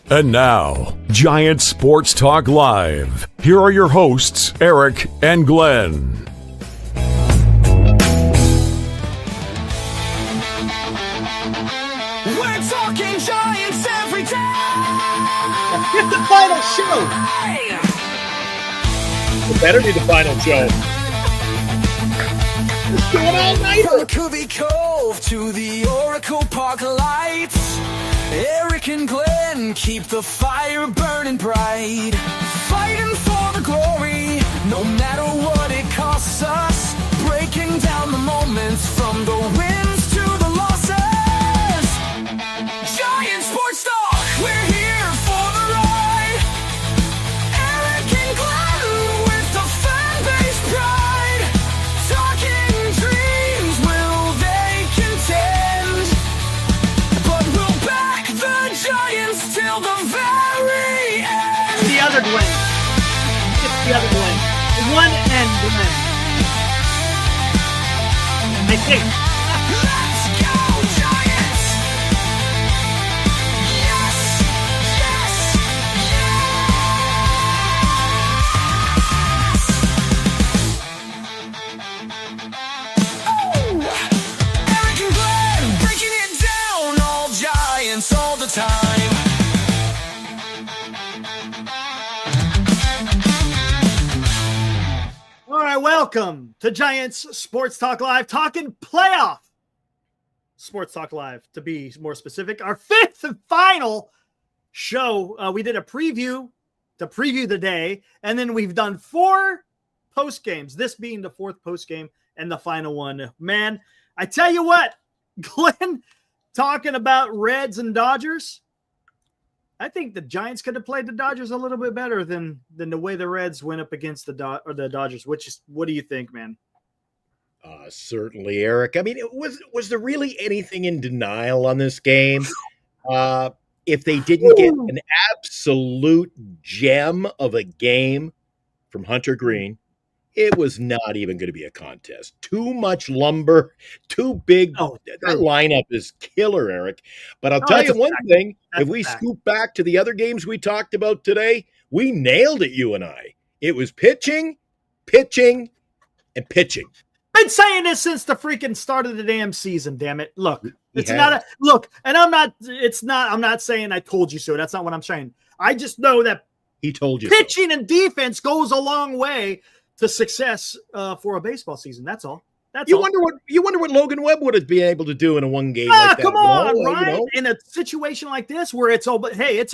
And now, Giant Sports Talk Live. Here are your hosts, Eric and Glenn. We're talking Giants every day. Get the final show. It better be the final show. It's going all night. From Covey Cove to the Oracle Park lights, Eric and Glenn keep the fire burning bright, fighting for the glory, no matter what it costs us, breaking down the moments from the wins to the losses. Giant Sports Talk, we're here for the ride. Eric and Glenn with the fan base pride, talking dreams, will they contend? But we'll back the Giants till the very end. The other Glenn. It's the other Glenn. One end Glenn. I think. Let's go, Giants! Yes! Yes! Yes! Oh! Eric and Glenn breaking it down, all Giants all the time. All right, welcome to Giants Sports Talk Live, talking playoff Sports Talk Live, to be more specific. Our fifth and final show. We did a preview to preview the day, and then we've done 4 post games, this being the 4th post game and the final one. Man, I tell you what, Glenn, talking about Reds and Dodgers, I think the Giants could have played the Dodgers a little bit better than the way the Reds went up against the Dodgers. What do you think, man? Certainly, Eric. I mean, was there really anything in denial on this game? If they didn't get an absolute gem of a game from Hunter Green, it was not even going to be a contest. Too much lumber, too big. That lineup is killer, Eric. But I'll tell you one thing. If we scoop back to the other games we talked about today, we nailed it, you and I. It was pitching, pitching, and pitching. Been saying this since the freaking start of the damn season, damn it. Look, it's not a look, and I'm not saying I told you so. That's not what I'm saying. I just know that he told you pitching and defense goes a long way to success for a baseball season. That's all. You wonder what Logan Webb would have been able to do in a one game like that. Come on, right? In a situation like this where it's all, but hey, it's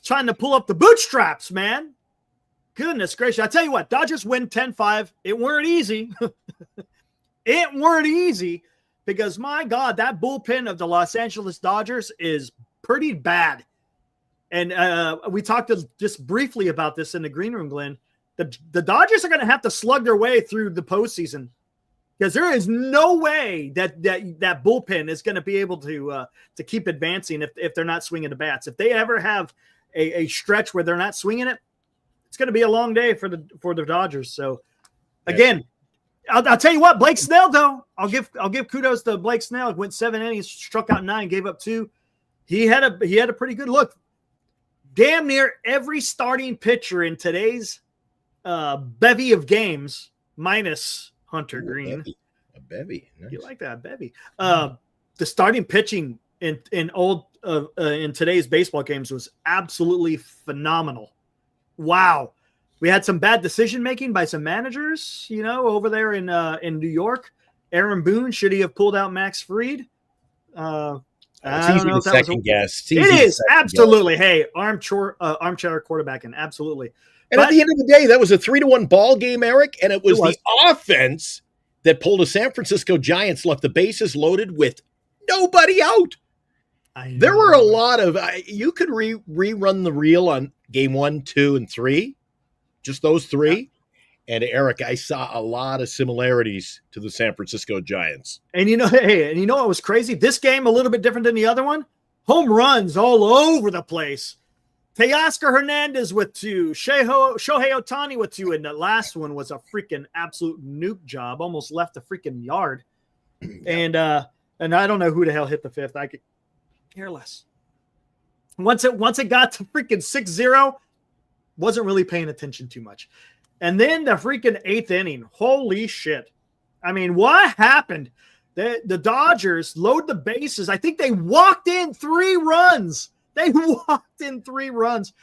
trying to pull up the bootstraps, man. Goodness gracious. I tell you what, Dodgers win 10-5. It weren't easy. It weren't easy because, my God, that bullpen of the Los Angeles Dodgers is pretty bad. And we talked just briefly about this in the green room, Glenn. The Dodgers are going to have to slug their way through the postseason because there is no way that bullpen is going to be able to keep advancing if they're not swinging the bats. If they ever have a stretch where they're not swinging it, it's going to be a long day for the Dodgers. So, again, I'll tell you what, Blake Snell though, I'll give kudos to Blake Snell. Went 7 innings, struck out 9, gave up 2. He had a pretty good look. Damn near every starting pitcher in today's bevy of games, minus Hunter Green. A bevy. Nice. You like that, bevy? The starting pitching in today's baseball games was absolutely phenomenal. Wow. We had some bad decision making by some managers, over there in New York. Aaron Boone, should he have pulled out Max Fried? It's easy to second guess. It is absolutely. Hey, armchair quarterbacking, absolutely. And at the end of the day, that was a 3-1 ball game, Eric, and it was the offense that pulled the San Francisco Giants, left the bases loaded with nobody out. There were a lot of you could rerun the reel on game 1, 2, and 3, just those 3. Yeah. And Eric, I saw a lot of similarities to the San Francisco Giants. And what was crazy? This game a little bit different than the other one. Home runs all over the place. Teoscar Hernandez with 2, Shohei Ohtani with 2, and the last one was a freaking absolute nuke job. Almost left the freaking yard. And I don't know who the hell hit the 5th. I could care less. Once it got to freaking 6-0, wasn't really paying attention too much. And then the freaking 8th inning. Holy shit. I mean, what happened? The Dodgers load the bases. I think they walked in 3 runs. They walked in 3 runs.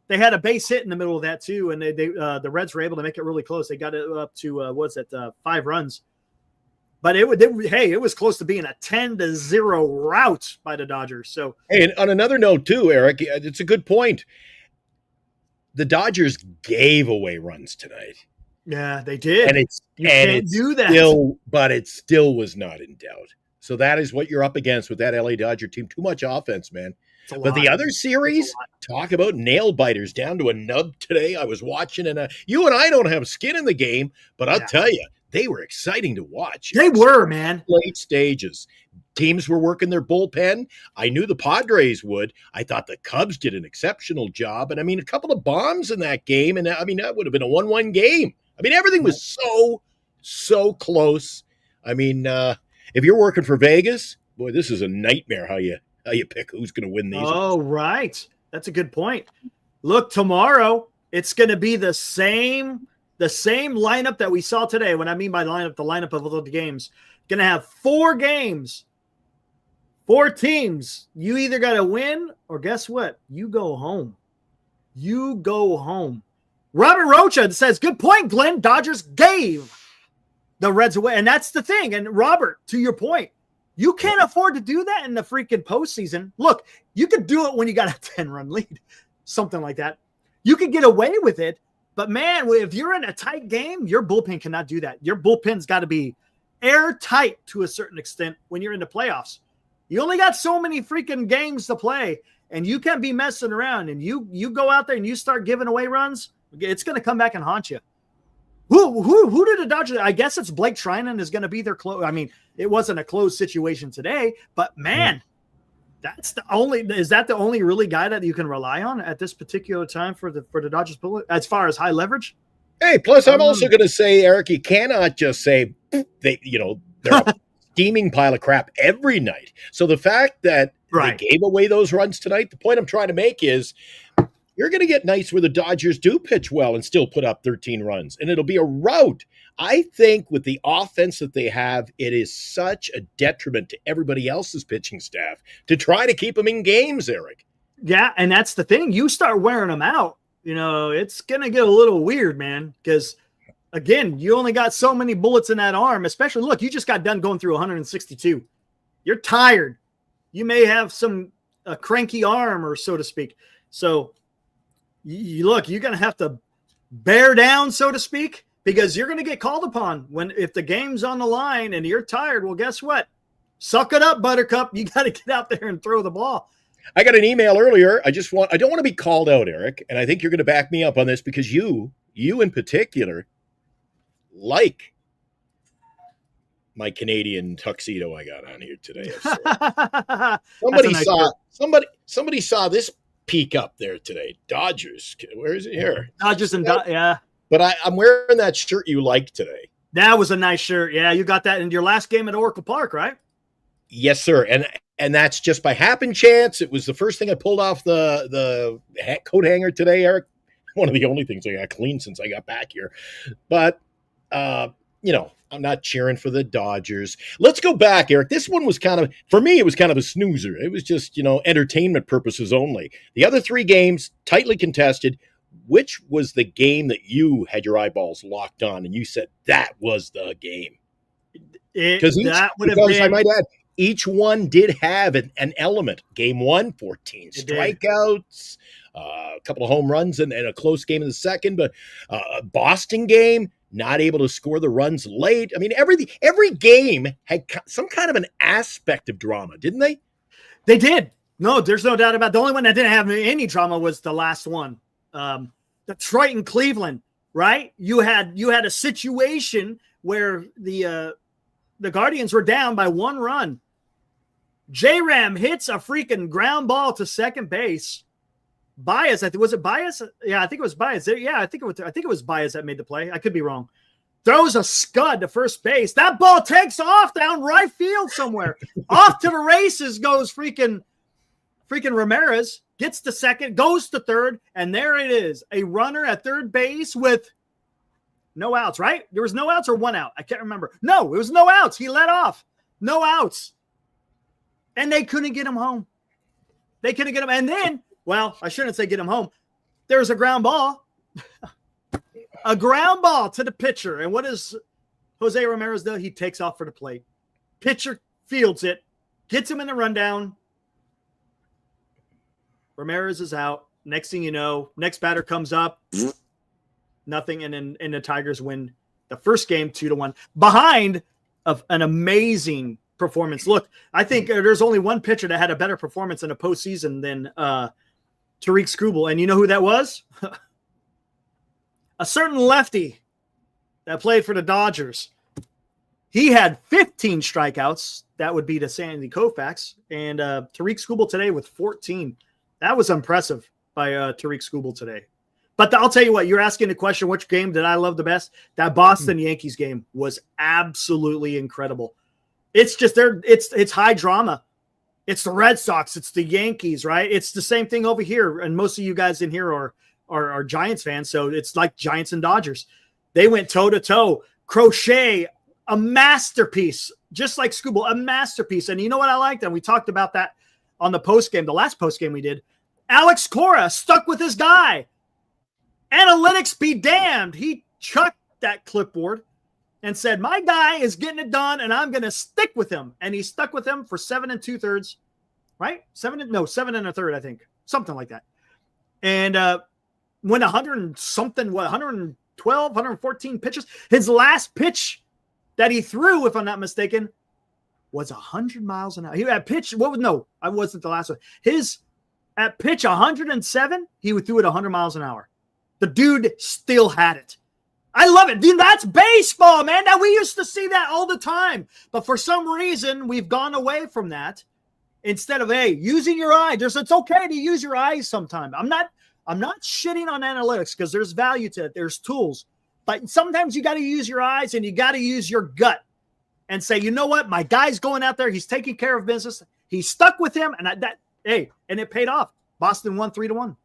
They had a base hit in the middle of that too, and the Reds were able to make it really close. They got it up to 5 runs. But it was close to being a 10-0 rout by the Dodgers. So, hey, and on another note too, Eric, it's a good point. The Dodgers gave away runs tonight. Yeah, they did. And you can't do that. But it still was not in doubt. So that is what you're up against with that LA Dodger team. Too much offense, man. But the other series, talk about nail biters down to a nub today. I was watching, and you and I don't have skin in the game, but I'll tell you, they were exciting to watch. They were, man. Late stages. Teams were working their bullpen. I knew the Padres would. I thought the Cubs did an exceptional job. And, I mean, a couple of bombs in that game, and, I mean, that would have been a 1-1 game. I mean, everything was so close. I mean, if you're working for Vegas, boy, this is a nightmare how you pick who's going to win these. Oh, right. That's a good point. Look, tomorrow it's going to be the same lineup that we saw today. When I mean by lineup, the lineup of all the games. Going to have 4 games, 4 teams. You either got to win or guess what? You go home. You go home. Robert Rocha says, good point, Glenn. Dodgers gave the Reds away. And that's the thing. And Robert, to your point, you can't afford to do that in the freaking postseason. Look, you could do it when you got a 10-run lead, something like that. You could get away with it. But, man, if you're in a tight game, your bullpen cannot do that. Your bullpen's got to be airtight to a certain extent when you're in the playoffs. You only got so many freaking games to play, and you can't be messing around. And you go out there and you start giving away runs, it's going to come back and haunt you. Who did the Dodgers? I guess it's Blake Trinan is going to be their close. I mean, it wasn't a close situation today, but man, is that the only really guy that you can rely on at this particular time for the Dodgers as far as high leverage? Hey, plus I'm also going to say, Eric, you cannot just say they're a steaming pile of crap every night. So the fact that they gave away those runs tonight, the point I'm trying to make is you're going to get nights where the Dodgers do pitch well and still put up 13 runs, and it'll be a rout. I think with the offense that they have, it is such a detriment to everybody else's pitching staff to try to keep them in games, Eric. Yeah, and that's the thing. You start wearing them out, it's going to get a little weird, man, because, again, you only got so many bullets in that arm, especially, look, you just got done going through 162. You're tired. You may have a cranky arm, or so to speak. So, you're going to have to bear down, so to speak, because you're going to get called upon if the game's on the line and you're tired. Well, guess what? Suck it up, Buttercup. You got to get out there and throw the ball. I got an email earlier. I don't want to be called out, Eric, and I think you're going to back me up on this because you in particular, like my Canadian tuxedo I got on here today. Somebody saw this peek up there today. Dodgers. Where is it here? Dodgers and yeah. But I'm wearing that shirt you like today. That was a nice shirt. Yeah, you got that in your last game at Oracle Park, right? Yes, sir. And that's just by happen chance. It was the first thing I pulled off the coat hanger today, Eric. One of the only things I got clean since I got back here. But, I'm not cheering for the Dodgers. Let's go back, Eric. This one was for me, it was kind of a snoozer. It was just, entertainment purposes only. The other 3 games, tightly contested. Which was the game that you had your eyeballs locked on and you said that was the game? Because I might add, each one did have an element. Game 1, 14 strikeouts, a couple of home runs and a close game in the second, but a Boston game, not able to score the runs late. I mean, every game had some kind of an aspect of drama, didn't they? They did. No, there's no doubt about it. The only one that didn't have any drama was the last one. Detroit and Cleveland, right? You had a situation where the Guardians were down by 1 run. J-Ram hits a freaking ground ball to second base. Baez, was it Baez? Yeah, I think it was Baez. Yeah, I think it was Baez that made the play. I could be wrong. Throws a scud to first base. That ball takes off down right field somewhere. Off to the races goes freaking Ramirez. gets to second, goes to third, and there it is. A runner at third base with no outs, right? There was no outs or one out. I can't remember. No, it was no outs. He let off. No outs. And they couldn't get him home. They couldn't get him. And then, well, I shouldn't say get him home. There's a ground ball. A ground ball to the pitcher. And what does Jose Ramirez do? He takes off for the plate. Pitcher fields it. Gets him in the rundown. Ramirez is out. Next thing you know, next batter comes up. Nothing. And the Tigers win the first game 2-1 behind of an amazing performance. Look, I think there's only one pitcher that had a better performance in a postseason than Tariq Skubal. And you know who that was? A certain lefty that played for the Dodgers. He had 15 strikeouts. That would be to Sandy Koufax. And Tariq Skubal today with 14. That was impressive by Tariq Skubal today. But I'll tell you what, you're asking the question, which game did I love the best? That Boston Yankees game was absolutely incredible. It's just it's high drama. It's the Red Sox. It's the Yankees, right? It's the same thing over here. And most of you guys in here are Giants fans. So it's like Giants and Dodgers. They went toe to toe. Crochet, a masterpiece, just like Skubal, a masterpiece. And you know what I liked? And we talked about that on the postgame, the last postgame we did. Alex Cora stuck with his guy. Analytics be damned. He chucked that clipboard and said, my guy is getting it done, and I'm going to stick with him. And he stuck with him for 7 2/3, right? 7 1/3, I think. Something like that. And went 100 and something, 112, 114 pitches. His last pitch that he threw, if I'm not mistaken, was 100 miles an hour. He had pitch. I wasn't the last one. His at pitch 107, he threw it 100 miles an hour. The dude still had it. I love it. Dude, that's baseball, man. Now, we used to see that all the time. But for some reason, we've gone away from that. Instead of, hey, using your eye. It's okay to use your eyes sometimes. I'm not shitting on analytics because there's value to it. There's tools. But sometimes you got to use your eyes and you got to use your gut and say, you know what? My guy's going out there. He's taking care of business. He's stuck with him. And and it paid off. Boston won 3-1.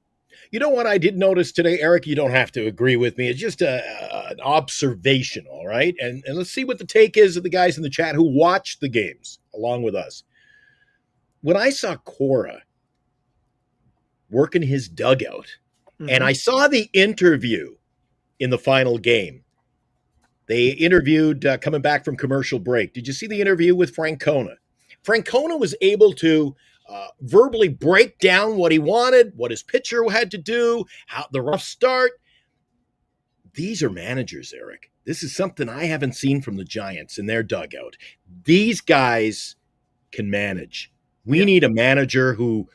You know what I did notice today, Eric? You don't have to agree with me. It's just an observation, all right? And let's see what the take is of the guys in the chat who watched the games along with us. When I saw Cora working his dugout, and I saw the interview in the final game, they interviewed coming back from commercial break. Did you see the interview with Francona? Francona was able to verbally break down what he wanted, what his pitcher had to do, how the rough start. These are managers, Eric. This is something I haven't seen from the Giants in their dugout. These guys can manage. We need a manager who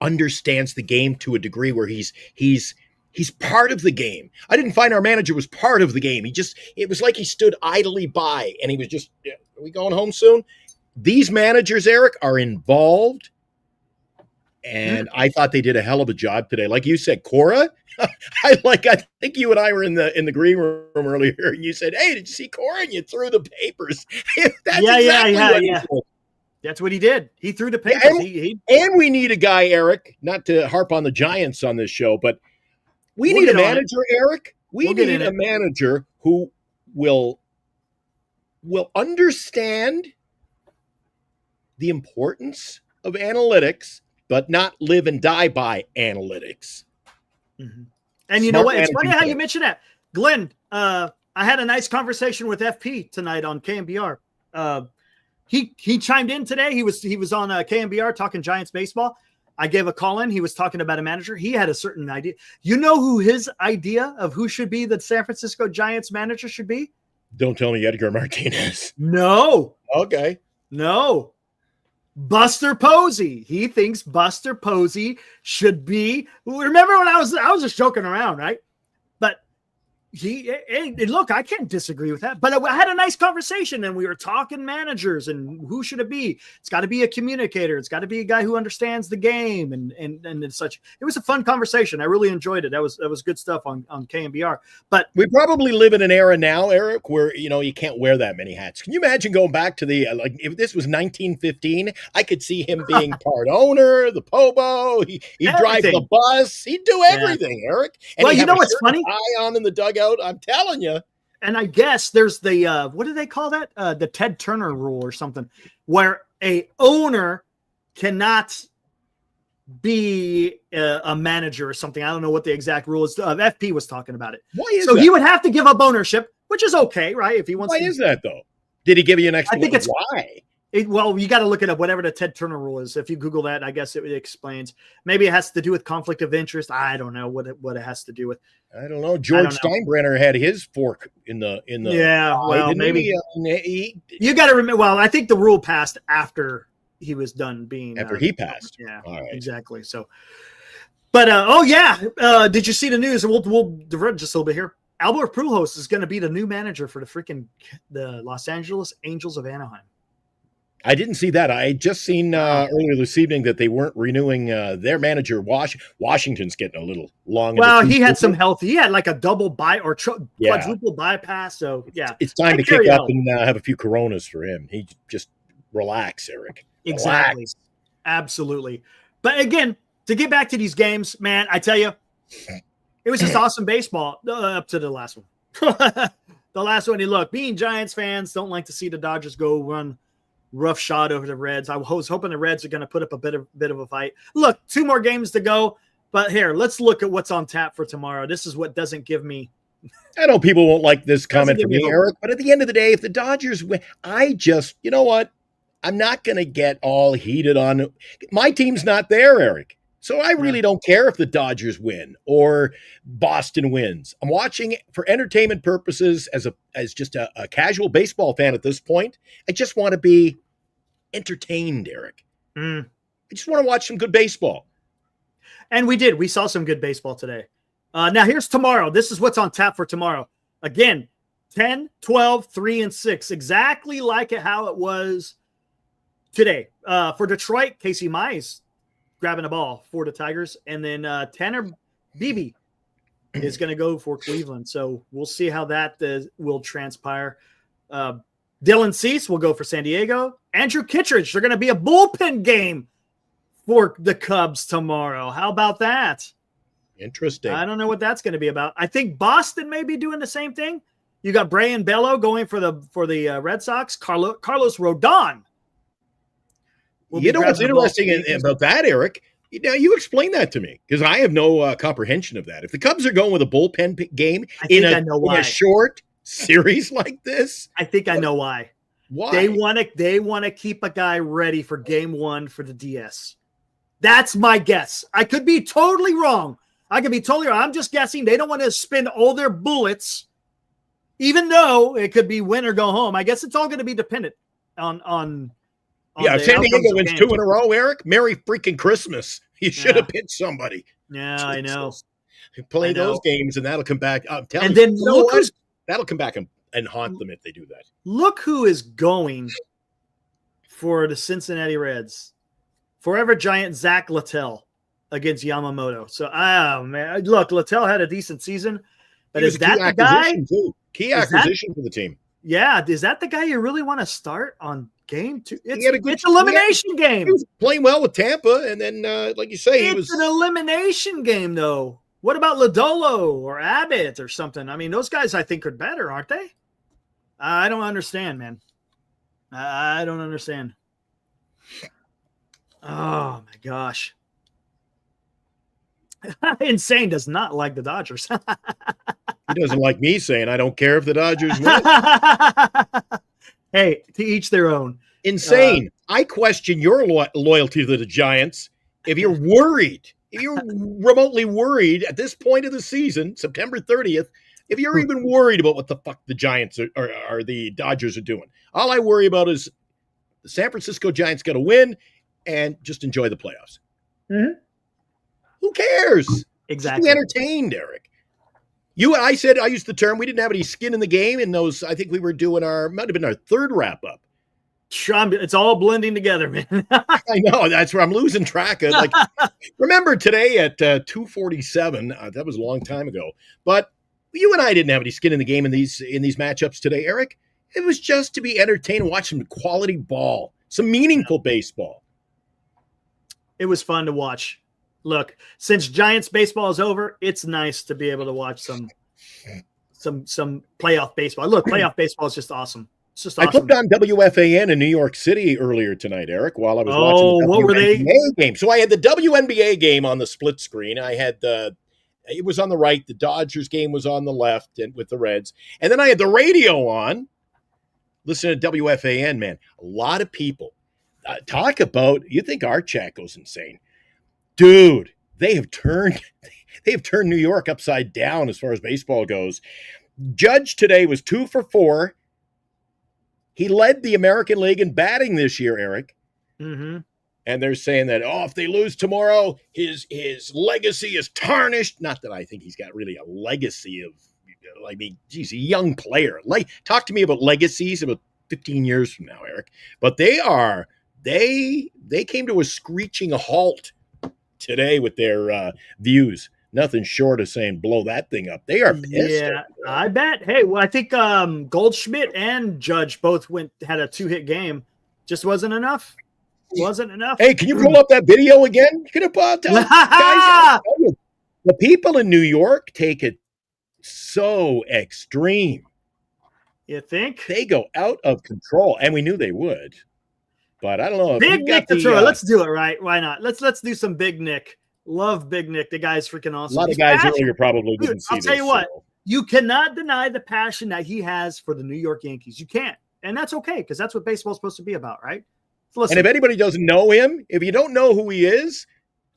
understands the game to a degree where he's part of the game. I didn't find our manager was part of the game. It was like he stood idly by and he was just, are we going home soon? These managers, Eric, are involved, and I thought they did a hell of a job today. Like you said, Cora, I think you and I were in the green room earlier, and you said, "Hey, did you see Cora?" And you threw the papers. Yeah. That's what he did. He threw the papers. And we need a guy, Eric, not to harp on the Giants on this show, but we need a manager, Eric. We need a manager who will understand the importance of analytics, but not live and die by analytics. Mm-hmm. And you know what? It's funny how you mentioned that. Glenn, I had a nice conversation with FP tonight on KMBR. He chimed in today. He was on KMBR talking Giants baseball. I gave a call in. He was talking about a manager. He had a certain idea. You know who his idea of who should be the San Francisco Giants manager should be? Don't tell me Edgar Martinez. No. Okay. No. Buster Posey. He thinks Buster Posey should be. Remember when I was just joking around, right? But Look, I can't disagree with that, but I had a nice conversation and we were talking managers and who should it be? It's got to be a communicator. It's got to be a guy who understands the game and such. It was a fun conversation. I really enjoyed it. That was good stuff on KMBR. But we probably live in an era now, Eric, where, you can't wear that many hats. Can you imagine going back to the, if this was 1915, I could see him being part owner, the Pobo, he'd drive the bus, he'd do everything, Eric. And well, you know what's funny? Eye on in the dugout, I'm telling you. And I guess there's the what do they call that? The Ted Turner rule or something, where a owner cannot be a manager or something. I don't know what the exact rule is. FP was talking about it. Why is so that? He would have to give up ownership, which is okay, right? If he wants. Why is that though? Did he give you an explanation? I think it's why. Well, you got to look it up, whatever the Ted Turner rule is. If you Google that, I guess it explains. Maybe it has to do with conflict of interest. I don't know what it has to do with. I don't know. George Steinbrenner had his fork in the. Yeah, well, maybe you got to remember. Well, I think the rule passed after he was done being. After he passed. Yeah, all right. Exactly. So, but did you see the news? We'll divert just a little bit here. Albert Pujols is going to be the new manager for the Los Angeles Angels of Anaheim. I didn't see that. I had just seen earlier this evening that they weren't renewing their manager. Washington's getting a little long. Well, he had some health. He had like a double quadruple bypass. So, yeah. It's time to kick up and have a few Coronas for him. He just relax, Eric. Exactly. Relax. Absolutely. But again, to get back to these games, man, I tell you, it was just awesome baseball up to the last one. The last one, look, being Giants fans don't like to see the Dodgers go run rough shot over the Reds. I was hoping the Reds are going to put up a bit of a fight. Look, 2 more games to go, but here, let's look at what's on tap for tomorrow. This is what doesn't give me. I know people won't like this comment from me, Eric, but at the end of the day, if the Dodgers win, you know what? I'm not going to get all heated on. My team's not there, Eric. So I really don't care if the Dodgers win or Boston wins. I'm watching for entertainment purposes as just a casual baseball fan at this point. I just want to be entertained, Eric. I just want to watch some good baseball. And we did. We saw some good baseball today. Now here's tomorrow. This is what's on tap for tomorrow. Again, 10, 12, 3, and 6. Exactly like how it was today. For Detroit, Casey Mize grabbing a ball for the Tigers. And then Tanner Beebe is going to go for Cleveland. So we'll see how that will transpire. Dylan Cease will go for San Diego. Andrew Kittredge, they're going to be a bullpen game for the Cubs tomorrow. How about that? Interesting. I don't know what that's going to be about. I think Boston may be doing the same thing. You got Brayan Bello going for the Red Sox. Carlos Rodon. You know what's interesting about that, Eric? Now, you explain that to me, because I have no comprehension of that. If the Cubs are going with a bullpen game in a short series like this, I think I know why. Why? They want to keep a guy ready for game 1 for the DS. That's my guess. I could be totally wrong. I'm just guessing. They don't want to spend all their bullets, even though it could be win or go home. I guess it's all going to be dependent on if San Diego wins 2 in a row, Eric, Merry freaking Christmas. You should have pitched somebody. Yeah, Jesus. I know. Play those games, and that'll come back. I'm telling you. And then that'll come back and haunt them if they do that. Look who is going for the Cincinnati Reds. Forever Giant Zach Littell against Yamamoto. So, man, look, Littell had a decent season, but is that the guy? Key acquisition for the team. Yeah, is that the guy you really want to start on game 2? It's elimination game. He was playing well with Tampa, and then, like you say, it's an elimination game, though. What about Lodolo or Abbott or something? I mean, those guys I think are better, aren't they? I don't understand, man. I don't understand. Oh, my gosh. Insane does not like the Dodgers. He doesn't like me saying I don't care if the Dodgers win. Hey, to each their own. Insane. I question your loyalty to the Giants. If you're worried, if you're remotely worried at this point of the season, September 30th, if you're even worried about what the fuck the Giants or the Dodgers are doing, all I worry about is the San Francisco Giants got to win and just enjoy the playoffs. Mm-hmm. Who cares? Exactly. Just be entertained, Eric. I said, I used the term, we didn't have any skin in the game in those. I think we were doing might have been our third wrap up. It's all blending together, man. I know, that's where I'm losing track of. Like, remember today at 2:47, that was a long time ago, but you and I didn't have any skin in the game in these matchups today, Eric. It was just to be entertained and watch some quality ball, some meaningful baseball. It was fun to watch. Look, since Giants baseball is over, it's nice to be able to watch some playoff baseball. Look, playoff baseball is just awesome. It's just awesome. I flipped on WFAN in New York City earlier tonight, Eric, while I was watching the what were they? game. So I had the WNBA game on the split screen. I had it was on the right. The Dodgers game was on the left and with the Reds. And then I had the radio on. Listen to WFAN, man. A lot of people talk about, you think our chat goes insane. Dude, they have turned New York upside down as far as baseball goes. Judge today was 2 for 4. He led the American League in batting this year, Eric. Mm-hmm. And they're saying that, if they lose tomorrow, his legacy is tarnished. Not that I think he's got really a legacy of, he's a young player. Talk to me about legacies about 15 years from now, Eric. But they came to a screeching halt today with their views. Nothing short of saying blow that thing up. They are pissed. Yeah, I bet. Hey, well, I think Goldschmidt and Judge both had a 2-hit game. Just wasn't enough. Wasn't enough. Hey, can you pull up that video again? Can you guys? The people in New York take it so extreme. You think? They go out of control, and we knew they would. But I don't know. Big Nick the thrower. Let's do it, right? Why not? Let's do some Big Nick. Love Big Nick. The guy's freaking awesome. A lot of guys earlier probably didn't see this. I'll tell you what. You cannot deny the passion that he has for the New York Yankees. You can't. And that's okay, because that's what baseball's supposed to be about, right? So listen. And if anybody doesn't know him, if you don't know who he is,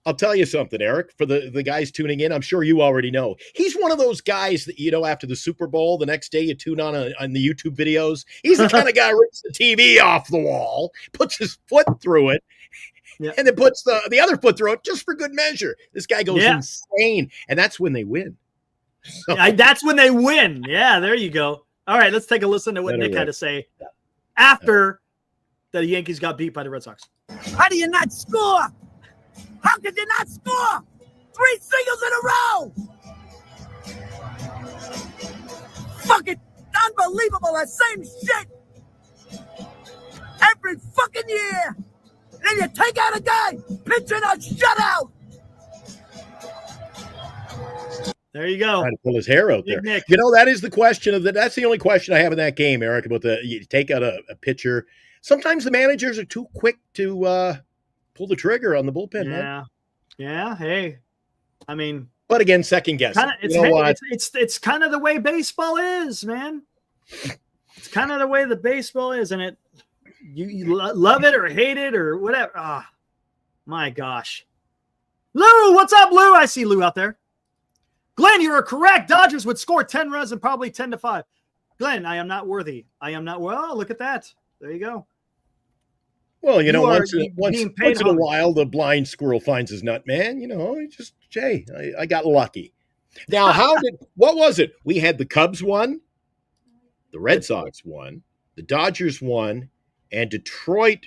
I'll tell you something, Eric, for the guys tuning in, I'm sure you already know. He's one of those guys that, after the Super Bowl, the next day you tune on the YouTube videos. He's the kind of guy who rips the TV off the wall, puts his foot through it, and then puts the other foot through it just for good measure. This guy goes insane, and that's when they win. So. That's when they win. Yeah, there you go. All right, let's take a listen to what Nick had to say after the Yankees got beat by the Red Sox. How do you not score? How could you not score? 3 singles in a row! Fucking unbelievable, the same shit! Every fucking year! Then you take out a guy, pitching a shutout! There you go. Trying to pull his hair out there. Nick. That is the question that's the only question I have in that game, Eric, about you take out a pitcher. Sometimes the managers are too quick to pull the trigger on the bullpen, man. Yeah. Hey, I mean, but again, second guessing. It's kind of the way baseball is, man. It's kind of the way the baseball is, and you love it or hate it or whatever. Ah, my gosh, Lou, what's up, Lou? I see Lou out there. Glenn, you are correct. Dodgers would score 10 runs and probably 10-5. Glenn, I am not worthy. Well, look at that. There you go. Well, once in a while, the blind squirrel finds his nut, man. I got lucky. Now, what was it? We had the Cubs won, the Red Sox won, the Dodgers won, and Detroit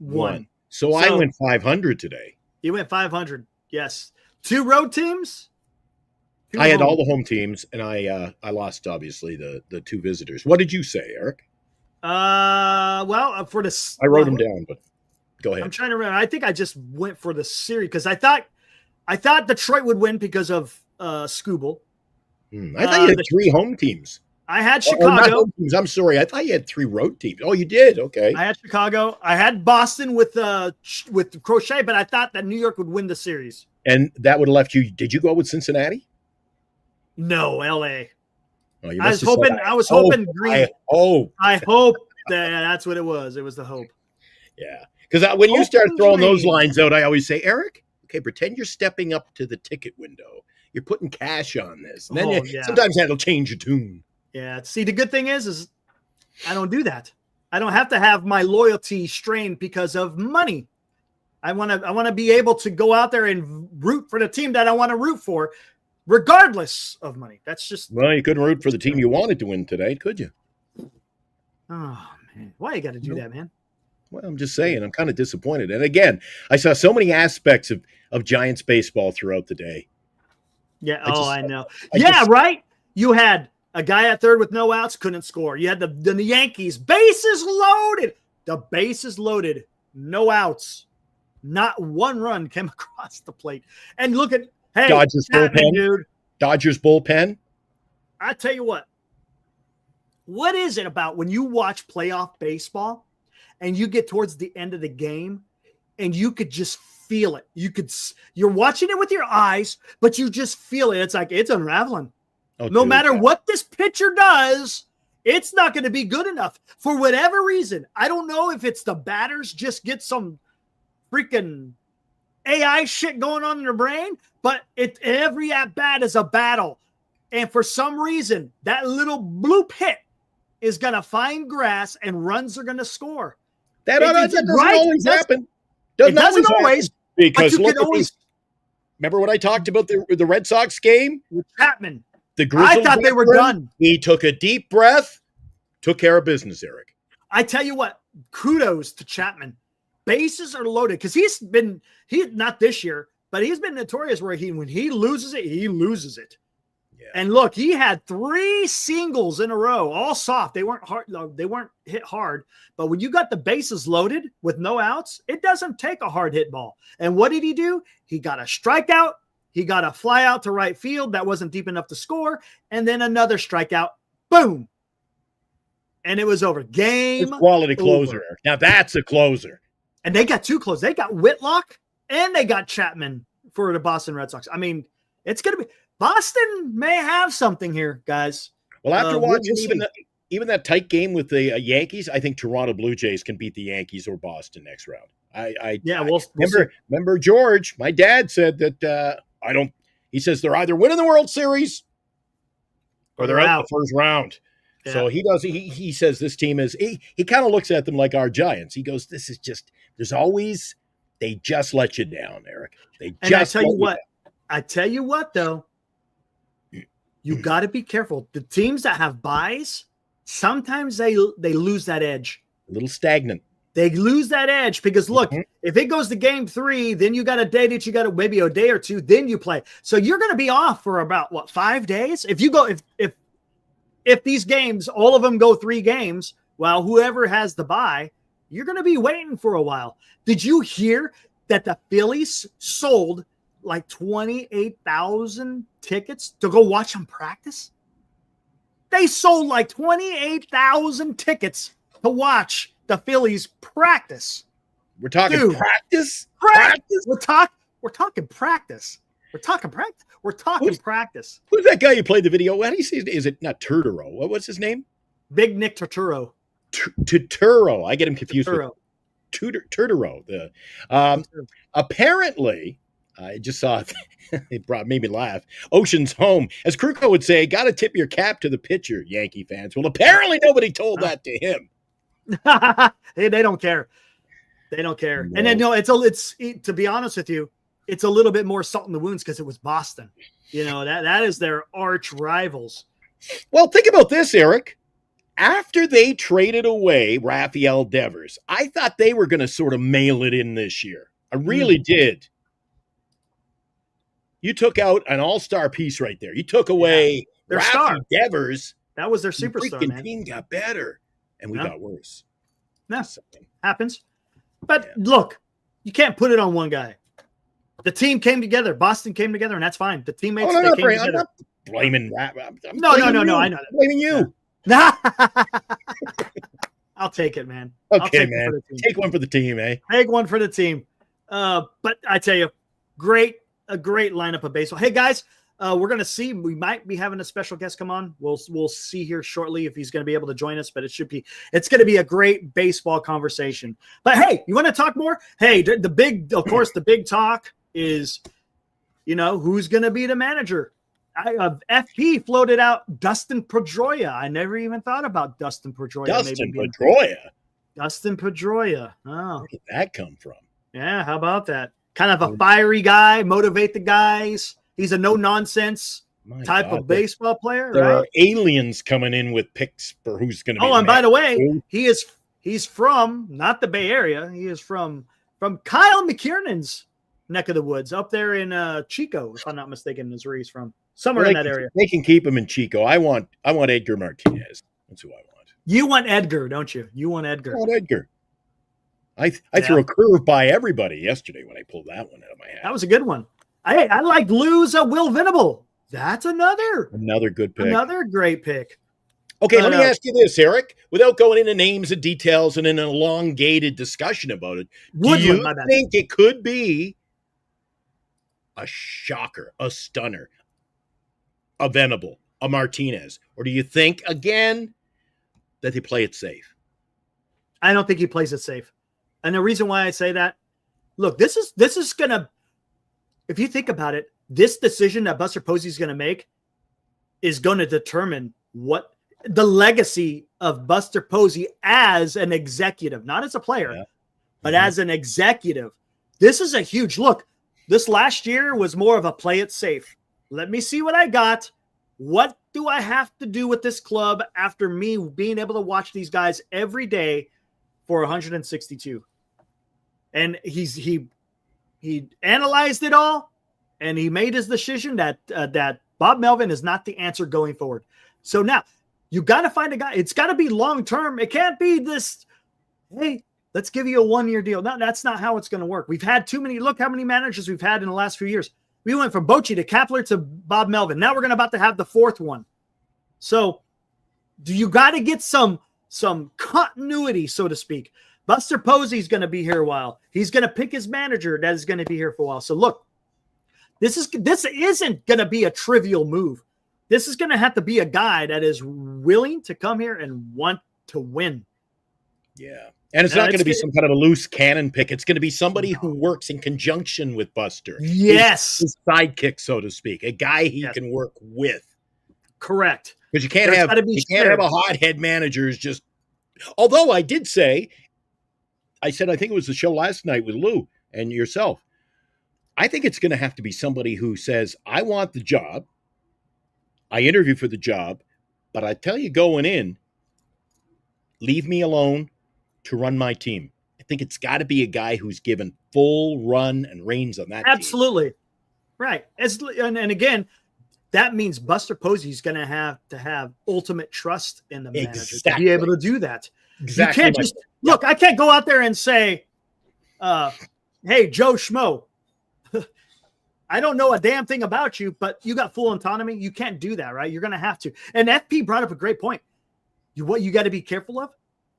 won. So I went 500 today. You went 500, yes. 2 road teams? I had all the home teams, and I lost, obviously, the 2 visitors. What did you say, Eric? For this, I wrote them down, but go ahead. I'm trying to remember. I think I just went for the series because I thought Detroit would win because of Skubal. I thought you had 3 home teams. I had Chicago. Not home teams. I'm sorry. I thought you had 3 road teams. Oh, you did. Okay. I had Chicago. I had Boston with Crochet, but I thought that New York would win the series. And that would have left you. Did you go with Cincinnati? No, L.A. Oh, I was hoping green. I hope that's what it was. It was the hope. Yeah. Because when you start throwing those lines out, I always say, Eric, okay, pretend you're stepping up to the ticket window. You're putting cash on this. And then sometimes that'll change your tune. Yeah. See, the good thing is I don't do that. I don't have to have my loyalty strained because of money. I want to be able to go out there and root for the team that I want to root for. regardless of money. That's just, Well, you couldn't root for the team you wanted to win today, could you? oh man, why you got to do that, man? Well, I'm just saying, I'm kind of disappointed. And again, I saw so many aspects of Giants baseball throughout the day. Yeah. I know. I right. You had a guy at third with no outs, couldn't score. You had the Yankees, bases loaded. The bases loaded, no outs. Not one run came across the plate. And look at, hey, Dodgers bullpen, dude. Dodgers bullpen. I tell you what is it about when you watch playoff baseball and you get towards the end of the game and you could just feel it? You're watching it with your eyes, but you just feel it. It's like it's unraveling. No matter what this pitcher does, it's not going to be good enough for whatever reason. I don't know if it's the batters just get some freaking AI shit going on in their brain, but every at bat is a battle. And for some reason, that little bloop hit is going to find grass and runs are going to score. That doesn't always happen. It doesn't always. Because you can always. Remember what I talked about the Red Sox game? With Chapman. The Grizzlies, I thought they were done. He took a deep breath, took care of business, Eric. I tell you what, kudos to Chapman. Bases are loaded because he's not this year, but he's been notorious where when he loses it, he loses it. Yeah. And look, he had 3 singles in a row, all soft. They weren't hard. They weren't hit hard. But when you got the bases loaded with no outs, it doesn't take a hard hit ball. And what did he do? He got a strikeout. He got a fly out to right field that wasn't deep enough to score, and then another strikeout. Boom. And it was over. Game quality closer. Over. Now that's a closer. And they got 2 closers. They got Whitlock and they got Chapman for the Boston Red Sox. I mean, it's going to be – Boston may have something here, guys. Well, after watching even that tight game with the Yankees, I think Toronto Blue Jays can beat the Yankees or Boston next round. We'll remember George, my dad said that he says they're either winning the World Series or they're out the first round. Yeah. So he says this team is, he kind of looks at them like our Giants. He goes, this is just, they just let you down, Eric. I tell you what though, you got to be careful. The teams that have buys, sometimes they lose that edge. A little stagnant. They lose that edge because look, if it goes to game 3, then you got a day that you got to maybe a day or 2, then you play. So you're going to be off for about 5 days. If you go, if these games, all of them go 3 games, well, whoever has the bye, you're going to be waiting for a while. Did you hear that the Phillies sold like 28,000 tickets to go watch them practice? They sold like 28,000 tickets to watch the Phillies practice. We're talking practice? Practice. We're talking practice. We're talking practice. We're talking practice. Who's that guy you played the video? How do you say? Is it not Turturro? What's his name? Big Nick Turturro. Turturro. I get him confused with Turturro. Apparently, I just saw it made me laugh. Ocean's Home, as Kruko would say, got to tip your cap to the pitcher, Yankee fans. Well, apparently nobody told that to him. Hey, they don't care. They don't care. No. And then it's to be honest with you, it's a little bit more salt in the wounds because it was Boston. You know, that is their arch rivals. Well, think about this, Eric. After they traded away Rafael Devers, I thought they were going to sort of mail it in this year. I really did. You took out an all-star piece right there. You took away their star Devers. That was their superstar. The team got better, and we got worse. No, happens. But look, you can't put it on one guy. The team came together. Boston came together, and that's fine. The teammates came together. I'm not blaming that. No. I know that. I'm blaming you. I'll take it, man. Okay, man. Take one for the team, eh? Take one for the team. But I tell you, a great lineup of baseball. Hey, guys, we're going to see. We might be having a special guest come on. We'll see here shortly if he's going to be able to join us, but it's going to be a great baseball conversation. But hey, you want to talk more? Hey, the big talk is, who's going to be the manager? FP floated out Dustin Pedroia. I never even thought about Dustin Pedroia. Dustin Pedroia. Oh, where did that come from? Yeah, how about that? Kind of a fiery guy, motivate the guys. He's a no-nonsense My type God, of baseball player, there right? are aliens coming in with picks for who's going to be. Oh, and by the way, manager. he's from not the Bay Area. He is from Kyle McKiernan's neck of the woods up there in Chico, if I'm not mistaken, is where he's from. Somewhere in that area. They can keep him in Chico. I want Edgar Martinez. That's who I want. You want Edgar, don't you? You want Edgar. I want Edgar. I threw a curve by everybody yesterday when I pulled that one out of my hat. That was a good one. I like Lou's Will Venable. That's another good pick. Another great pick. Okay, let me ask you this, Eric, without going into names and details and in an elongated discussion about it. Do you think it could be a shocker, a stunner, a Venable, a Martinez? Or do you think, again, that they play it safe? I don't think he plays it safe. And the reason why I say that, look, this is going to, if you think about it, this decision that Buster Posey is going to make is going to determine what the legacy of Buster Posey as an executive, not as a player, but as an executive. This is a huge look. This last year was more of a play it safe. Let me see what I got. What do I have to do with this club after me being able to watch these guys every day for 162? And he analyzed it all, and he made his decision that Bob Melvin is not the answer going forward. So now you got to find a guy. It's got to be long-term. It can't be this, hey, let's give you a 1-year deal. No, that's not how it's going to work. We've had too many. Look how many managers we've had in the last few years. We went from Bochy to Kapler to Bob Melvin. Now we're about to have the fourth one. So do you got to get some continuity, so to speak? Buster Posey's going to be here a while. He's going to pick his manager that is going to be here for a while. So look, this isn't going to be a trivial move. This is going to have to be a guy that is willing to come here and want to win. Yeah. And it's not going to be some kind of a loose cannon pick. It's going to be somebody who works in conjunction with Buster. Yes. His sidekick, so to speak. A guy he can work with. Correct. Because you can't have a hothead manager who's just. Although I did say, I think it was the show last night with Lou and yourself. I think it's going to have to be somebody who says, I want the job. I interview for the job, but I tell you going in, leave me alone to run my team. I think it's got to be a guy who's given full run and reins on that Absolutely. Team. Right. And again, that means Buster Posey's going to have ultimate trust in the manager to be able to do that. Exactly. You can't just look. I can't go out there and say, "Hey, Joe Schmo, I don't know a damn thing about you, but you got full autonomy." You can't do that, right? You're going to have to. And FP brought up a great point. What you got to be careful of?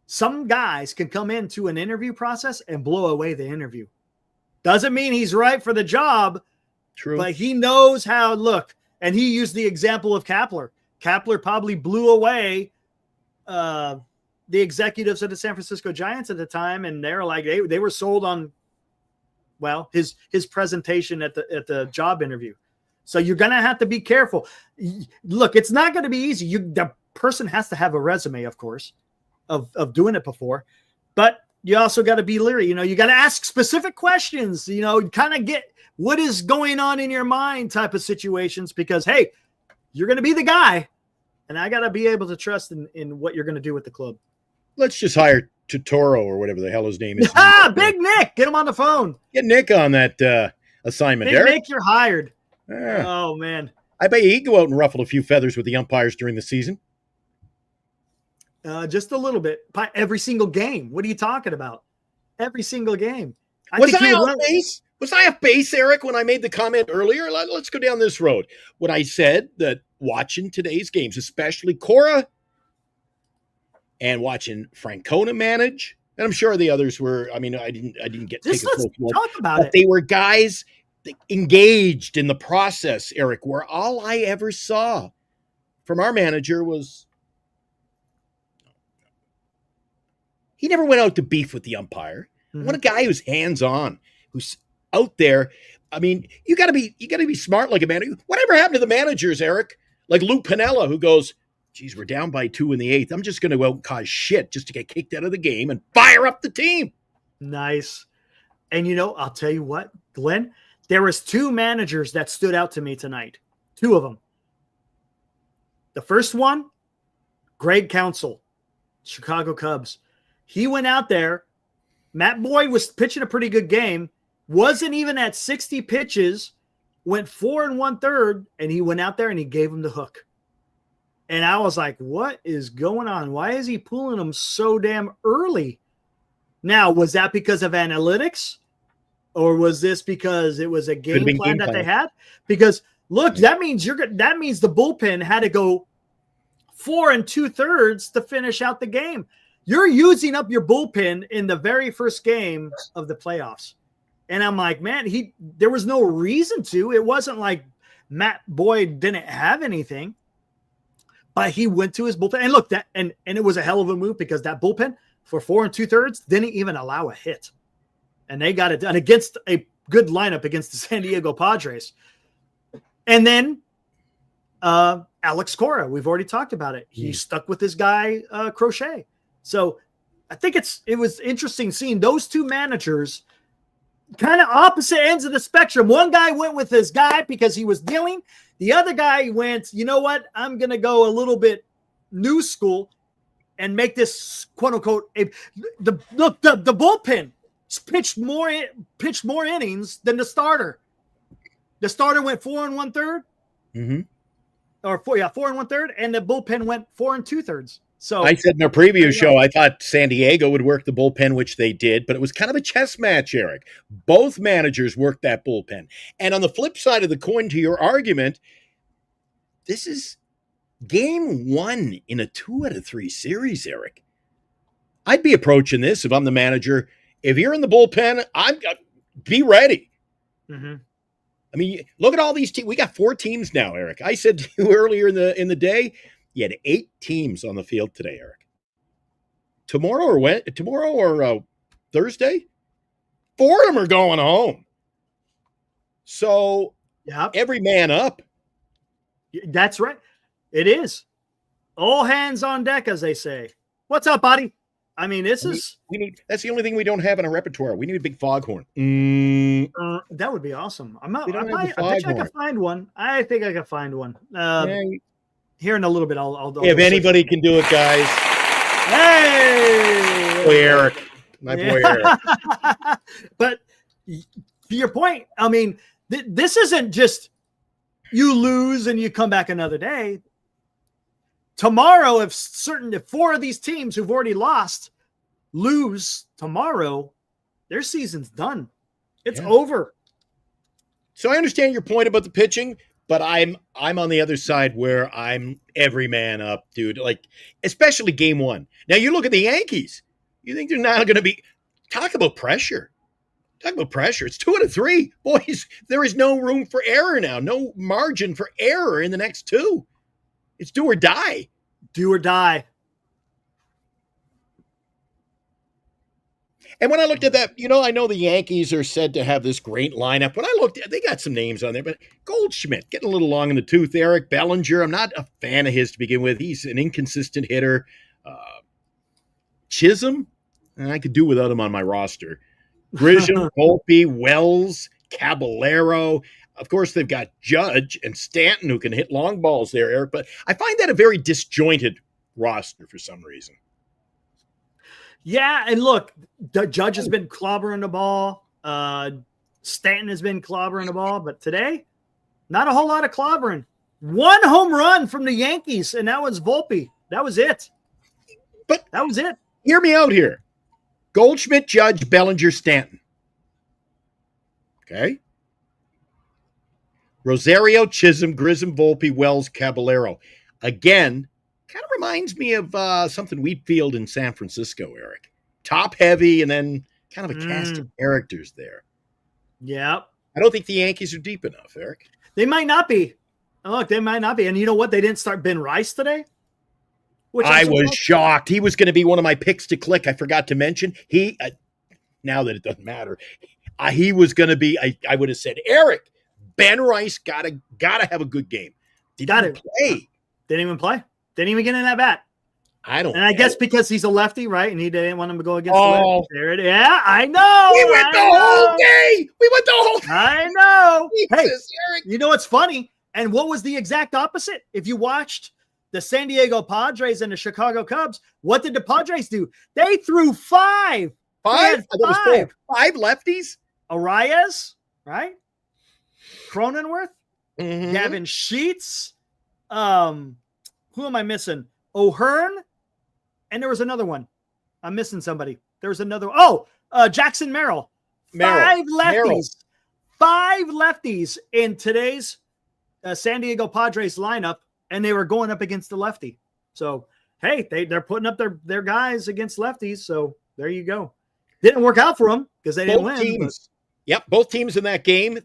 Some guys can come into an interview process and blow away the interview. Doesn't mean he's right for the job. True. But he knows how to look. And he used the example of Kapler. Kapler probably blew away the executives of the San Francisco Giants at the time, and they're like they were sold on, well, his presentation at the job interview. So you're gonna have to be careful. Look, it's not going to be easy. The person has to have a resume, of course, of doing it before, but you also got to be leery. You got to ask specific questions. Kind of get what is going on in your mind type of situations, because hey, you're going to be the guy, and I got to be able to trust in what you're going to do with the club. Let's just hire Totoro or whatever the hell his name is. Big Nick, get him on the phone. Get Nick on that assignment, Big Nick, you're hired. Yeah. Oh man, I bet he'd go out and ruffle a few feathers with the umpires during the season. Just a little bit. Every single game. What are you talking about? Every single game. Was I off base? Was I off base, Eric, when I made the comment earlier? Let's go down this road. When I said that watching today's games, especially Cora and watching Francona manage, and I'm sure the others were. I mean, I didn't get just let's talk about it. They were guys engaged in the process, Eric, where all I ever saw from our manager was he never went out to beef with the umpire. Mm-hmm. What a guy who's hands-on, who's out there. I mean, you gotta be smart like a manager. Whatever happened to the managers, Eric? Like Lou Piniella, who goes, geez, we're down by 2 in the 8th. I'm just going to go out and cause shit just to get kicked out of the game and fire up the team. Nice. And I'll tell you what, Glenn, There was two managers that stood out to me tonight. Two of them. The first one, Greg Counsell, Chicago Cubs. He went out there. Matt Boyd was pitching a pretty good game. Wasn't even at 60 pitches. Went 4 1/3, and he went out there and he gave him the hook. And I was like, what is going on? Why is he pulling him so damn early? Now, was that because of analytics? Or was this because it was a game plan that they had? Because look, that means the bullpen had to go 4 2/3 to finish out the game. You're using up your bullpen in the very first game of the playoffs. And I'm like, man, there was no reason to. It wasn't like Matt Boyd didn't have anything. But he went to his bullpen. And look, and it was a hell of a move because that bullpen for 4 2/3 didn't even allow a hit. And they got it done against a good lineup against the San Diego Padres. And then Alex Cora, we've already talked about it. He stuck with his guy, Crochet. So I think it was interesting seeing those two managers kind of opposite ends of the spectrum. One guy went with his guy because he was dealing. The other guy went, you know what? I'm going to go a little bit new school and make this quote unquote the bullpen pitched more innings than the starter. The starter went 4 1/3, or 4 1/3, and the bullpen went 4 2/3. So I said in our preview show, I thought San Diego would work the bullpen, which they did, but it was kind of a chess match, Eric. Both managers worked that bullpen. And on the flip side of the coin to your argument, this is game 1 in a 2 out of 3 series, Eric. I'd be approaching this if I'm the manager. If you're in the bullpen, be ready. Mm-hmm. I mean, look at all these teams. We got 4 teams now, Eric. I said to you earlier in the day, you had 8 teams on the field today, Eric. Tomorrow or Thursday, 4 of them are going home. So every man up. That's right. It is. All hands on deck, as they say. What's up, buddy? I mean, that's the only thing we don't have in our repertoire. We need a big foghorn. That would be awesome. I bet you I can find one. I think I can find one. Here in a little bit, I'll if anybody can do it, guys. Hey, boy Eric, my boy Eric. But to your point, I mean, this isn't just you lose and you come back another day. Tomorrow, if 4 of these teams who've already lost lose tomorrow, their season's done. It's over. So I understand your point about the pitching, but I'm on the other side where I'm every man up, dude. Like, especially game 1. Now you look at the Yankees. You think they're not going to be talk about pressure. It's 2 out of 3. Boys, there is no room for error now. No margin for error in the next 2. It's do or die. Do or die. And when I looked at that, I know the Yankees are said to have this great lineup. When I looked at they got some names on there, but Goldschmidt getting a little long in the tooth. Eric Bellinger, I'm not a fan of his to begin with. He's an inconsistent hitter. Chisholm, and I could do without him on my roster. Grisham, Volpe, Wells, Caballero. Of course, they've got Judge and Stanton who can hit long balls there, Eric. But I find that a very disjointed roster for some reason. Yeah, and look, Judge has been clobbering the ball. Stanton has been clobbering the ball. But today, not a whole lot of clobbering. 1 home run from the Yankees, and that was Volpe. That was it. But that was it. Hear me out here. Goldschmidt, Judge, Bellinger, Stanton. Okay? Rosario, Chisholm, Grisham, Volpe, Wells, Caballero. Again, kind of reminds me of something Wheatfield in San Francisco, Eric. Top heavy and then kind of a cast of characters there. Yeah. I don't think the Yankees are deep enough, Eric. They might not be. Oh, look, they might not be. And you know what? They didn't start Ben Rice today? I was shocked. He was going to be one of my picks to click. I forgot to mention. Now that it doesn't matter, he was going to be, I would have said, Eric, Ben Rice gotta have a good game. Didn't even play. Didn't even play. Didn't even get in that bat. I don't And I know. guess because he's a lefty, right? And he didn't want him to go against the Oh. lefty. There it is. Yeah, I know. We went the whole day. We went the whole day. I know. Hey, Jesus, Eric. you know what's funny? And what was the exact opposite? If you watched the San Diego Padres and the Chicago Cubs, what did the Padres do? They threw 5. Five? They had I thought it was 5. 4. 5 lefties? Arias, right? Cronenworth, Mhm. Gavin Sheets. Who am I missing? O'Hearn. And there was another one. I'm missing somebody. There was another. Jackson Merrill. 5 lefties. 5 lefties in today's San Diego Padres lineup, and they were going up against the lefty. So, hey, they're putting up their guys against lefties. So there you go. Didn't work out for them because they didn't Both win. teams. Yep, both teams in that game.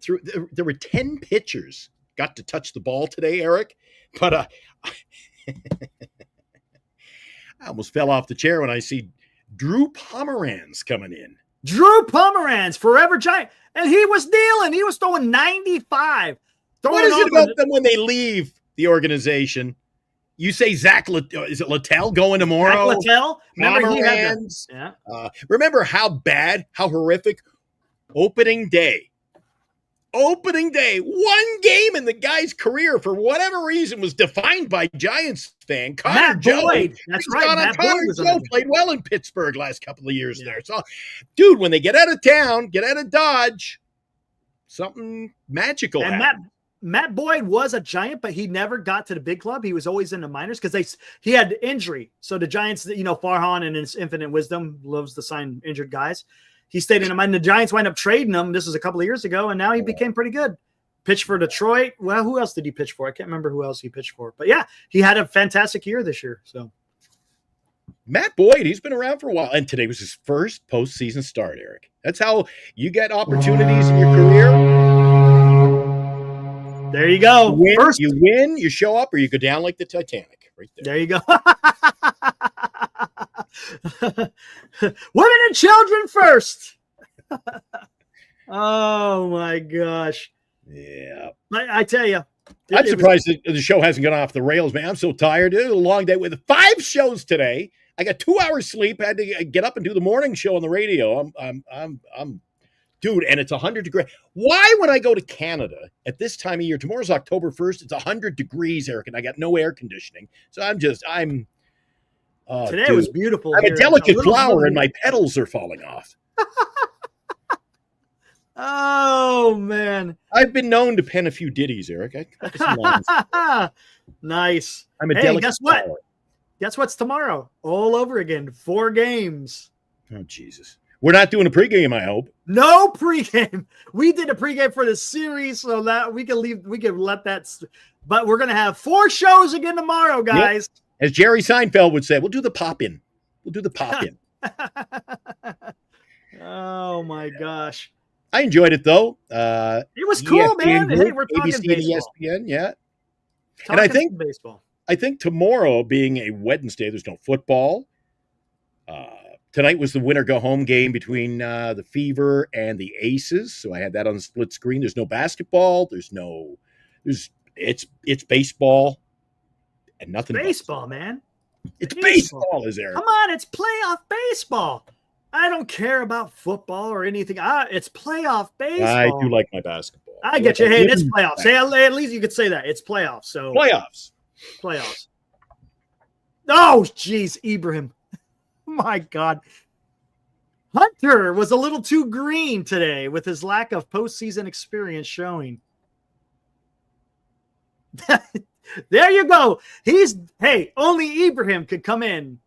There were 10 pitchers got to touch the ball today, Eric. But I almost fell off the chair when I see Drew Pomeranz coming in. Drew Pomeranz, forever Giant. And he was dealing. He was throwing 95. What is it about them when they leave the organization? You say is it Littell going tomorrow? Zach Littell? Remember he had Pomeranz. yeah. Remember how bad, how horrific opening day. Opening day, one game in the guy's career, for whatever reason, was defined by Giants fan Connor Matt Joe. Boyd. That's right. Matt Boyd Connor was on Joe that. played well in Pittsburgh last couple of years there. So, dude, when they get out of town, get out of Dodge, something magical And happens. Matt Boyd was a Giant, but he never got to the big club. He was always in the minors because he had injury. So the Giants, Farhan in his infinite wisdom loves to sign injured guys. He stayed in the minor. The Giants wind up trading him. This was a couple of years ago, and now he became pretty good. Pitched for Detroit. Well, who else did he pitch for? I can't remember who else he pitched for. But yeah, he had a fantastic year this year. So Matt Boyd, he's been around for a while, and today was his first postseason start, Eric. That's how you get opportunities in your career. there you go. You win, you show up, or you go down like the Titanic. Right there. There you go. Women and children first. Oh my gosh. Yeah. I tell you. I'm surprised that the show hasn't gone off the rails, man. I'm so tired. It was a long day with 5 shows today. I got 2 hours sleep. I had to get up and do the morning show on the radio. I'm dude, and it's 100 degrees. Why when I go to Canada at this time of year, tomorrow's October 1st, it's 100 degrees, Eric, and I got no air conditioning. So today was beautiful. I'm here. a delicate flower little- and my petals are falling off. Oh man. I've been known to pen a few ditties, Eric. I got some lines. Nice. I'm a Hey, delicate guess what? flower. Guess what's tomorrow? All over again. 4 games. Oh, Jesus. We're not doing a pregame, I hope. No pregame. We did a pregame for the series, so that we can let that. But we're gonna have 4 shows again tomorrow, guys. As Jerry Seinfeld would say, we'll do the pop-in. We'll do the pop-in. Oh my gosh. I enjoyed it, though. It was cool, man. Hey, we're talking ABC baseball. and ESPN, yeah. Talking I think- some baseball. I think tomorrow, being a Wednesday, there's no football. Tonight was the winner-go-home game between the Fever and the Aces, so I had that on the split screen. There's no basketball. It's baseball and nothing. Baseball, man. It's Baseball. baseball, is there? Come on, it's playoff baseball. I don't care about football or anything. It's playoff baseball. I do like my basketball. I get you. Hey, it's playoffs. Hey, at least you could say that. It's playoffs. So Playoffs. Oh, geez, Ibrahim. My God. Hunter was a little too green today with his lack of postseason experience showing. There you go. Hey, only Ibrahim could come in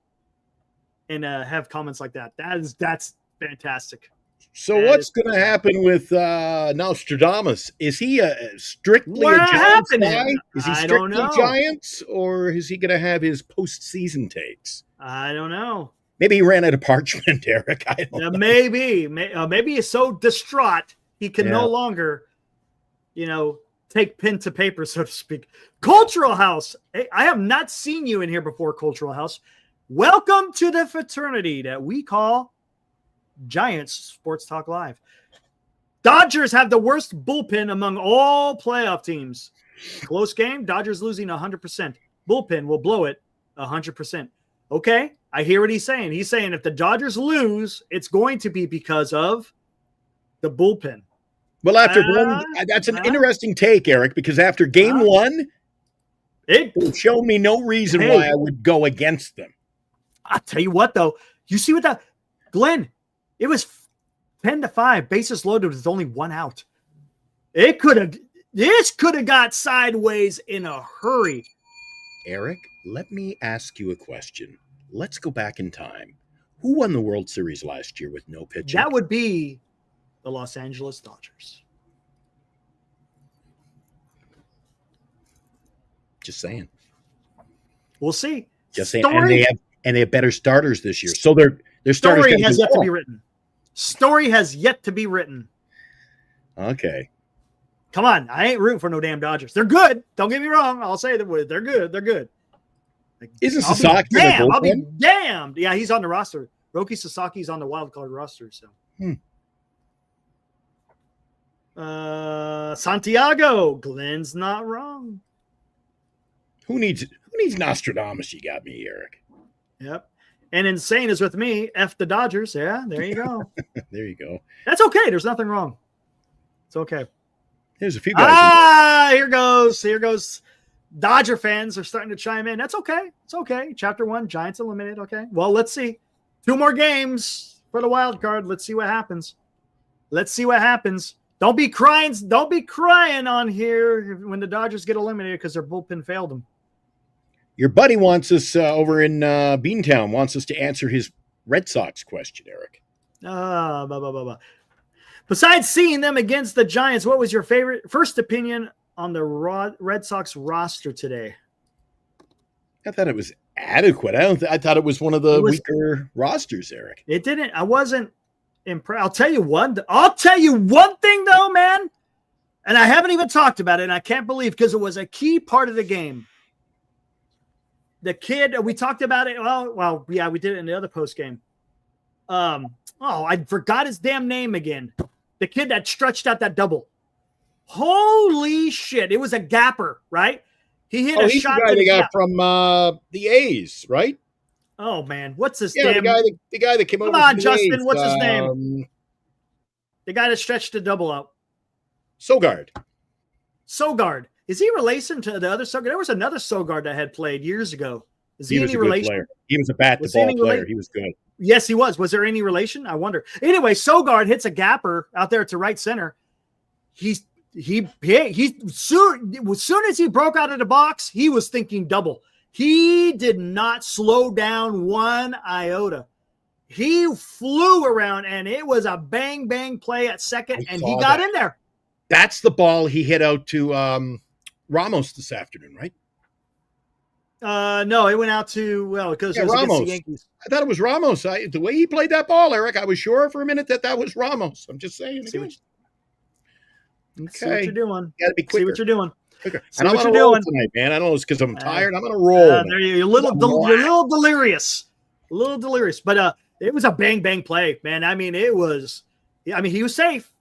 and have comments like that. That's fantastic. So what's going to happen with Nostradamus? Is he strictly What a Giants happened? guy? Is he I don't strictly know. Giants, or is he going to have his postseason takes? I don't know. Maybe he ran out of parchment, Eric. I don't know. Maybe he's so distraught he can Yeah. no longer, take pen to paper, so to speak. Cultural House. Hey, I have not seen you in here before, Cultural House. Welcome to the fraternity that we call Giants Sports Talk Live. Dodgers have the worst bullpen among all playoff teams. Close game, Dodgers losing 100%. Bullpen will blow it 100%. Okay, I hear what he's saying. He's saying if the Dodgers lose, it's going to be because of the bullpen. Well, after that's an interesting take, Eric, because after game one, it showed me no reason why I would go against them. I'll tell you what, though. You see what that, Glenn, it was 10-5, bases loaded with only one out. This could have got sideways in a hurry. Eric, let me ask you a question. Let's go back in time. Who won the World Series last year with no pitching? That would be the Los Angeles Dodgers. Just saying. We'll see. Just saying. And they have better starters this year. So their starters story has yet to be written. Story has yet to be written. Okay. Come on. I ain't rooting for no damn Dodgers. They're good. Don't get me wrong. I'll say that they're good. They're good. Isn't Sasaki? I'll be damned. Yeah, he's on the roster. Roki Sasaki's on the wild card roster. So. Santiago. Glenn's not wrong. Who needs Nostradamus? You got me, Eric. Yep. And Insane is with me. F the Dodgers. Yeah, there you go. There you go. That's okay. There's nothing wrong. It's okay. There's a few guys. Here goes. Here goes. Dodger fans are starting to chime in. That's okay. It's okay. Chapter 1, Giants eliminated. Okay. Well, let's see. 2 more games for the wild card. Let's see what happens. Let's see what happens. Don't be crying. Don't be crying on here when the Dodgers get eliminated because their bullpen failed them. Your buddy wants us over in Beantown wants us to answer his Red Sox question, Eric. Besides seeing them against the Giants, what was your first opinion on the Red Sox roster today? I thought it was adequate. I thought it was one of the weaker rosters, Eric. It didn't. I wasn't impressed. I'll tell you one thing though, man. And I haven't even talked about it, and I can't believe because it was a key part of the game. The kid, we talked about it. Well, yeah, we did it in the other post game. I forgot his damn name again. The kid that stretched out that double. Holy shit. It was a gapper, right? He hit a shot. The guy they got from the A's, right? Oh, man. What's his name? The guy that came over. Come on, Justin. What's his name? The guy that stretched the double out. Sogard. Is he relation to the other Sogard? There was another Sogard that had played years ago. Is he any relation? Player. He was a bat-to-ball player. He was good. Yes, he was. Was there any relation? I wonder. Anyway, Sogard hits a gapper out there to right center. As soon as he broke out of the box, he was thinking double. He did not slow down one iota. He flew around, and it was a bang play at second, and he got in there. That's the ball he hit out to Ramos this afternoon, right? No, it went out to because it was Ramos. against the Yankees. I thought it was Ramos. The way he played that ball, Eric, I was sure for a minute that was Ramos. I'm just saying. See what you're doing. You got to be quicker. See what you're doing. Quicker. And I'm on a roll tonight, man. I don't know it's because I'm tired. I'm on a roll. You're a little delirious. A little delirious. But it was a bang play, man. I mean, he was safe.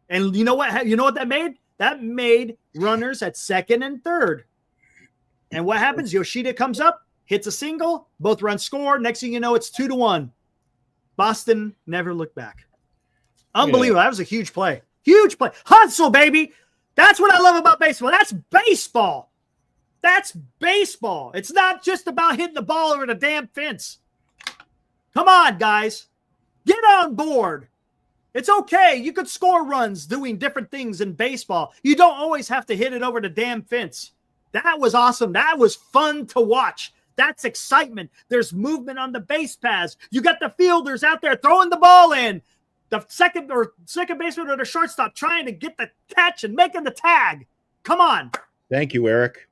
And you know what? You know what that made? That made runners at second and third. And what happens? Yoshida comes up, hits a single, both runs score. Next thing you know, it's 2-1. Boston never looked back. Unbelievable. That was a huge play. Huge play. Hustle, baby. That's what I love about baseball. That's baseball. That's baseball. It's not just about hitting the ball over the damn fence. Come on, guys. Get on board. It's okay. You could score runs doing different things in baseball. You don't always have to hit it over the damn fence. That was awesome. That was fun to watch. That's excitement. There's movement on the base paths. You got the fielders out there throwing the ball in. The second baseman or the shortstop trying to get the catch and making the tag. Come on. Thank you, Eric.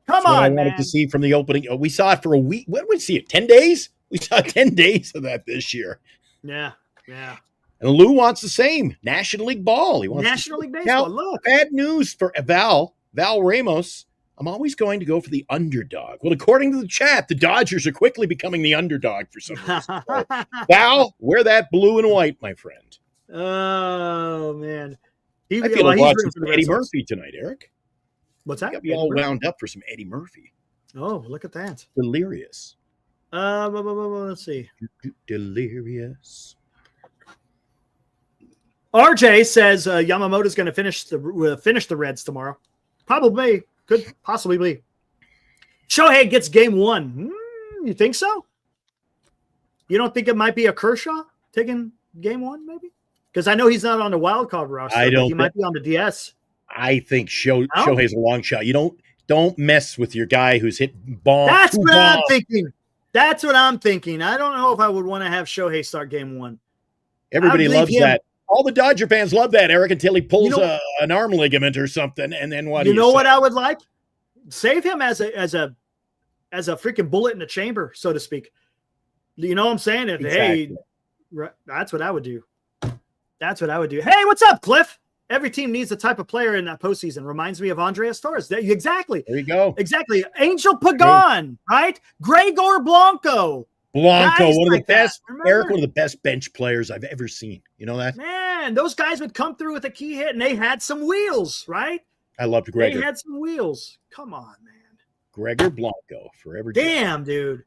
Come on, I wanted to see from the opening. We saw it for a week. When did we see it? 10 days? We saw 10 days of that this year. Yeah. And Lou wants the same. National League ball. He wants National League baseball. Look. Bad news for Val Ramos. I'm always going to go for the underdog. Well, according to the chat, the Dodgers are quickly becoming the underdog for some reason. Val, wear that blue and white, my friend. Oh, man. I feel like watching some Eddie Murphy tonight, Eric. What's that? Got me all wound up for some Eddie Murphy. Oh, look at that. Delirious. Let's see. Delirious. RJ says Yamamoto's going to finish the Reds tomorrow. Probably. Could possibly be. Shohei gets game 1. You think so? You don't think it might be a Kershaw taking game 1, maybe? Because I know he's not on the wild card roster. He might be on the DS. I think Shohei's a long shot. You don't mess with your guy who's hit bombs. That's what I'm thinking. That's what I'm thinking. I don't know if I would want to have Shohei start game 1. Everybody loves that. All the Dodger fans love that, Eric, until he pulls an arm ligament or something, and then what? You know what I would like? Save him as a freaking bullet in the chamber, so to speak. You know what I'm saying? Exactly. Hey, that's what I would do. That's what I would do. Hey, what's up, Cliff? Every team needs the type of player in that postseason. Reminds me of Andreas Torres. Exactly. There you go. Exactly. Angel Pagan, right? Gregor Blanco. Guys one of the best. Eric, one of the best bench players I've ever seen. You know that? Man, those guys would come through with a key hit, and they had some wheels, right? I loved Gregor. They had some wheels. Come on, man. Gregor Blanco, forever. Damn, dude.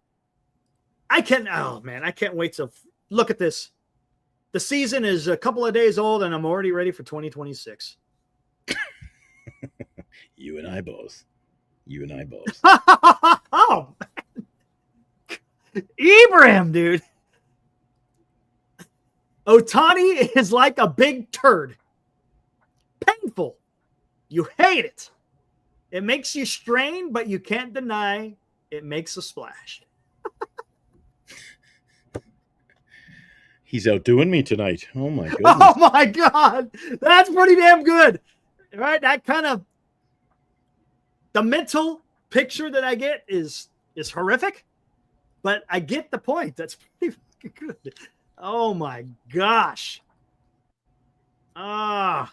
I can't wait to look at this. The season is a couple of days old, and I'm already ready for 2026. You and I both. Oh, man. Ibrahim, dude. Ohtani is like a big turd. Painful. You hate it. It makes you strain, but you can't deny it makes a splash. He's outdoing me tonight. Oh, my goodness. Oh, my God. That's pretty damn good. Right? That kind of the mental picture that I get is horrific, but I get the point. That's pretty good. Oh, my gosh. Oh,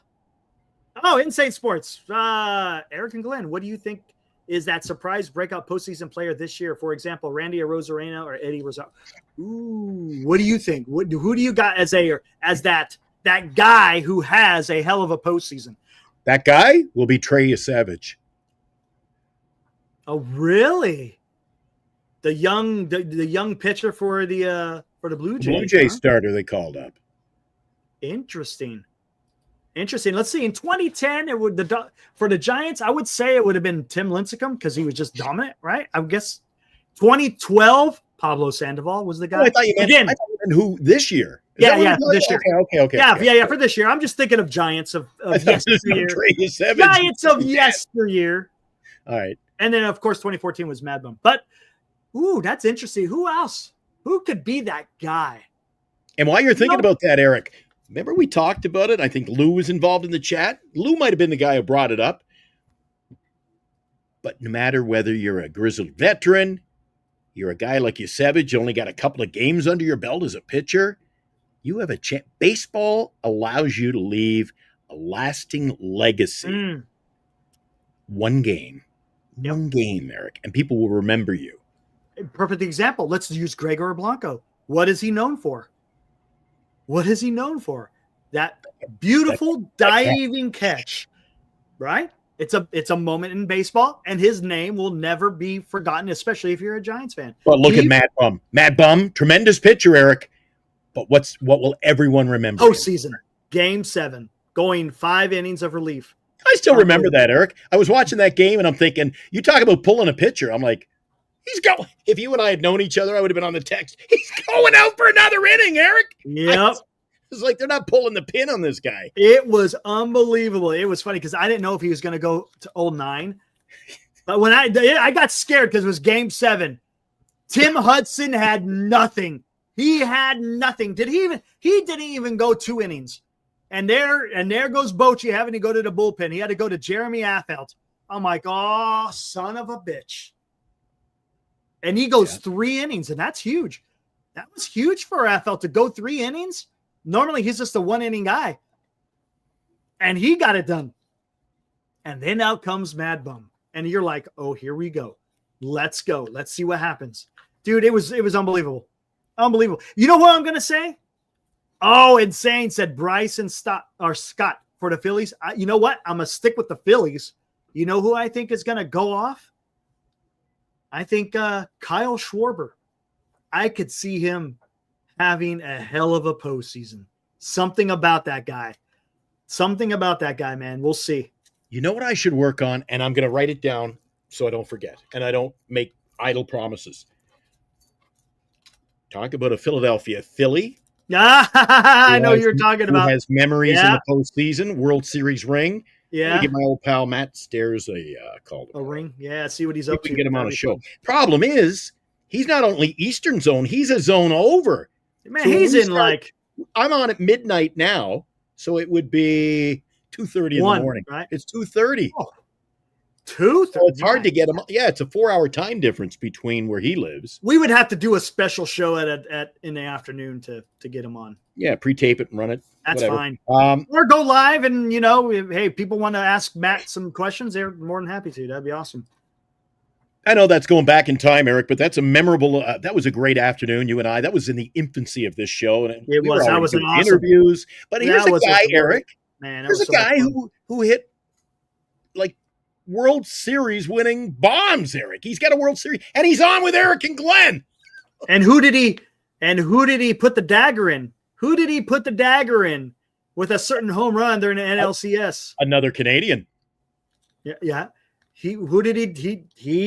Insane Sports. Eric and Glenn, what do you think is that surprise breakout postseason player this year? For example, Randy Arozarena or Eddie Rosario. Ooh, what do you think? Who do you got as that guy who has a hell of a postseason? That guy will be Trey Savage. Oh, really? The young pitcher for the Blue Jays. Blue Jay starter they called up. Interesting. Let's see. In 2010, it would for the Giants, I would say it would have been Tim Lincecum because he was just dominant, right? I guess 2012, Pablo Sandoval was the guy. Oh, I thought you meant who this year? Yeah, this year. Okay. Yeah, for this year. I'm just thinking of Giants of yesteryear. Giants of yesteryear. All right. And then, of course, 2014 was Mad Bum. But, that's interesting. Who else? Who could be that guy? And while you're thinking about that, Eric, remember we talked about it? I think Lou was involved in the chat. Lou might have been the guy who brought it up. But no matter whether you're a grizzled veteran, you're a guy like Savage, you only got a couple of games under your belt as a pitcher, you have a chance. Baseball allows you to leave a lasting legacy. One game, Eric, and people will remember you. Perfect example. Let's use Gregor Blanco. What is he known for? That beautiful diving catch, right? It's a moment in baseball, and his name will never be forgotten, especially if you're a Giants fan. But look at Mad Bum. Mad Bum, tremendous pitcher, Eric. But what will everyone remember? Postseason, Game 7, going 5 innings of relief. I still remember that, Eric. I was watching that game, and I'm thinking, you talk about pulling a pitcher. I'm like, he's going. If you and I had known each other, I would have been on the text. He's going out for another inning, Eric. Yep. It's like they're not pulling the pin on this guy. It was unbelievable. It was funny because I didn't know if he was going to go to 09. But when I got scared because it was Game 7. Tim Hudson had nothing. He had nothing. He didn't even go 2 innings. And there goes Bochy having to go to the bullpen. He had to go to Jeremy Affeldt. I'm like, oh, son of a bitch. And he goes 3 innings, and that's huge. That was huge for Affeldt to go 3 innings. Normally, he's just a 1-inning guy. And he got it done. And then out comes Mad Bum. And you're like, oh, here we go. Let's go. Let's see what happens. Dude, it was unbelievable. Unbelievable. You know what I'm going to say? Oh, Insane said Bryson Scott for the Phillies. You know what? I'm going to stick with the Phillies. You know who I think is going to go off? I think Kyle Schwarber. I could see him having a hell of a postseason. Something about that guy. Something about that guy, man. We'll see. You know what I should work on? And I'm going to write it down so I don't forget and I don't make idle promises. Talk about a Philadelphia Philly. I know you're talking about. Who has memories in the postseason, World Series ring. Yeah. Give my old pal Matt Stairs a call. A ring? Yeah, see what he's up to. We can get him on a show. Problem is, he's not only Eastern Zone, he's a zone over. Man, so he's in I'm on at midnight now, so it would be 2:30 in the morning. Right? It's 2:30. Oh. 2:30. So it's hard to get him. Yeah, it's a 4-hour time difference between where he lives. We would have to do a special show in the afternoon to get him on. Yeah, pre-tape it and run it. That's whatever. Fine. Or go live and, hey, people want to ask Matt some questions. They're more than happy to. That'd be awesome. I know that's going back in time, Eric, but that's a memorable. That was a great afternoon. You and I. That was in the infancy of this show, and it was. That was an awesome interviews. But here's a guy, Eric. Man, here's a guy who hit like World Series winning bombs. Eric, he's got a World Series, and he's on with Eric and Glenn. And who did he put the dagger in? Who did he put the dagger in with a certain home run during the NLCS? Another Canadian. Yeah. He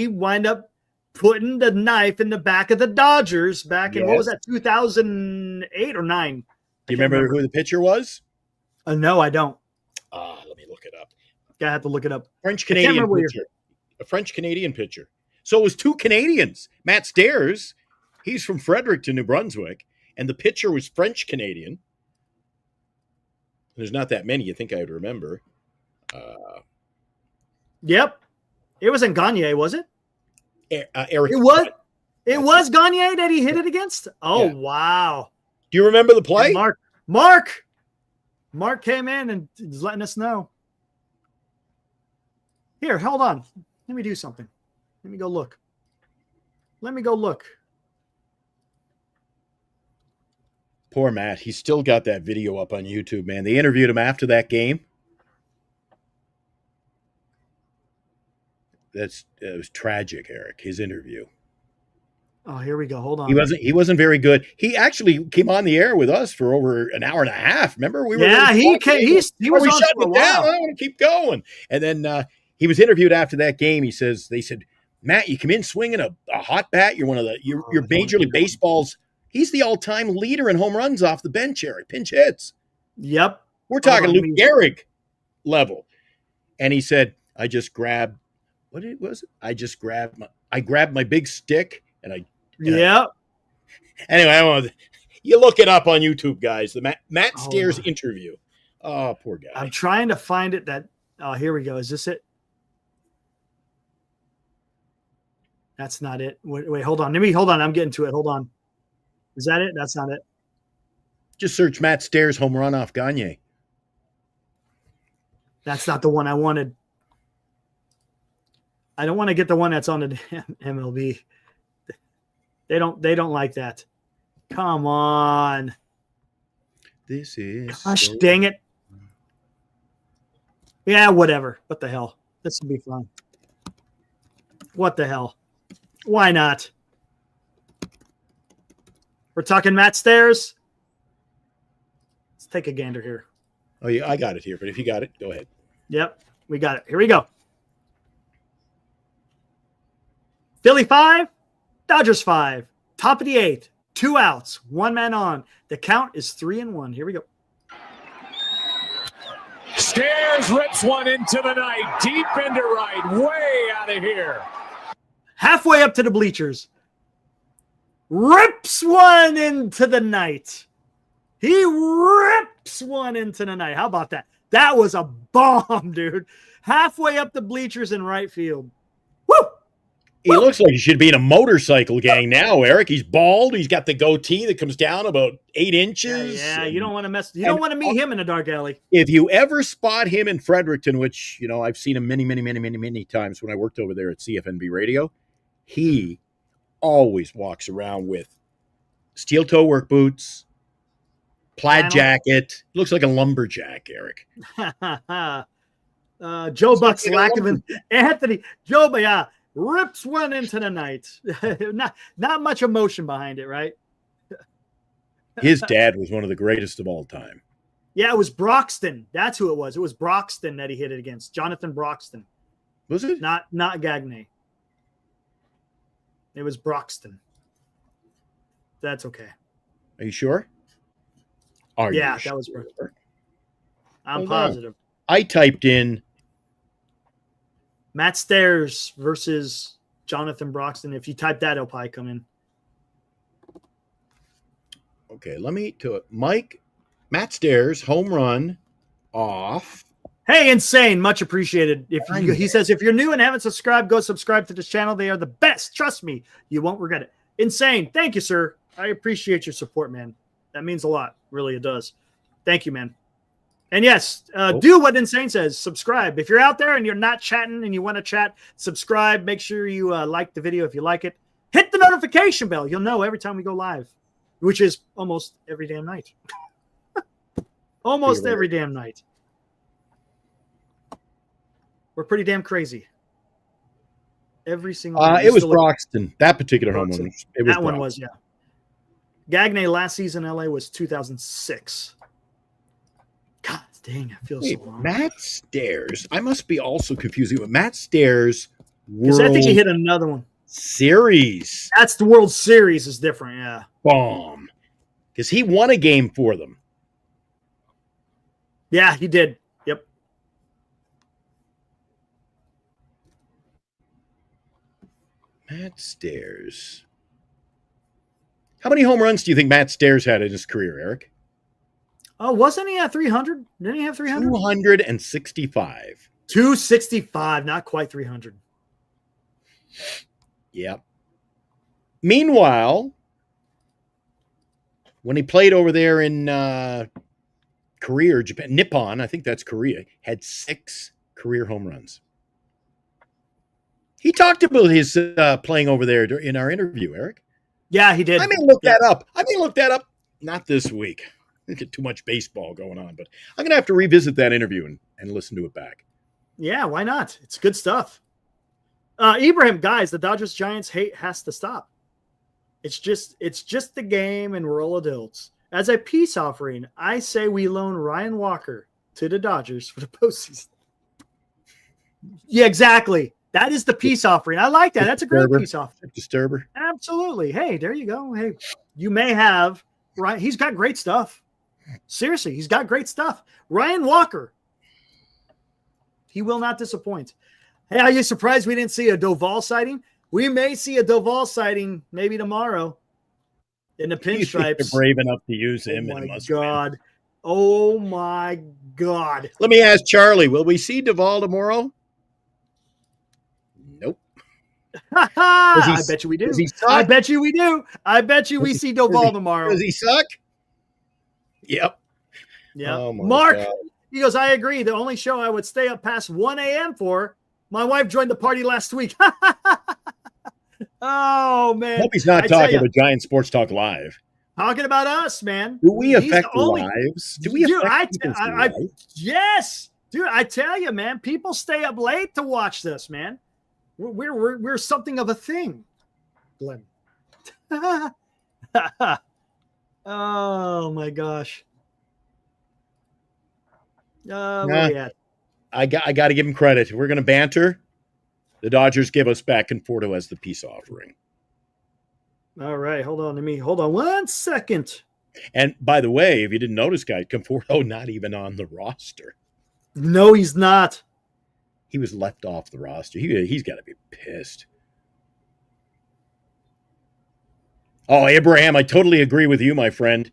wind up putting the knife in the back of the Dodgers back in, what was that, 2008 or 9? Do you remember who the pitcher was? No, I don't. Let me look it up. I have to look it up. French-Canadian pitcher. A French-Canadian pitcher. So it was two Canadians. Matt Stairs, he's from Fredericton, New Brunswick, and the pitcher was French-Canadian. There's not that many you think I would remember. Yep. It wasn't Gagne, was it? Eric. It was Gagne that he hit it against? Oh, yeah. Wow. Do you remember the play? And Mark came in and is letting us know. Here, hold on. Let me do something. Let me go look. Poor Matt. He's still got that video up on YouTube, man. They interviewed him after that game. It was tragic, Eric, his interview. Oh, here we go. Hold on. He wasn't very good. He actually came on the air with us for over an hour and a half. Remember? He was on for a while. I want to keep going. And then he was interviewed after that game. They said, Matt, you come in swinging a hot bat. You're one of your Major League Baseball's. He's the all-time leader in home runs off the bench, Eric. Pinch hits. Yep. We're talking Lou Gehrig level. And he said, I just grabbed. What was it? I grabbed my big stick and anyway, you look it up on YouTube, guys. The Matt Stairs interview. Oh, poor guy. I'm trying to find it. Here we go. Is this it? That's not it. Wait, hold on. Hold on. I'm getting to it. Hold on. Is that it? That's not it. Just search Matt Stairs home run off Gagne. That's not the one I wanted. I don't want to get the one that's on the MLB. They don't like that. Come on. This is gosh dang it. Yeah, whatever. What the hell? This will be fun. What the hell? Why not? We're talking Matt Stairs. Let's take a gander here. Oh yeah, I got it here, but if you got it, go ahead. Yep, we got it. Here we go. Philly 5, Dodgers 5, top of the 8th, 2 outs, 1 man on. The count is 3-1. Here we go. Stairs rips one into the night, deep into right, way out of here. Halfway up to the bleachers. Rips one into the night. He rips one into the night. How about that? That was a bomb, dude. Halfway up the bleachers in right field. Woo! He looks like he should be in a motorcycle gang now, Eric. He's bald. He's got the goatee that comes down about 8 inches. Yeah, you don't want to mess. You don't want to meet him in a dark alley. If you ever spot him in Fredericton, which, I've seen him many times when I worked over there at CFNB Radio, he always walks around with steel toe work boots, plaid jacket. Looks like a lumberjack, Eric. Joe Buck's lack of Anthony. Joe, yeah. Rips one into the night. not much emotion behind it, right? His dad was one of the greatest of all time. Yeah, it was Broxton. That's who it was. It was Broxton that he hit it against. Jonathan Broxton. Was it? Not Gagne. It was Broxton. That's okay. Are you sure? Yeah, that was Broxton. I'm Hold positive. on. I typed in Matt Stairs versus Jonathan Broxton. If you type that, it'll probably come in. Okay, let me to it. Matt Stairs, home run off. Hey, insane. Much appreciated. He says, if you're new and haven't subscribed, go subscribe to this channel. They are the best. Trust me. You won't regret it. Insane. Thank you, sir. I appreciate your support, man. That means a lot. Really, it does. Thank you, man. And yes, do what Insane says. Subscribe. If you're out there and you're not chatting and you want to chat, subscribe. Make sure you like the video if you like it. Hit the notification bell. You'll know every time we go live, which is almost every damn night. Almost every damn night. We're pretty damn crazy. Every single night. It was Broxton. That particular home run. That one was, yeah. Gagne last season in LA was 2006. God dang, it feels so long. Matt Stairs. I must be also confusing with Matt Stairs. Because I think he hit another one. Series. That's the World Series is different, yeah. Bomb. Because he won a game for them. Yeah, he did. Yep. Matt Stairs. How many home runs do you think Matt Stairs had in his career, Eric? Oh, wasn't he at 300? Didn't he have 300? 265. 265, not quite 300. Yep. Meanwhile, when he played over there in Korea, Japan, Nippon, I think that's Korea, had 6 career home runs. He talked about his playing over there in our interview, Eric. Yeah, he did. I may look that up. Not this week. I get too much baseball going on, but I'm going to have to revisit that interview and listen to it back. Yeah, why not? It's good stuff. Ibrahim, guys, the Dodgers-Giants hate has to stop. It's just the game, and we're all adults. As a peace offering, I say we loan Ryan Walker to the Dodgers for the postseason. Yeah, exactly. That is the peace offering. I like that. That's a great peace offering. Disturber. Absolutely. Hey, there you go. Hey, you may have Ryan. He's got great stuff. Seriously, he's got great stuff. Ryan Walker. He will not disappoint. Hey, are you surprised we didn't see a Doval sighting? We may see a Doval sighting maybe tomorrow in the pinstripes. They're brave enough to use him. Oh, my God. Oh, my God. Let me ask Charlie, will we see Doval tomorrow? Nope. I bet you we do. I bet you we do. I bet you we see Doval tomorrow. Does he suck? Yep. Yeah. Oh Mark, God. He goes, I agree. The only show I would stay up past 1 a.m. for. My wife joined the party last week. Oh, man. I hope he's not talking about Giant Sports Talk Live. Talking about us, man. Do we affect lives? Do we affect people's lives? Yes. Dude, I tell you, man, people stay up late to watch this, man. We're something of a thing, Glenn. Oh, my gosh. Where we at? I got to give him credit. If we're going to banter, the Dodgers give us back Conforto as the peace offering. All right, hold on 1 second. And by the way, if you didn't notice, guys, Conforto not even on the roster. No, he's not. He was left off the roster. He's got to be pissed. Oh, Abraham, I totally agree with you, my friend.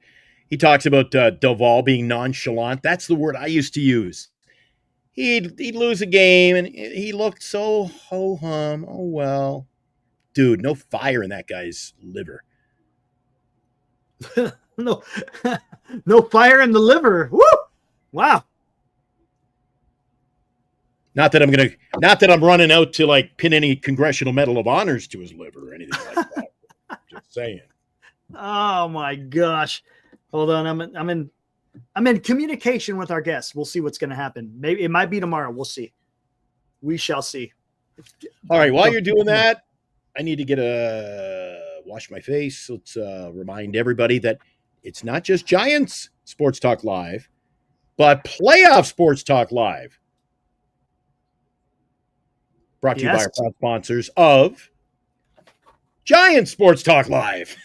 He talks about Doval being nonchalant. That's the word I used to use. He'd lose a game, and he looked so ho-hum. Oh, well. Dude, no fire in that guy's liver. No fire in the liver. Woo! Wow. Not that I'm running out to like pin any Congressional Medal of Honors to his liver or anything like that. Just saying. Oh my gosh. Hold on. I'm in communication with our guests. We'll see what's going to happen. Maybe it might be tomorrow. We'll see. We shall see. All right, while you're doing that, I need to get wash my face. Let's remind everybody that it's not just Giants Sports Talk Live, but Playoff Sports Talk Live. Brought to you by our proud sponsors of Giants Sports Talk Live.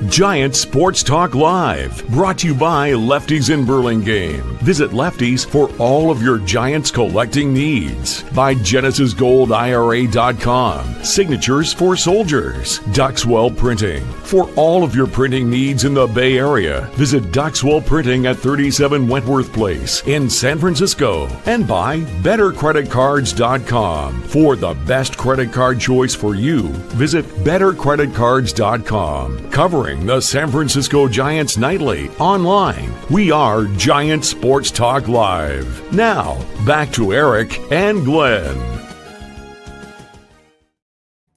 Giant Sports Talk Live, brought to you by Lefties in Burlingame. Visit Lefties for all of your Giants collecting needs. By GenesisGoldIRA.com, Signatures for Soldiers. Duxwell Printing, for all of your printing needs in the Bay Area. Visit Duxwell Printing at 37 Wentworth Place in San Francisco. And by BetterCreditCards.com. For the best credit card choice for you, visit BetterCreditCards.com. Covering the San Francisco Giants nightly online. We are Giant Sports Talk Live. Now, back to Eric and Glenn.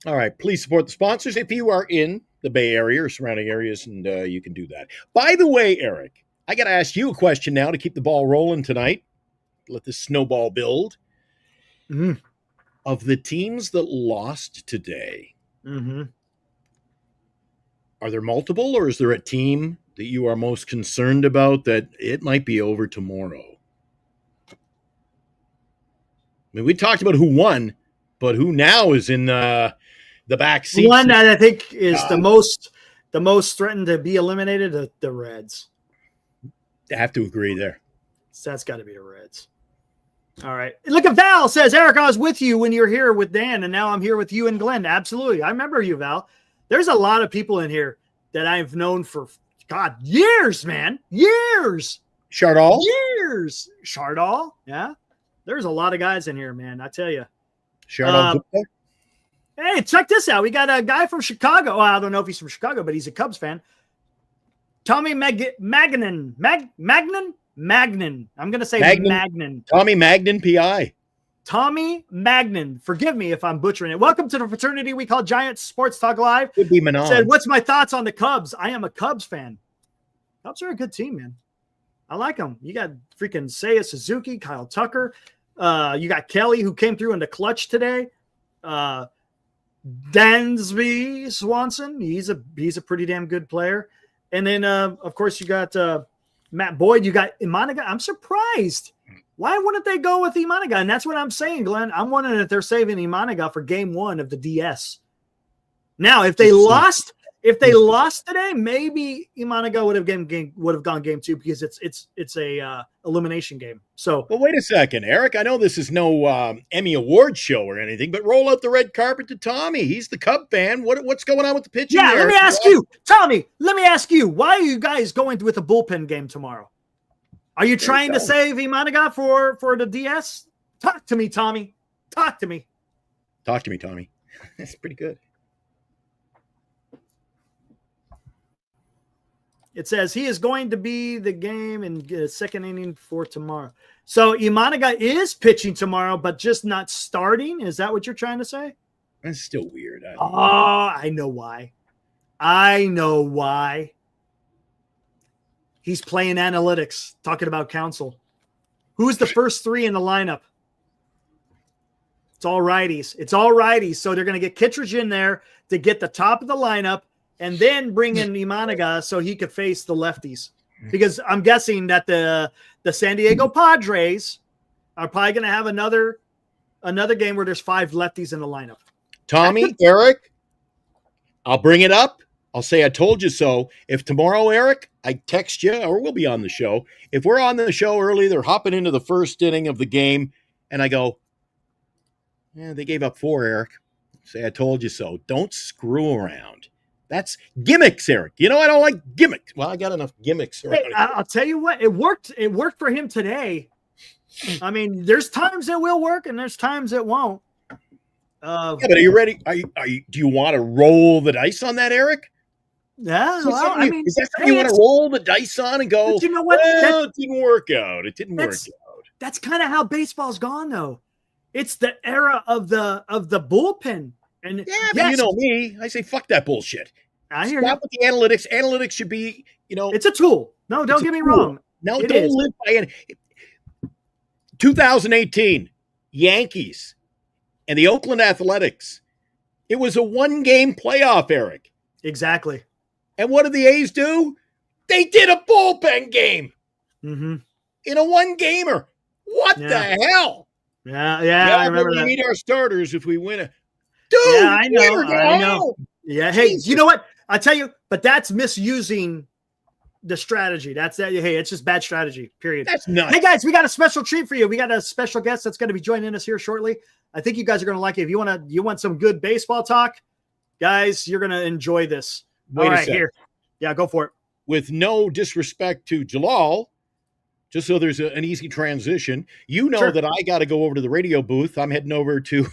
All right, please support the sponsors if you are in the Bay Area or surrounding areas, and you can do that. By the way, Eric, I got to ask you a question now to keep the ball rolling tonight. Let this snowball build. Mm-hmm. Of the teams that lost today, are there multiple, or is there a team that you are most concerned about that it might be over tomorrow? I mean, we talked about who won, but who now is in the back seat? One that I think is the most threatened to be eliminated, the Reds. I have to agree there. So that's got to be the Reds. All right. Look at Val says, Eric, I was with you when you were here with Dan, and now I'm here with you and Glenn. Absolutely. I remember you, Val. There's a lot of people in here that I've known for, God, years, man. Years. Chardall? Years. Chardall, yeah. There's a lot of guys in here, man. I tell you. Chardall. Hey, check this out. We got a guy from Chicago. Well, I don't know if he's from Chicago, but he's a Cubs fan. Tommy Magnan. I'm going to say Magnan. Tommy Magnan, PI. Tommy Magnan. Forgive me if I'm butchering it. Welcome to the fraternity we call Giant Sports Talk Live. Could be Manon. Said, what's my thoughts on the Cubs? I am a Cubs fan. Cubs are a good team, man. I like them. You got freaking Seiya Suzuki, Kyle Tucker. You got Kelly, who came through in the clutch today. Dansby Swanson. He's a pretty damn good player. And then, of course, you got Matt Boyd. You got Imanaga. I'm surprised. Why wouldn't they go with Imanaga? And that's what I'm saying, Glenn. I'm wondering if they're saving Imanaga for game one of the DS. Now, if they lost today, maybe Imanaga would have gone game two because it's a elimination game. So, well, wait a second, Eric. I know this is no Emmy Award show or anything, but roll out the red carpet to Tommy. He's the Cub fan. What's going on with the pitching? Yeah, there? let me ask you, Tommy. Let me ask you, why are you guys going with a bullpen game tomorrow? Are you trying to save Imanaga for the DS? Talk to me, Tommy. Talk to me. Talk to me, Tommy. That's pretty good. It says he is going to be the game in second inning for tomorrow. So Imanaga is pitching tomorrow, but just not starting. Is that what you're trying to say? That's still weird. I know why. He's playing analytics, talking about counsel. Who's the first three in the lineup? It's all righties. So they're going to get Kittredge in there to get the top of the lineup and then bring in Imanaga so he could face the lefties. Because I'm guessing that the San Diego Padres are probably going to have another game where there's 5 lefties in the lineup. Tommy, Eric, I'll bring it up. I'll say I told you so. If tomorrow, Eric, I text you, or we'll be on the show. If we're on the show early, they're hopping into the first inning of the game, and I go, yeah, they gave up 4, Eric. Say I told you so. Don't screw around. That's gimmicks, Eric. You know I don't like gimmicks. Well, I got enough gimmicks. Hey, I'll tell you what, it worked. It worked for him today. I mean, there's times it will work, and there's times it won't. Yeah, but are you ready? Are you? Do you want to roll the dice on that, Eric? Yeah, well, I mean, is that something you want to roll the dice on and go? But you know what? Well, it didn't work out. It didn't work out. That's kind of how baseball's gone, though. It's the era of the bullpen, and yeah, but you know me, I say fuck that bullshit. I hear Stop with the analytics. Analytics should be, it's a tool. No, don't get me wrong. Now, don't live by it. 2018. Yankees and the Oakland Athletics. It was a one-game playoff, Eric. Exactly. And what did the A's do? They did a bullpen game in a one-gamer. What the hell? Yeah, I remember that. We need our starters if we win it. Dude, yeah, I know. Yeah, hey, Jesus. You know what? I tell you, but that's misusing the strategy. Hey, it's just bad strategy, period. That's nuts. Hey, guys, we got a special treat for you. We got a special guest that's going to be joining us here shortly. I think you guys are going to like it. If you want some good baseball talk, guys, you're going to enjoy this. All right, here. Yeah, go for it. With no disrespect to Jalal, just so there's an easy transition, that I got to go over to the radio booth. I'm heading over to,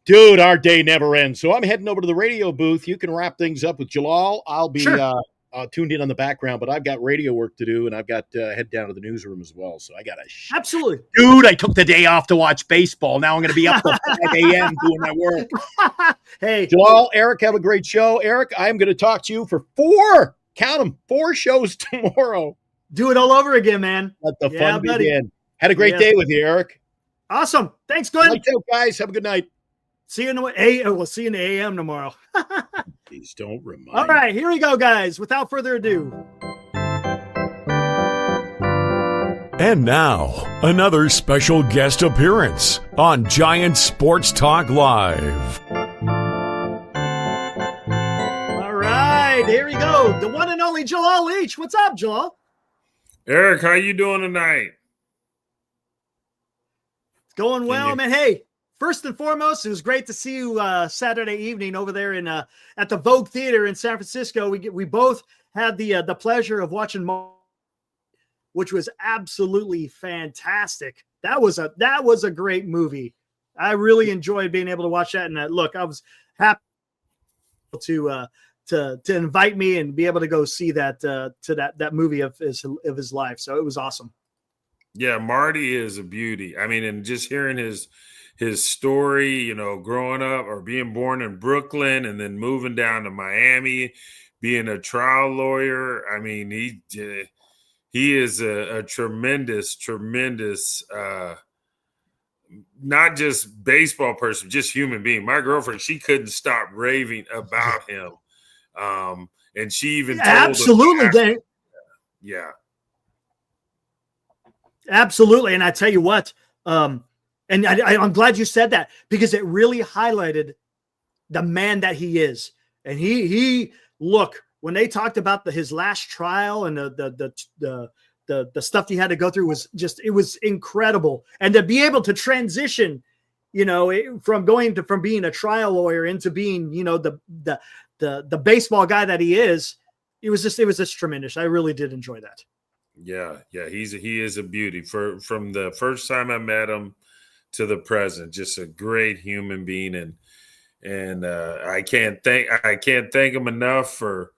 dude, our day never ends. So I'm heading over to the radio booth. You can wrap things up with Jalal. I'll be tuned in on the background, but I've got radio work to do, and I've got to head down to the newsroom as well. So I got to absolutely. Dude, I took the day off to watch baseball. Now I'm going to be up till 5 a.m. doing my work. Hey. Jalal, Eric, have a great show. Eric, I'm going to talk to you for 4 shows tomorrow. Do it all over again, man. Let the fun begin. Had a great day with you, Eric. Awesome. Thanks, Glenn. Lights out, guys. Have a good night. See you in the we'll see you in the AM tomorrow. Please don't remind. All right, here we go, guys. Without further ado. And now, another special guest appearance on Giant Sports Talk Live. All right, here we go. The one and only Jalal Leach. What's up, Jalal? Eric, how you doing tonight? It's going well, man. Hey, first and foremost, it was great to see you Saturday evening over there in at the Vogue Theater in San Francisco. We both had the pleasure of watching, which was absolutely fantastic. That was a great movie. I really enjoyed being able to watch that. And look, I was happy to invite me and be able to go see that movie of his life. So it was awesome. Yeah, Marty is a beauty. I mean, and just hearing his story, growing up or being born in Brooklyn and then moving down to Miami, being a trial lawyer. I mean, he is a tremendous, not just baseball person, just human being. My girlfriend, she couldn't stop raving about him. And she even told absolutely. Yeah. Absolutely. And I tell you what, and I'm glad you said that, because it really highlighted the man that he is. And he look, when they talked about his last trial and the stuff he had to go through it was incredible. And to be able to transition, from being a trial lawyer into being, the baseball guy that he is, it was just tremendous. I really did enjoy that. Yeah, he is a beauty. From the first time I met him to the present, just a great human being, and I can't thank him enough for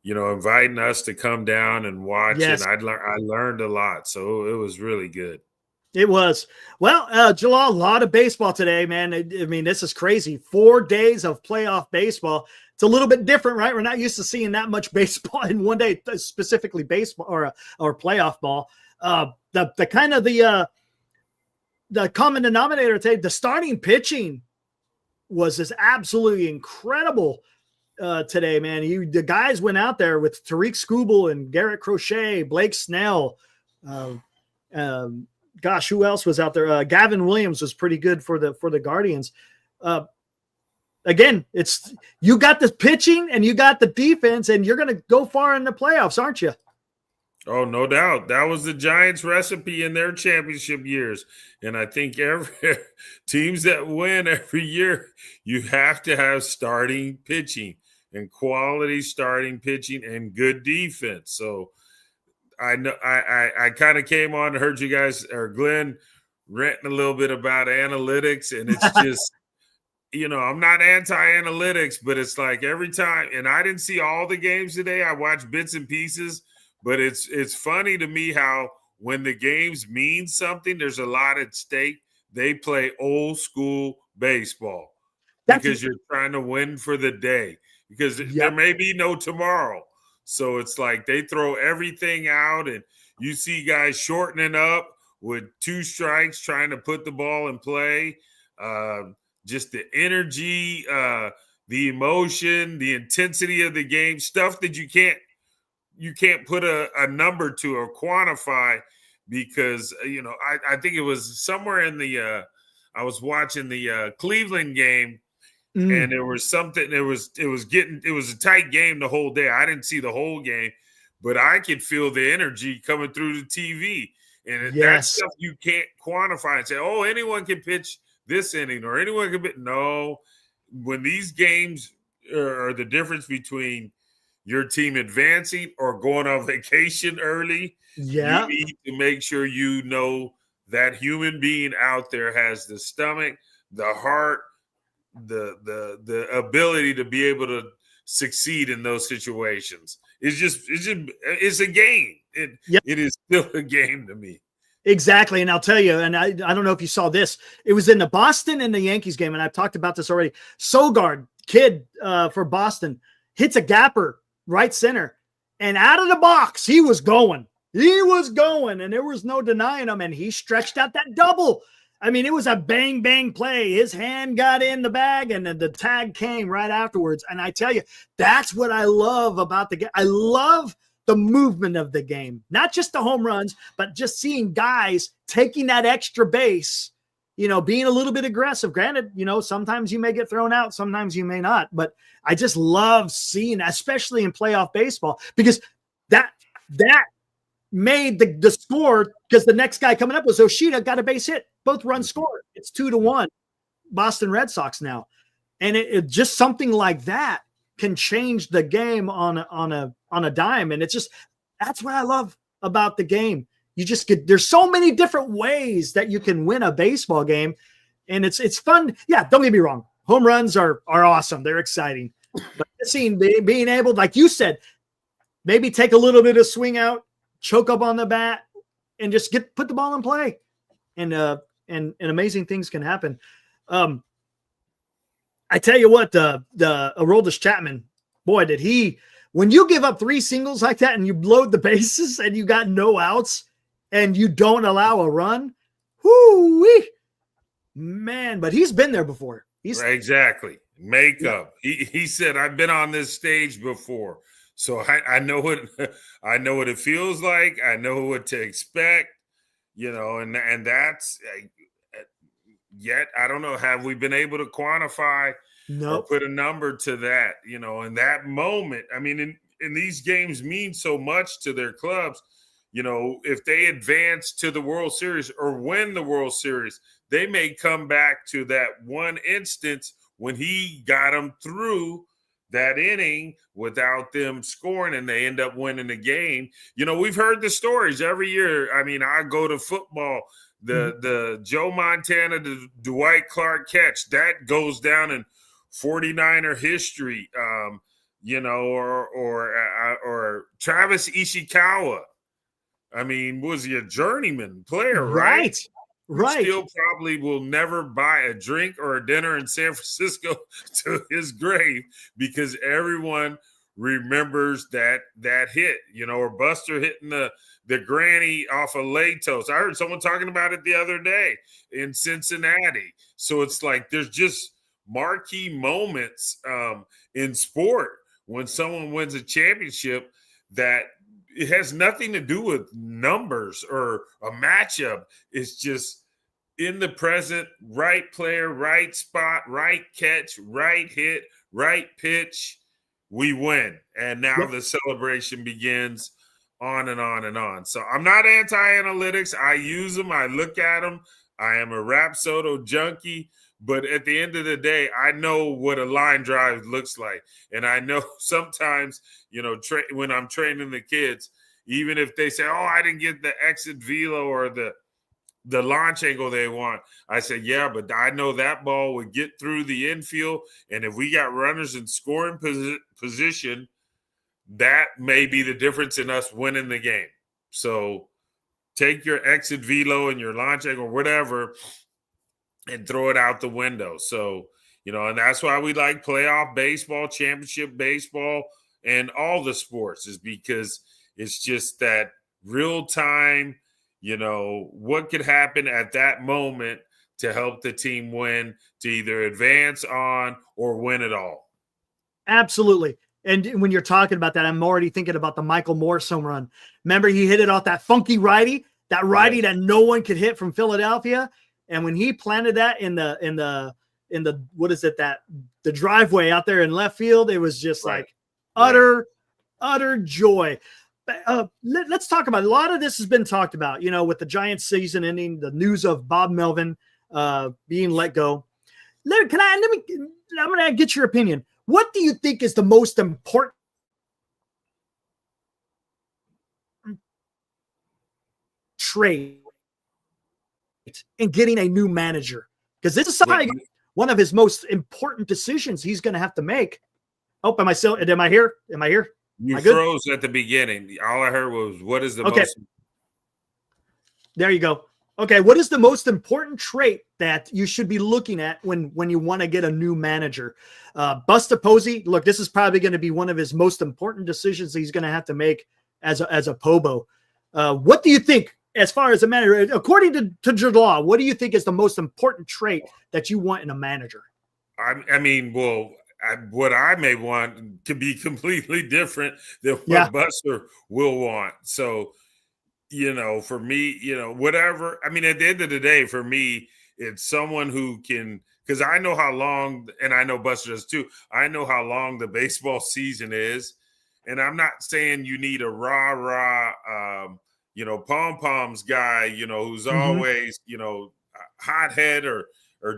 inviting us to come down and watch. Yes. And I learned a lot, so it was really good. It was. Well, Jalal, a lot of baseball today, man. I mean, this is crazy. 4 days of playoff baseball. It's a little bit different, right? We're not used to seeing that much baseball in one day, specifically baseball or playoff ball. The kind of the common denominator today, the starting pitching was just absolutely incredible today, man. The guys went out there with Tariq Skubal and Garrett Crochet, Blake Snell. Gosh, who else was out there? Gavin Williams was pretty good for the Guardians. Again, you got the pitching and you got the defense, and you're going to go far in the playoffs, aren't you? Oh, no doubt. That was the Giants' recipe in their championship years. And I think every teams that win every year, you have to have starting pitching and quality starting pitching and good defense. So I know I kind of came on and heard you guys or Glenn ranting a little bit about analytics, and it's just I'm not anti-analytics, but it's like every time, and I didn't see all the games today. I watched bits and pieces, but it's funny to me how when the games mean something, there's a lot at stake. They play old school baseball because you're trying to win for the day, because there may be no tomorrow. So it's like they throw everything out, and you see guys shortening up with 2 strikes trying to put the ball in play. Just the energy, the emotion, the intensity of the game, stuff that you can't put a number to or quantify, because I think it was somewhere in the I was watching the Cleveland game, and there was something. It was a tight game the whole day. I didn't see the whole game, but I could feel the energy coming through the TV, and that's stuff you can't quantify and say, oh, anyone can pitch this inning or anyone can pitch. No, when these games are the difference between your team advancing or going on vacation early. You need to make sure you know that human being out there has the stomach, the heart, the ability to be able to succeed in those situations. It's a game. It is still a game to me. Exactly. And I'll tell you, and I don't know if you saw this, it was in the Boston and the Yankees game, and I've talked about this already. Sogard, kid for Boston, hits a gapper right center, and out of the box, he was going, and there was no denying him, and he stretched out that double. I mean, it was a bang, bang play. His hand got in the bag, and then the tag came right afterwards. And I tell you, that's what I love about the game. I love the movement of the game, not just the home runs, but just seeing guys taking that extra base, being a little bit aggressive. Granted, sometimes you may get thrown out, sometimes you may not, but I just love seeing, especially in playoff baseball, because that made the score, because the next guy coming up was Oshida, got a base hit, both runs scored. It's 2-1 Boston Red Sox now. And it just something like that can change the game on a dime. And that's what I love about the game. You just there's so many different ways that you can win a baseball game, and it's fun. Yeah, don't get me wrong. Home runs are awesome. They're exciting. But being able, like you said, maybe take a little bit of swing out, choke up on the bat, and just put the ball in play. And amazing things can happen. I tell you what, the Aroldis Chapman, boy, did he, when you give up 3 singles like that and you load the bases and you got no outs and you don't allow a run, whoo-wee, man, but he's been there before. Exactly. Makeup. He said, I've been on this stage before. So I know what it feels like. I know what to expect, and that's yet I don't know, have we been able to quantify or put a number to that, in that moment. I mean, in these games mean so much to their clubs. If they advance to the World Series or win the World Series, they may come back to that one instance when he got them through that inning without them scoring and they end up winning the game. We've heard the stories every year. I mean, I go to football, the Joe Montana, the Dwight Clark catch, that goes down in 49er history, or Travis Ishikawa. I mean, was he a journeyman player, right? Right. Still probably will never buy a drink or a dinner in San Francisco to his grave because everyone remembers that hit, or Buster hitting the granny off of Latos. I heard someone talking about it the other day in Cincinnati. So it's like there's just marquee moments in sport when someone wins a championship that it has nothing to do with numbers or a matchup. It's just in the present, right player, right spot, right catch, right hit, right pitch, we win. And now the celebration begins, on and on and on. So I'm not anti-analytics. I use them. I look at them. I am a Rapsodo junkie. But at the end of the day, I know what a line drive looks like. And I know sometimes, when I'm training the kids, even if they say, oh, I didn't get the exit velo or the launch angle they want, I say, yeah, but I know that ball would get through the infield. And if we got runners in scoring position, that may be the difference in us winning the game. So take your exit velo and your launch angle, whatever, and throw it out the window. So, and that's why we like playoff baseball, championship baseball, and all the sports, is because it's just that real time, what could happen at that moment to help the team win, to either advance on or win it all. Absolutely. And when you're talking about that, I'm already thinking about the Michael Morse home run. Remember, he hit it off that funky righty, that no one could hit from Philadelphia. And when he planted that in the what is it, the driveway out there in left field, it was just like utter joy. Let's talk about it. A lot of this has been talked about, with the Giants season ending, the news of Bob Melvin being let go. I'm going to get your opinion. What do you think is the most important trade in getting a new manager? Because this is one of his most important decisions he's going to have to make. Oh, am I here? You froze at the beginning. All I heard was, what is the most? There you go. Okay, what is the most important trait that you should be looking at when you want to get a new manager? Buster Posey, look, this is probably going to be one of his most important decisions he's going to have to make as a Pobo. What do you think, as far as a manager, according to your law, what do you think is the most important trait that you want in a manager? What I may want to be completely different than what Buster will want. So, for me, whatever. At the end of the day, for me, it's someone who can, because I know how long, and I know Buster does too, I know how long the baseball season is. And I'm not saying you need a pom-poms guy, who's always, hothead or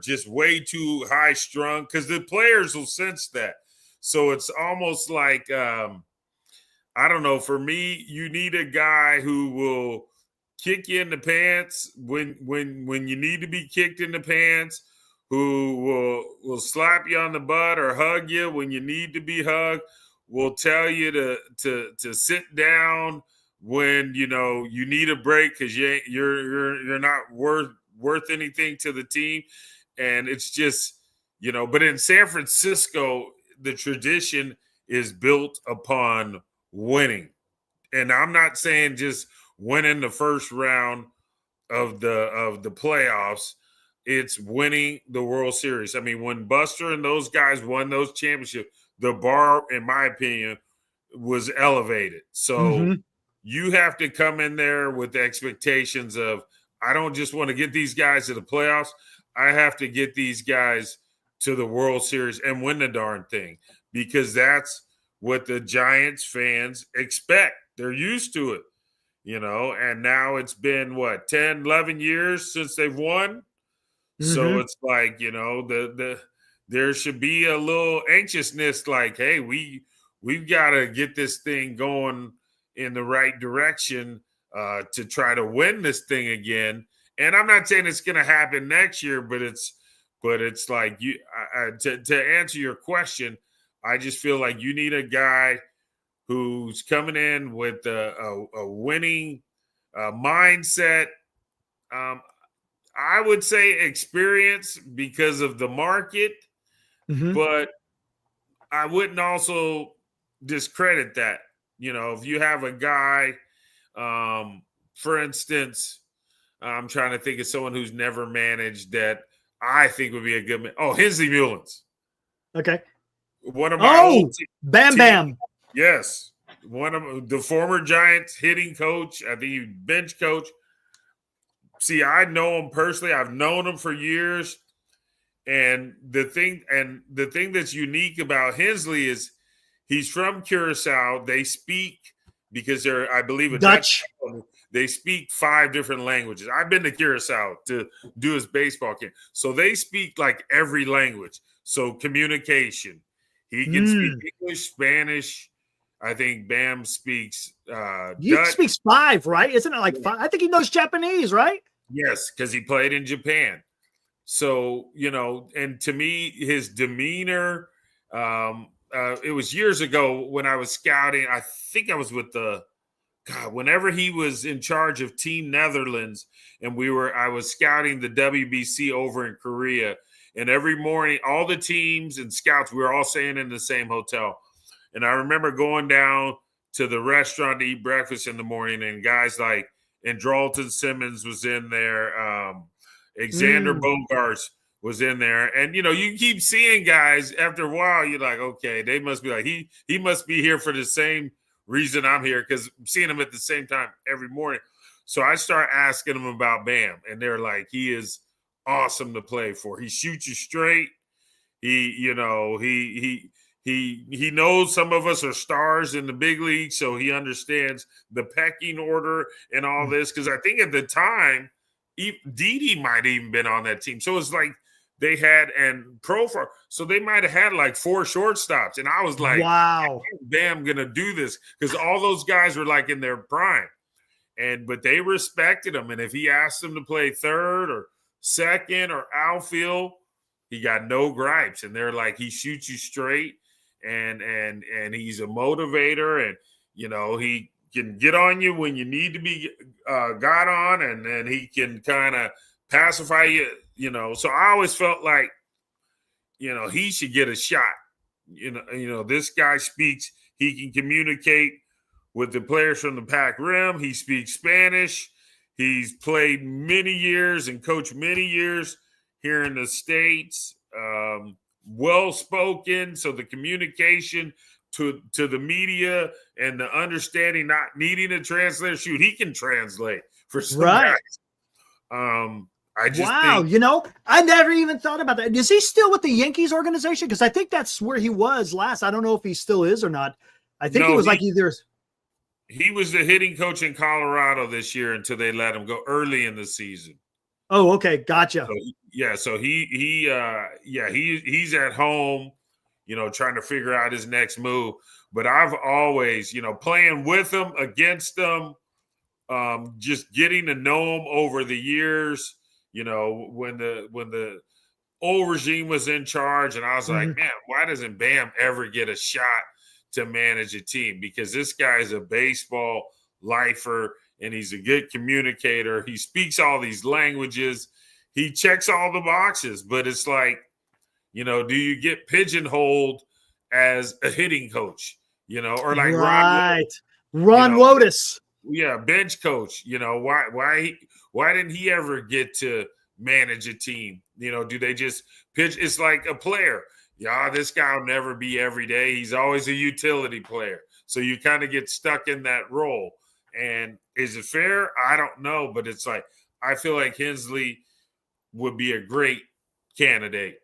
just way too high strung, because the players will sense that. So it's almost like, I don't know. For me, you need a guy who will kick you in the pants when you need to be kicked in the pants, who will slap you on the butt or hug you when you need to be hugged, will tell you to sit down when you need a break because you're not worth anything to the team. And it's just, but in San Francisco, the tradition is built upon winning. And I'm not saying just winning the first round of the playoffs. It's winning the World Series. When Buster and those guys won those championships, the bar, in my opinion, was elevated. So you have to come in there with the expectations of, I don't just want to get these guys to the playoffs. I have to get these guys to the World Series and win the darn thing, because that's what the Giants fans expect. They're used to it, and now it's been 10, 11 years since they've won. So it's like, there should be a little anxiousness, like, hey, we've got to get this thing going in the right direction to try to win this thing again. And I'm not saying it's going to happen next year, but it's like to answer your question, I just feel like you need a guy who's coming in with a winning mindset. I would say experience because of the market, but I wouldn't also discredit that. If you have a guy, for instance, I'm trying to think of someone who's never managed that I think would be a good man. Oh, Hensley Mullins. Okay. One of my old Bam. Yes. One of the former Giants hitting coach, I think he bench coach. See, I know him personally. I've known him for years. And the thing that's unique about Hensley is he's from Curacao. They speak, because they're, I believe, a Dutch. They speak 5 different languages. I've been to Curacao to do his baseball camp. So they speak like every language. So communication. He can speak English, Spanish. I think Bam speaks He Dutch. speaks 5, right? Isn't it like 5? I think he knows Japanese, right? Yes, because he played in Japan. So, and to me, his demeanor, it was years ago when I was scouting. I think I was with whenever he was in charge of Team Netherlands, and I was scouting the WBC over in Korea. And every morning, all the teams and scouts, we were all staying in the same hotel. And I remember going down to the restaurant to eat breakfast in the morning, and guys like, and Dralton Simmons was in there. Xander Bogaerts was in there. And, you keep seeing guys after a while, you're like, okay, they must be like, he must be here for the same reason I'm here, because I'm seeing him at the same time every morning. So I start asking them about Bam, and they're like, he is awesome to play for. He shoots you straight. He knows some of us are stars in the big league, so he understands the pecking order and all this. Because I think at the time, Didi might have even been on that team. So it's like they had profile. So they might have had like 4 shortstops. And I was like, wow, Bam gonna do this, because all those guys were like in their prime. But they respected him. And if he asked them to play third or second or outfield, he got no gripes. And they're like, he shoots you straight, and he's a motivator, and he can get on you when you need to be got on, and then he can kind of pacify you. So I always felt like he should get a shot. This guy speaks. He can communicate with the players from the Pac Rim. He speaks Spanish. He's played many years and coached many years here in the States. Well-spoken, so the communication to the media and the understanding, not needing a translator. Shoot, he can translate for some guys. I just think, I never even thought about that. Is he still with the Yankees organization? Because I think that's where he was last. I don't know if he still is or not. I think he was either. He was the hitting coach in Colorado this year until they let him go early in the season. Oh, okay, gotcha. So he's at home, trying to figure out his next move. But I've always, playing with him, against him, just getting to know him over the years. When the old regime was in charge, and I was like, man, why doesn't Bam ever get a shot to manage a team? Because this guy's a baseball lifer, and he's a good communicator. He speaks all these languages. He checks all the boxes, but it's like, do you get pigeonholed as a hitting coach, or like Ron Wotus. Yeah, bench coach. Why didn't he ever get to manage a team? Do they just pitch? It's like a player. Yeah, this guy will never be every day. He's always a utility player. So you kind of get stuck in that role. And is it fair? I don't know, but it's like, I feel like Hensley would be a great candidate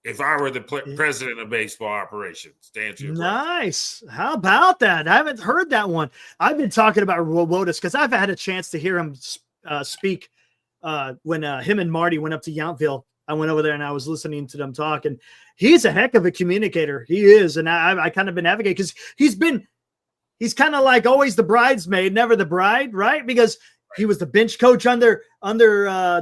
if I were the president of baseball operations, to answer your question. Nice. How about that? I haven't heard that one. I've been talking about Wotus because I've had a chance to hear him speak when him and Marty went up to Yountville. I went over there and I was listening to them talk, and he's a heck of a communicator. He is. And I kind of been advocating because he's kind of like always the bridesmaid, never the bride, right? Because he was the bench coach under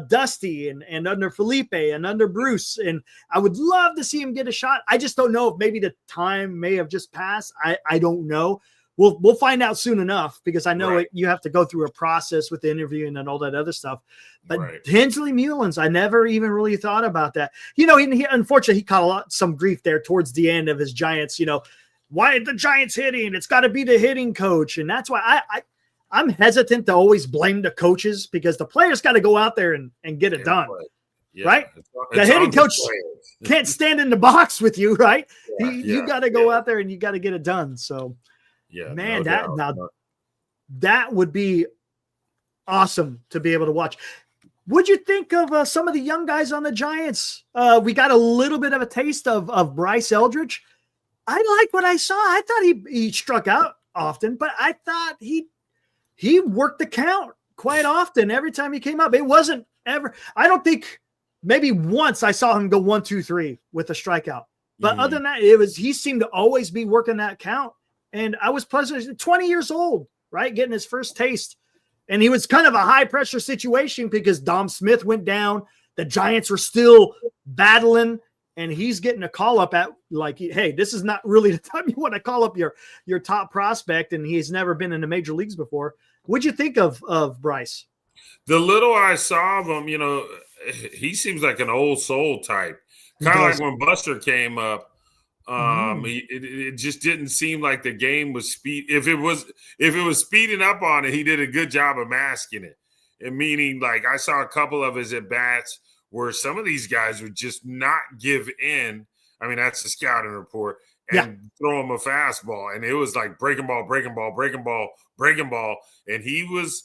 Dusty and under Felipe and under Bruce. And I would love to see him get a shot. I just don't know if maybe the time may have just passed. I don't know. We'll find out soon enough, because I know you have to go through a process with the interviewing and all that other stuff. But Hensley Mullins, I never even really thought about that. He unfortunately he caught some grief there towards the end of his Giants. Why are the Giants hitting? It's got to be the hitting coach, and that's why I'm hesitant to always blame the coaches, because the players got to go out there and get it done, right? The hitting coach can't stand in the box with you, right? You got to go out there and you got to get it done. So. Yeah, man, that would be awesome to be able to watch. What'd you think of some of the young guys on the Giants? We got a little bit of a taste of Bryce Eldridge. I like what I saw. I thought he struck out often, but I thought he worked the count quite often every time he came up. It wasn't ever. I don't think maybe once I saw him go 1, 2, 3 with a strikeout. But other than that, he seemed to always be working that count. And I was pleasant. 20 years old, right? Getting his first taste. And he was kind of a high pressure situation because Dom Smith went down. The Giants were still battling. And he's getting a call up at like, hey, this is not really the time you want to call up your top prospect. And he's never been in the major leagues before. What'd you think of Bryce? The little I saw of him, he seems like an old soul type. Kind of like when Buster came up. It just didn't seem like the game was speed. If it was speeding up on it, he did a good job of masking it. And meaning, like, I saw a couple of his at bats where some of these guys would just not give in. I mean, that's the scouting report, and throw him a fastball, and it was like breaking ball, breaking ball, breaking ball, breaking ball, and he was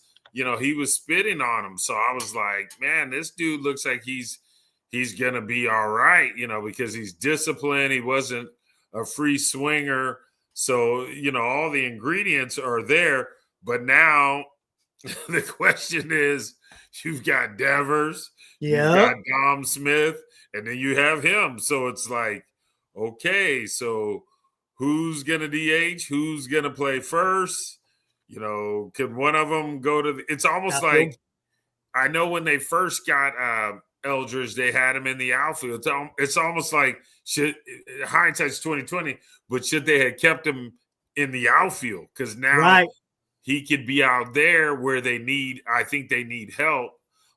spitting on him. So I was like, man, this dude looks like he's gonna be all right, because he's disciplined. He wasn't a free swinger, so all the ingredients are there. But now the question is, you've got Devers, you've got Dom Smith, and then you have him. So it's like, okay, so who's gonna DH? Who's gonna play first? Could one of them go to it's almost like, I know when they first got Eldridge, they had him in the outfield. It's almost like, hindsight's 2020, but should they have kept him in the outfield? Because now he could be out there where I think they need help.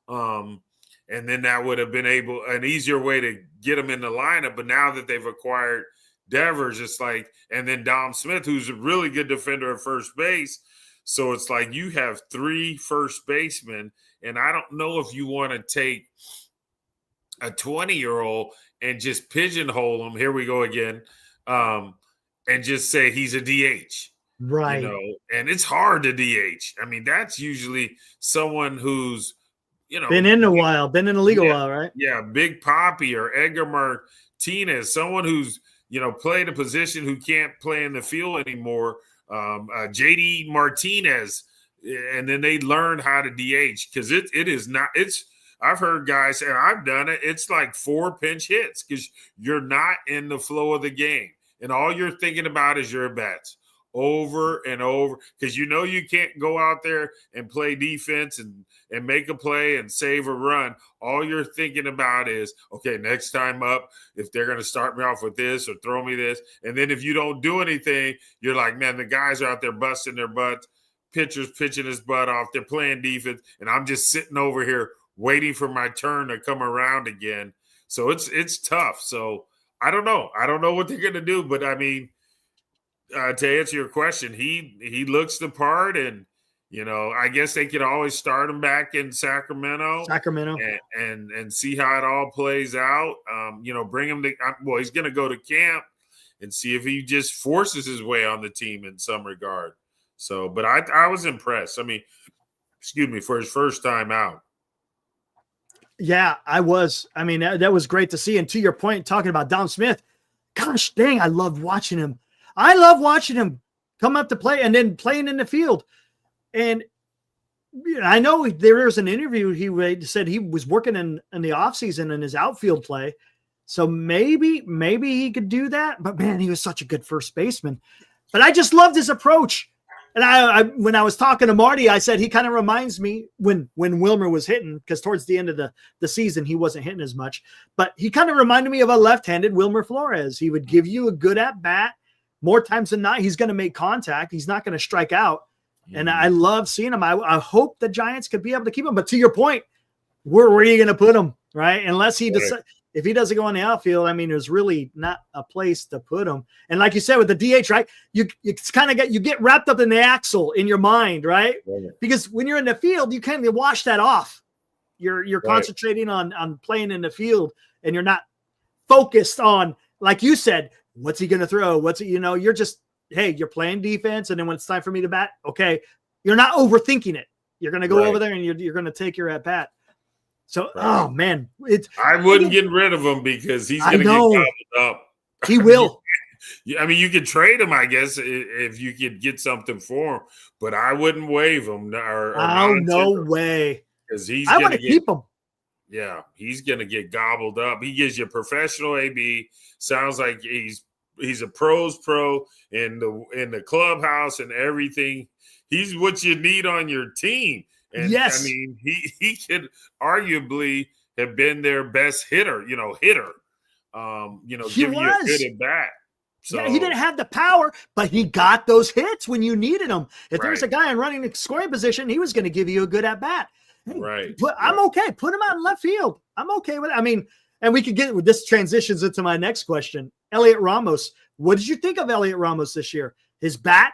And then that would have been an easier way to get him in the lineup. But now that they've acquired Devers, it's like, and then Dom Smith, who's a really good defender at first base. So it's like you have 3 first basemen, and I don't know if you want to take a 20-year-old and just pigeonhole him. Here we go again. And just say he's a DH. Right. And it's hard to DH. I mean, that's usually someone who's, been in a while, been in the league a while, right? Yeah, Big Papi or Edgar Martinez, someone who's, played a position who can't play in the field anymore. JD Martinez, and then they learn how to DH, because it is not, I've heard guys, and I've done it, it's like 4 pinch hits because you're not in the flow of the game. And all you're thinking about is your bats over and over, because you can't go out there and play defense and make a play and save a run. All you're thinking about is, okay, next time up, if they're going to start me off with this or throw me this. And then if you don't do anything, you're like, man, the guys are out there busting their butts, pitchers pitching his butt off, they're playing defense, and I'm just sitting over here waiting for my turn to come around again. So it's tough. So I don't know. I don't know what they're going to do, but I mean, to answer your question, he looks the part, and I guess they could always start him back in Sacramento, and see how it all plays out. Bring him to he's going to go to camp and see if he just forces his way on the team in some regard. So, but I was impressed. I mean, for his first time out. Yeah, I was. I mean, that was great to see. And to your point, talking about Dom Smith, gosh dang, I loved watching him. I love watching him come up to play and then playing in the field. And I know there was an interview he said he was working in the offseason in his outfield play. So maybe he could do that. But, man, he was such a good first baseman. But I just loved his approach. And I when I was talking to Marty, I said he kind of reminds me when Wilmer was hitting, because towards the end of the season he wasn't hitting as much. But he kind of reminded me of a left-handed Wilmer Flores. He would give you a good at-bat. More times than not, he's going to make contact. He's not going to strike out. And I love seeing him. I hope the Giants could be able to keep him. But to your point, where are you going to put him, right? Unless he decides, if he doesn't go on the outfield, I mean, there's really not a place to put him. And like you said, with the DH, right, you kind of get wrapped up in the axle in your mind, right? Because when you're in the field, you kind of wash that off. You're concentrating on playing in the field, and you're not focused on, like you said, what's he going to throw? You're just, hey, you're playing defense. And then when it's time for me to bat, okay, you're not overthinking it. You're going to go over there and you're going to take your at bat. So, oh man, I wouldn't get rid of him because he's going to get gobbled up. He will. I mean, you could trade him, I guess, if you could get something for him, but I wouldn't waive him. No way. Because I want to keep him. Yeah, he's going to get gobbled up. He gives you professional AB. Sounds like he's a pro's pro in the clubhouse and everything. He's what you need on your team. And yes. I mean, he could arguably have been their best hitter. Give you a good at bat. So yeah, he didn't have the power, but he got those hits when you needed them. If there was a guy in running the scoring position, he was going to give you a good at bat. Right. But I'm okay. Put him out in left field. I'm okay with it. I mean, and we could get this transitions into my next question. Elliot Ramos. What did you think of Elliot Ramos this year? His bat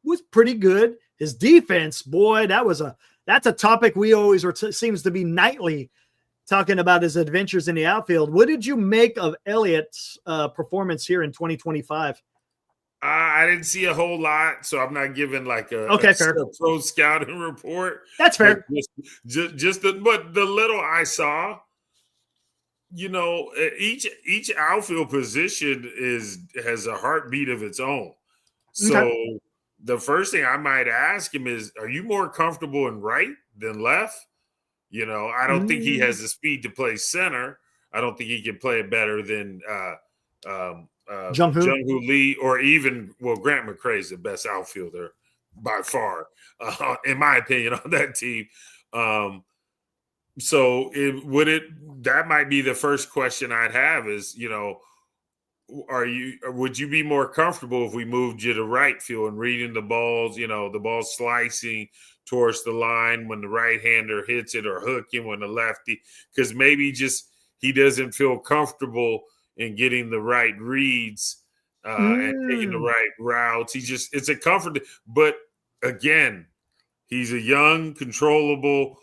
was pretty good. His defense, boy, that's a topic we always seems to be nightly talking about his adventures in the outfield. What did you make of Elliott's performance here in 2025? I didn't see a whole lot, so I'm not giving like a pro scouting report. That's fair. But the little I saw, each outfield position has a heartbeat of its own. So the first thing I might ask him is, are you more comfortable in right than left? I don't think he has the speed to play center. I don't think he can play it better than Jung-Hoo Lee, or even, Grant McCray is the best outfielder by far, in my opinion, on that team. That might be the first question I'd have is, would you be more comfortable if we moved you to right field and reading the balls, the ball slicing towards the line when the right-hander hits it, or hooking when the lefty, because maybe just he doesn't feel comfortable in getting the right reads and taking the right routes. It's a comfort, but again, he's a young, controllable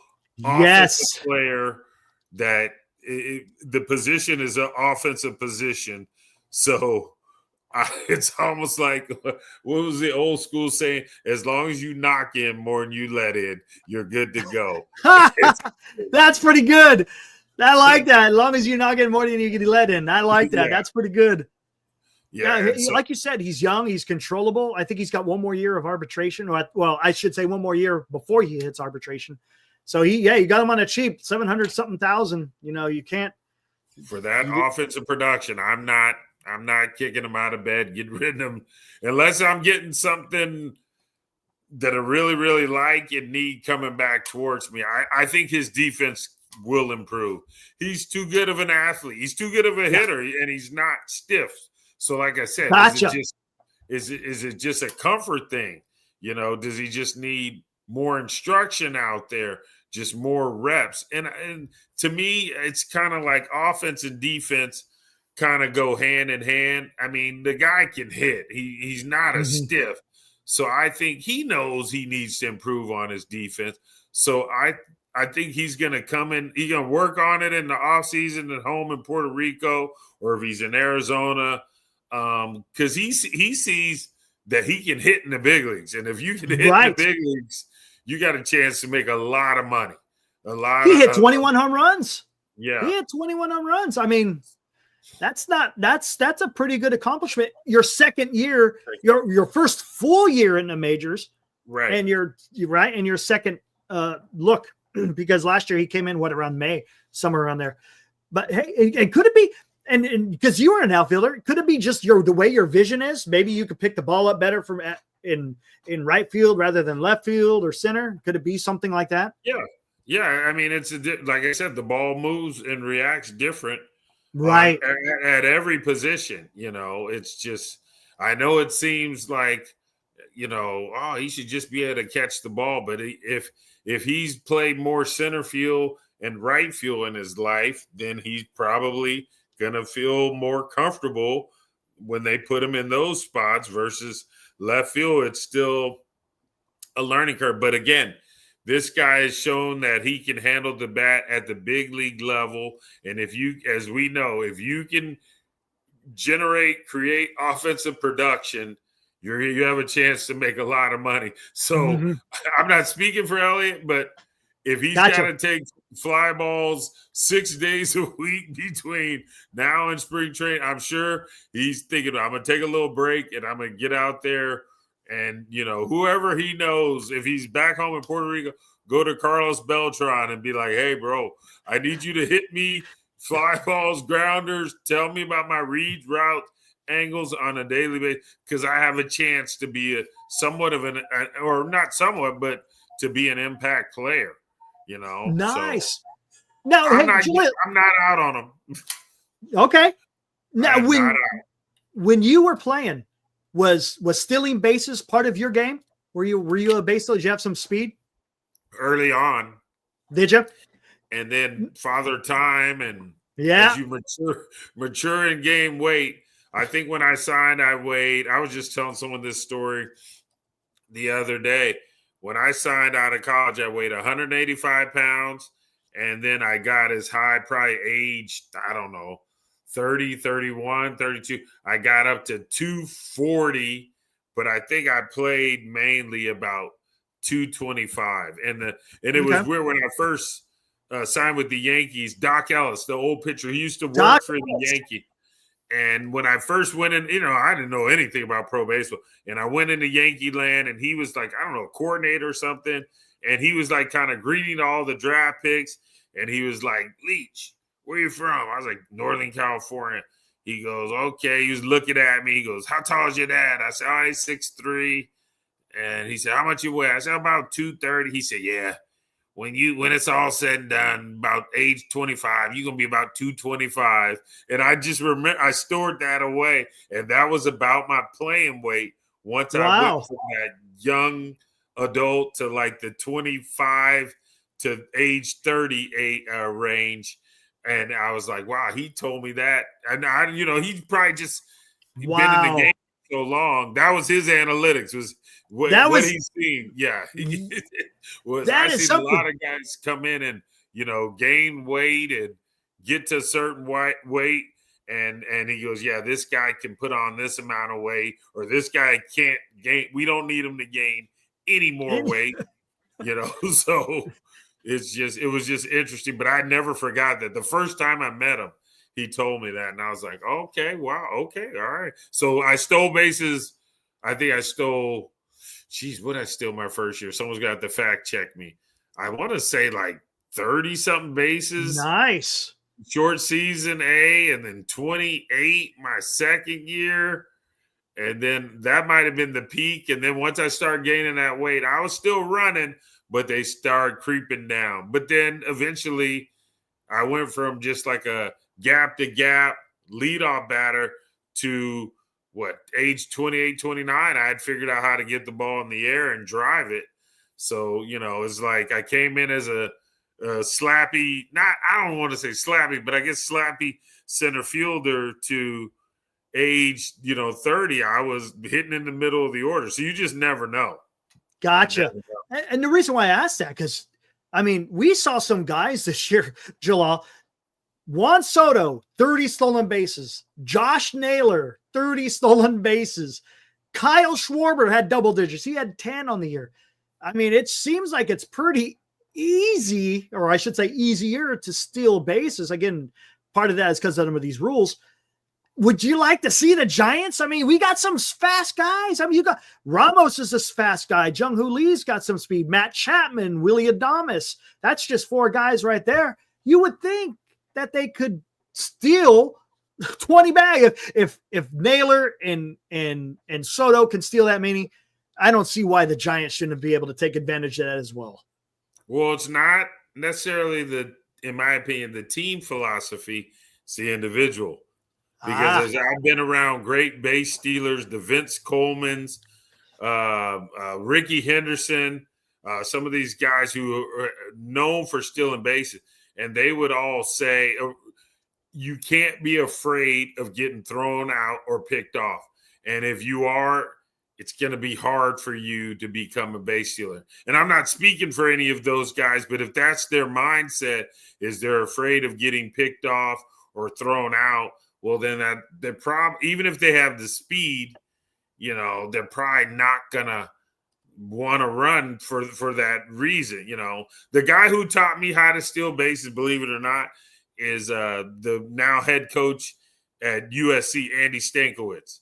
offensive player that the position is an offensive position. So it's almost like, what was the old school saying? As long as you knock in more than you let in, you're good to go. That's pretty good. I like that. As long as you knock in more than you get let in. I like that. Yeah. That's pretty good. Yeah. Like you said, he's young. He's controllable. I think he's got one more year of arbitration. Well, I should say one more year before he hits arbitration. So you got him on a cheap 700-something thousand. You can't. For that offensive production, I'm not kicking him out of bed, getting rid of him, unless I'm getting something that I really, really like and need coming back towards me. I think his defense will improve. He's too good of an athlete. He's too good of a hitter, and he's not stiff. So, like I said, is it just a comfort thing? Does he just need more instruction out there, just more reps? And to me, it's kind of like offense and defense kind of go hand in hand. I mean, the guy can hit. He's not a stiff. So I think he knows he needs to improve on his defense. So I think he's going to come in. He's going to work on it in the offseason at home in Puerto Rico, or if he's in Arizona, because he sees that he can hit in the big leagues. And if you can hit in the big leagues, you got a chance to make a lot of money. He hit 21 home runs. Yeah. He hit 21 home runs. I mean, that's a pretty good accomplishment. Your second year, your first full year in the majors. Right. And your second look, because last year he came in around May, somewhere around there. But hey, and could it be, and because you were an outfielder, could it be just the way your vision is? Maybe you could pick the ball up better from in right field rather than left field or center. Could it be something like that? Yeah. I mean, it's like I said, the ball moves and reacts different, right, at every position. It's just, I know it seems like, he should just be able to catch the ball, but if he's played more center field and right field in his life, then he's probably gonna feel more comfortable when they put him in those spots versus left field. It's still a learning curve. But again, this guy has shown that he can handle the bat at the big league level. And as we know, if you can create offensive production, you have a chance to make a lot of money. So I'm not speaking for Elliot, but if he's got to take fly balls 6 days a week between now and spring training, I'm sure he's thinking, I'm going to take a little break and I'm going to get out there. And, whoever he knows, if he's back home in Puerto Rico, go to Carlos Beltran and be like, hey, bro, I need you to hit me fly balls, grounders. Tell me about my read route angles on a daily basis, because I have a chance to be somewhat of or not somewhat, but to be an impact player, Nice. So, now, I'm not out on him. Okay. Now, when you were playing, was stealing bases part of your game? Were you a base stealer? Did you have some speed early on? Did you? And then father time, and as you mature and gain weight, I think when I signed, I was just telling someone this story the other day. When I signed out of college, I weighed 185 pounds. And then I got as high, probably aged, I don't know, 30, 31, 32. I got up to 240, but I think I played mainly about 225. And it was weird when I first signed with the Yankees. Doc Ellis, the old pitcher, he used to work for the Yankees. And when I first went in, I didn't know anything about pro baseball. And I went into Yankee land, and he was like, I don't know, coordinator or something. And he was like kind of greeting all the draft picks. And he was like, Leach, where you from? I was like, Northern California. He goes, okay. He was looking at me. He goes, how tall is your dad? I said, he's 6'3". And he said, how much you weigh? I said, about 230. He said, yeah. When it's all said and done, about age 25, you're gonna be about 225. And I just remember I stored that away, and that was about my playing weight once I went from that young adult to like the 25 to age 38 range. And I was like, wow, he told me that. And he's probably just been in the game so long. That was his analytics, was what he's seen. Yeah. I see a lot of guys come in and, gain weight and get to a certain weight. And he goes, yeah, this guy can put on this amount of weight, or this guy can't gain. We don't need him to gain any more weight, so it was just interesting. But I never forgot that the first time I met him, he told me that. And I was like, okay, wow. Okay. All right. So I stole bases. I think I stole, what did I steal my first year? Someone's got to fact check me. I want to say like 30 something bases. Nice. Short season A, and then 28 my second year. And then that might have been the peak. And then once I started gaining that weight, I was still running, but they started creeping down. But then eventually I went from just like a gap to gap leadoff batter to age 28, 29. I had figured out how to get the ball in the air and drive it. So, it's like I came in as a slappy, I don't want to say slappy, but I guess slappy center fielder to age, 30. I was hitting in the middle of the order. So you just never know. Gotcha. And the reason why I asked that, because, we saw some guys this year, Jalal. Juan Soto, 30 stolen bases. Josh Naylor, 30 stolen bases. Kyle Schwarber had double digits. He had 10 on the year. It seems like it's pretty easy, or I should say easier, to steal bases. Again, part of that is because of some of these rules. Would you like to see the Giants? We got some fast guys. You got Ramos is this fast guy. Jung-Hoo Lee's got some speed. Matt Chapman, Willie Adames. That's just 4 guys right there. You would think that they could steal 20 bags. If Naylor and Soto can steal that many, I don't see why the Giants shouldn't be able to take advantage of that as well. Well, it's not necessarily in my opinion, the team philosophy. It's the individual. Because as I've been around great base stealers, the Vince Colemans, Ricky Henderson, some of these guys who are known for stealing bases, and they would all say, you can't be afraid of getting thrown out or picked off. And if you are, it's going to be hard for you to become a base stealer. And I'm not speaking for any of those guys, but if that's their mindset, is they're afraid of getting picked off or thrown out, well, then they're probably, even if they have the speed, they're probably not going to want to run for that reason. The guy who taught me how to steal bases, believe it or not, is the now head coach at USC, Andy Stankiewicz.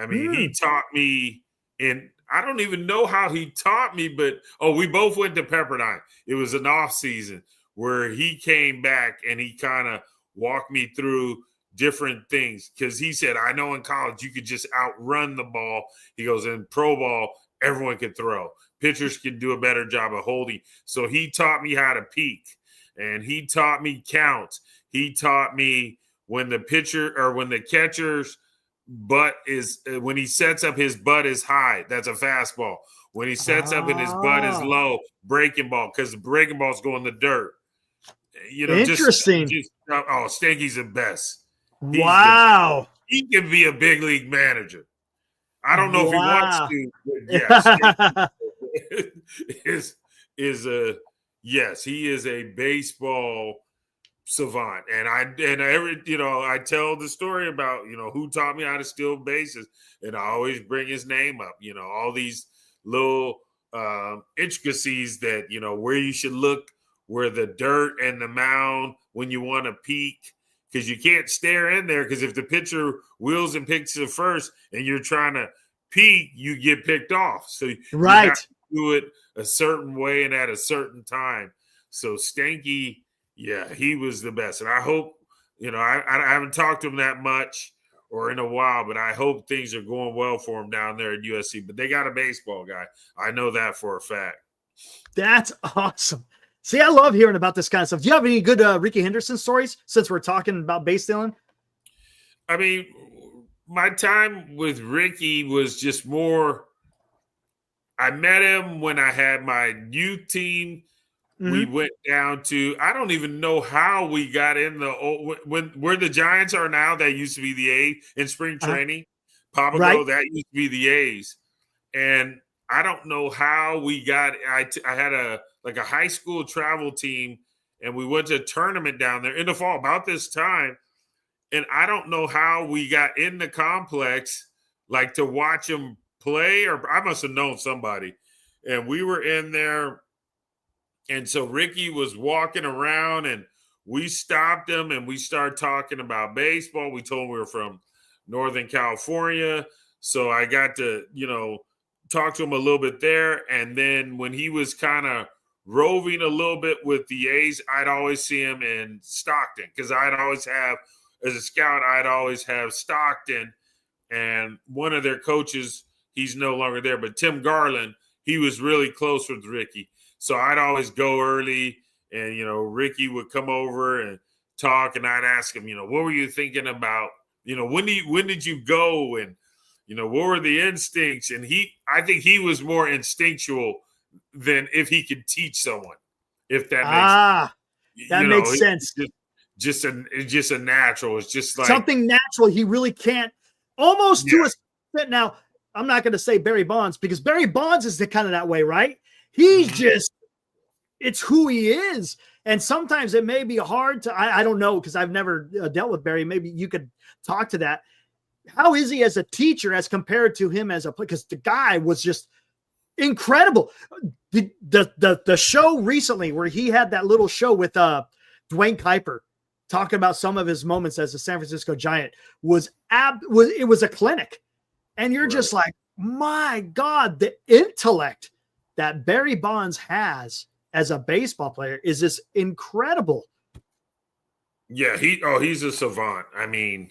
He taught me, and I don't even know how he taught me, but we both went to Pepperdine. It was an off season where he came back and he kind of walked me through different things, because he said, I know in college you could just outrun the ball. He goes, in pro ball, everyone can throw. Pitchers can do a better job of holding. So he taught me how to peek, and he taught me counts. He taught me when the pitcher or when the catcher's butt is, when he sets up, his butt is high, that's a fastball. When he sets up and his butt is low, breaking ball, because the breaking balls go in the dirt. Interesting. Stanky's the best. Wow. he can be a big league manager. I don't know if he wants to, but yes, he is a baseball savant. And I tell the story about, who taught me how to steal bases, and I always bring his name up, all these little intricacies that, where you should look, where the dirt and the mound, when you want to peek, because you can't stare in there, because if the pitcher wheels and picks it first and you're trying to peek, you get picked off. So you have to do it a certain way and at a certain time. So Stanky, he was the best. And I hope, I haven't talked to him that much or in a while, but I hope things are going well for him down there at USC. But they got a baseball guy. I know that for a fact. That's awesome. See, I love hearing about this kind of stuff. Do you have any good Ricky Henderson stories since we're talking about base stealing? I mean, my time with Ricky was just more, I met him when I had my youth team. Mm-hmm. We went down to, I don't even know how we got in where the Giants are now. That used to be the A's in spring training. Papago, that used to be the A's. And I don't know how we got, I had a high school travel team, and we went to a tournament down there in the fall about this time. And I don't know how we got in the complex, to watch them play, or I must have known somebody. And we were in there. And so Ricky was walking around, and we stopped him, and we started talking about baseball. We told him we were from Northern California. So I got to, talk to him a little bit there. And then when he was kind of roving a little bit with the A's, I'd always see him in Stockton, because I'd always have, as a scout, I'd always have Stockton, and one of their coaches, he's no longer there, but Tim Garland, he was really close with Ricky. So I'd always go early, and, Ricky would come over and talk, and I'd ask him, what were you thinking about? When did you go? And, what were the instincts? And I think he was more instinctual than if he could teach someone, if that makes sense. Just a natural. It's just like something natural. He really can't almost to a extent. Now, I'm not going to say Barry Bonds, because Barry Bonds is the kind of that way, right? He's just, it's who he is. And sometimes it may be hard to, I don't know, because I've never dealt with Barry. Maybe you could talk to that. How is he as a teacher as compared to him as a player? Because the guy was just incredible. The show recently where he had that little show with Dwayne Kuiper talking about some of his moments as a San Francisco Giant was a clinic. And you're just like, my God, the intellect that Barry Bonds has as a baseball player is this incredible. Yeah, he's a savant. I mean,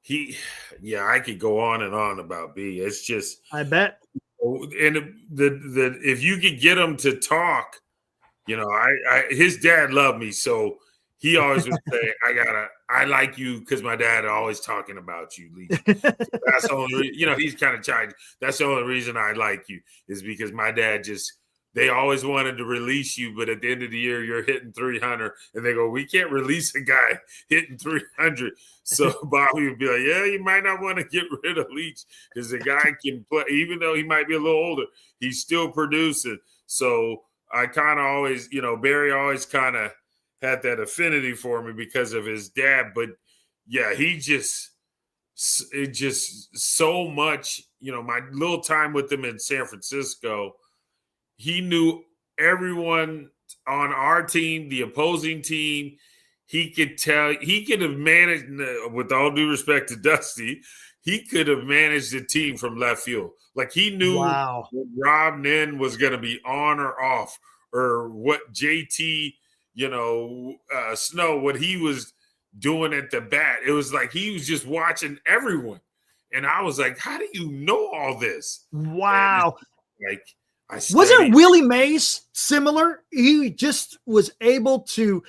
I could go on and on about B. It's just, I bet. And the if you could get him to talk, his dad loved me, so he always would say, I like you because my dad always talking about you, Lee. That's the only he's kind of chiding. That's the only reason I like you, is because my dad they always wanted to release you, but at the end of the year, you're hitting 300. And they go, we can't release a guy hitting 300. So Bobby would be like, yeah, you might not want to get rid of Leach, because the guy can play, even though he might be a little older, he's still producing. So I kind of always, Barry always kind of had that affinity for me because of his dad. But yeah, he just so much, my little time with him in San Francisco, he knew everyone on our team, the opposing team. He could have managed, with all due respect to Dusty, he could have managed the team from left field. Like, he knew when Rob Nen was going to be on or off, or what JT, Snow, what he was doing at the bat. It was like he was just watching everyone. And I was like, how do you know all this? Wow. Like, wasn't Willie Mays similar? He just was able to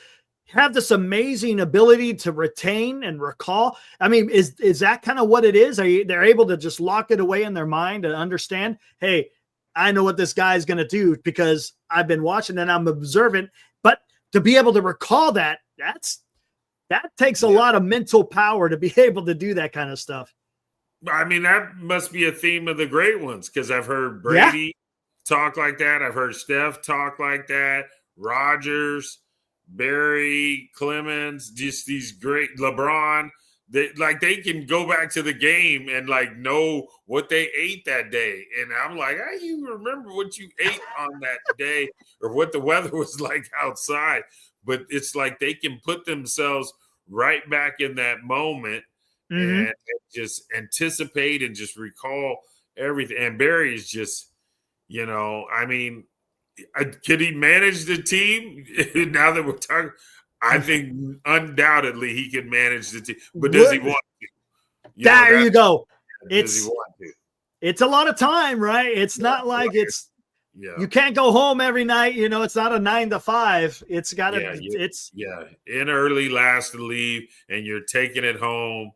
have this amazing ability to retain and recall. I mean, is that kind of what it is? They're able to just lock it away in their mind and understand, hey, I know what this guy is going to do because I've been watching and I'm observant. But to be able to recall that's That takes a lot of mental power to be able to do that kind of stuff. I mean, that must be a theme of the great ones, because I've heard Brady talk like that. I've heard Steph talk like that. Rodgers, Barry, Clemens, just these great LeBron. They can go back to the game and like know what they ate that day. And I'm like, how do you remember what you ate on that day or what the weather was like outside? But it's like they can put themselves right back in that moment and just anticipate and just recall everything. And Barry is just, I mean, could he manage the team? Now that we're talking, I think undoubtedly he can manage the team, but does he want to? There you go. Does he want to? It's a lot of time, right? It's not like it's. Yeah. You can't go home every night. It's not a 9 to 5. It's got to. In early, last to leave, and you're taking it home.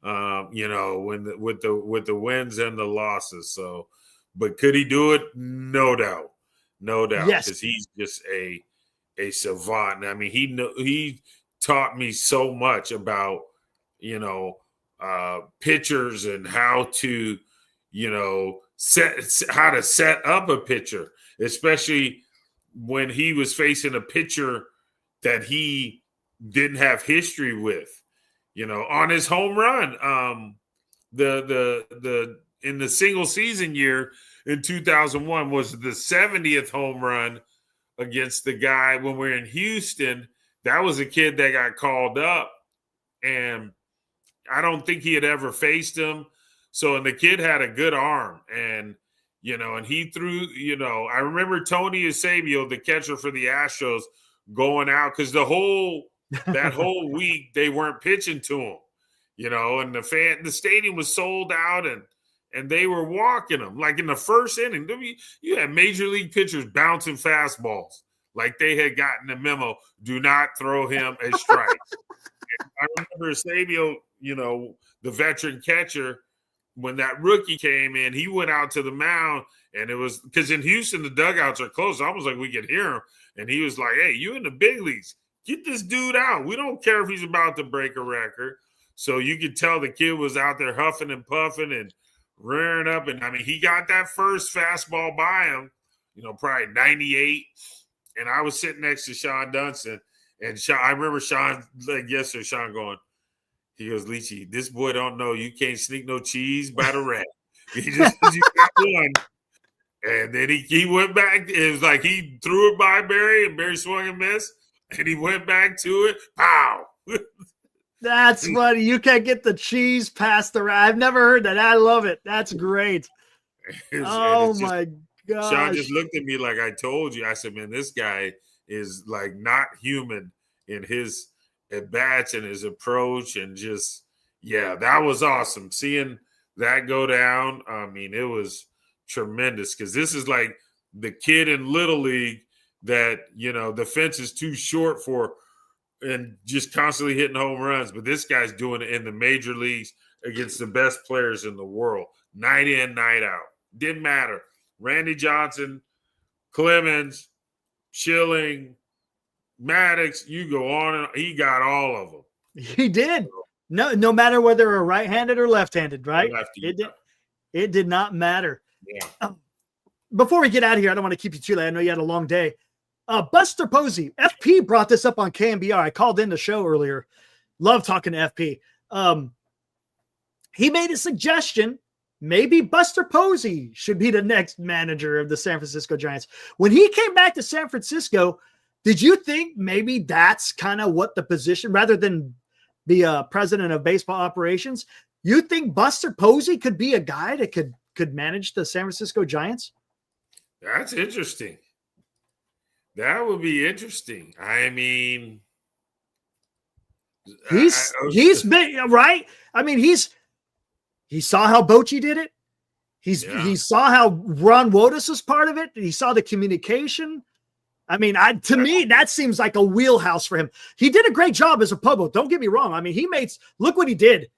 With the wins and the losses. So, but could he do it? No doubt, Yes, because he's just a savant. I mean, he taught me so much about pitchers and how to set up a pitcher, especially when he was facing a pitcher that he didn't have history with. On his home run, the in the single season year in 2001 was the 70th home run against the guy when we were in Houston. That was a kid that got called up, and I don't think he had ever faced him. So, and the kid had a good arm, and and he threw. I remember Tony Eusebio, the catcher for the Astros, going out because that whole week they weren't pitching to him, and the stadium was sold out, and they were walking him. Like in the first inning, you had major league pitchers bouncing fastballs like they had gotten the memo: do not throw him a strike. I remember Eusebio, the veteran catcher, when that rookie came in, he went out to the mound, and it was because in Houston the dugouts are closed, almost like we could hear him, and he was like, "Hey, you in the big leagues? Get this dude out. We don't care if he's about to break a record." So you could tell the kid was out there huffing and puffing and rearing up. And, I mean, he got that first fastball by him, probably 98. And I was sitting next to Sean Dunston. And I remember Sean going, he goes, "Leachy, this boy don't know you can't sneak no cheese by the rat." He just you got one. And then he went back. It was like he threw it by Barry, and Barry swung and missed. And he went back to it. Pow! That's funny. You can't get the cheese past the rat. I've never heard that. I love it. That's great. My gosh. Sean just looked at me like, I told you. I said, man, this guy is like not human in his at-bats and his approach. And just, that was awesome. Seeing that go down, I mean, it was tremendous because this is like the kid in Little League that, the fence is too short for and just constantly hitting home runs. But this guy's doing it in the major leagues against the best players in the world, night in, night out. Didn't matter. Randy Johnson, Clemens, Schilling, Maddox, you go on, and he got all of them. He did. No matter whether they're right-handed or left-handed, right? It did not matter. Yeah. Before we get out of here, I don't want to keep you too late. I know you had a long day. Buster Posey, FP brought this up on KMBR. I called in the show earlier. Love talking to FP. He made a suggestion. Maybe Buster Posey should be the next manager of the San Francisco Giants. When he came back to San Francisco, did you think maybe that's kind of what the position, rather than be a president of baseball operations, you think Buster Posey could be a guy that could manage the San Francisco Giants? That's interesting. That would be interesting. I mean, he's big, right? I mean, he saw how Bochy did it. He saw how Ron Wotus was part of it. He saw the communication. I mean, to me, that seems like a wheelhouse for him. He did a great job as a public. Don't get me wrong. I mean, look what he did.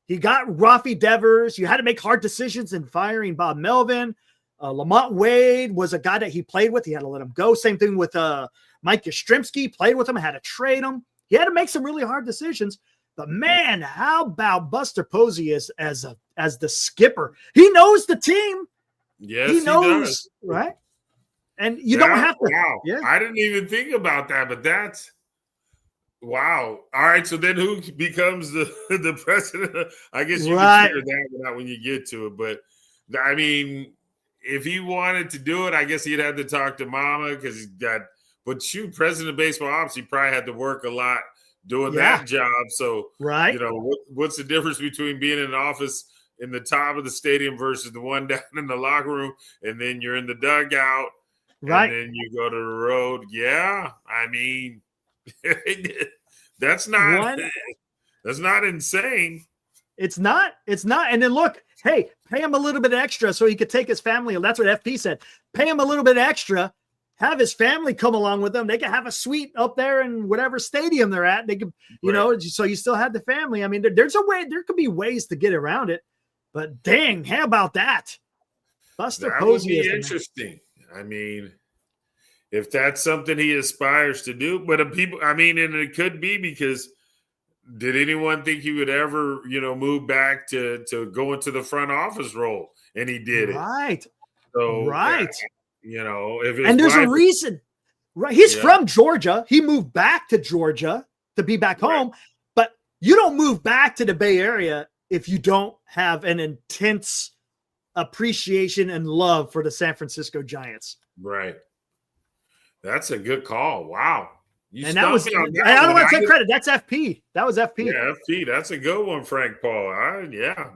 He got Rafi Devers. You had to make hard decisions in firing Bob Melvin. Lamont Wade was a guy that he played with. He had to let him go. Same thing with Mike Yastrzemski. Played with him. Had to trade him. He had to make some really hard decisions. But man, how about Buster Posey as the skipper? He knows the team. Yes, he knows, does. right? And you don't have to. Wow. Yeah. I didn't even think about that, but that's wow. All right. So then who becomes the president? I guess you can figure that one out when you get to it. But I mean, if he wanted to do it, I guess he'd have to talk to Mama because he's got. But shoot, president of baseball ops, he probably had to work a lot doing that job. So, right. You know, what's the difference between being in an office in the top of the stadium versus the one down in the locker room, and then you're in the dugout, right? And then you go to the road. Yeah, I mean, that's not insane. It's not. And then look, hey, pay him a little bit extra so he could take his family. And that's what FP said. Pay him a little bit extra. Have his family come along with them. They can have a suite up there in whatever stadium they're at. They could, you know, so you still have the family. I mean, there's a way. There could be ways to get around it. But dang, how about that? Buster Posey would be interesting. I mean, if that's something he aspires to do, but people, I mean, and it could be because did anyone think he would ever, you know, move back to go into the front office role? And he did it. Right. So, right. You know, if and there's a reason, right? He's from Georgia. He moved back to Georgia to be back home, but you don't move back to the Bay Area if you don't have an intense appreciation and love for the San Francisco Giants. Right. That's a good call. Wow. And that was, I don't want to take credit. That's FP. That was FP. Yeah, FP. That's a good one, Frank Paul.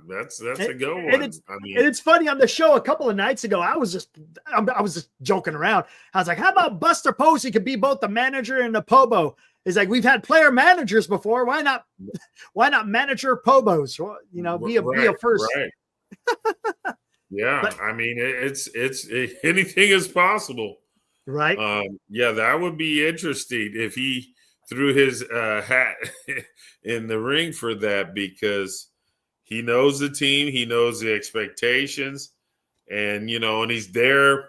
That's a good one. And it's funny on the show a couple of nights ago. I was just joking around. I was like, how about Buster Posey could be both the manager and the Pobo? It's like, we've had player managers before. Why not manager Pobos? You know, be a first. Right. Yeah. But, I mean, it's anything is possible. Right. Yeah, that would be interesting if he threw his hat in the ring for that, because he knows the team, he knows the expectations, and you know, and he's there.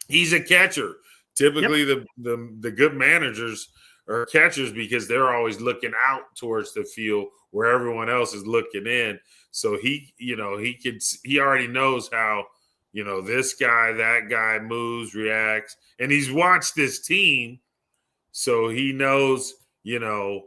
He's a catcher. Typically, the good managers are catchers because they're always looking out towards the field where everyone else is looking in. So he already knows how. You know, this guy, that guy moves, reacts, and he's watched this team, so he knows. You know,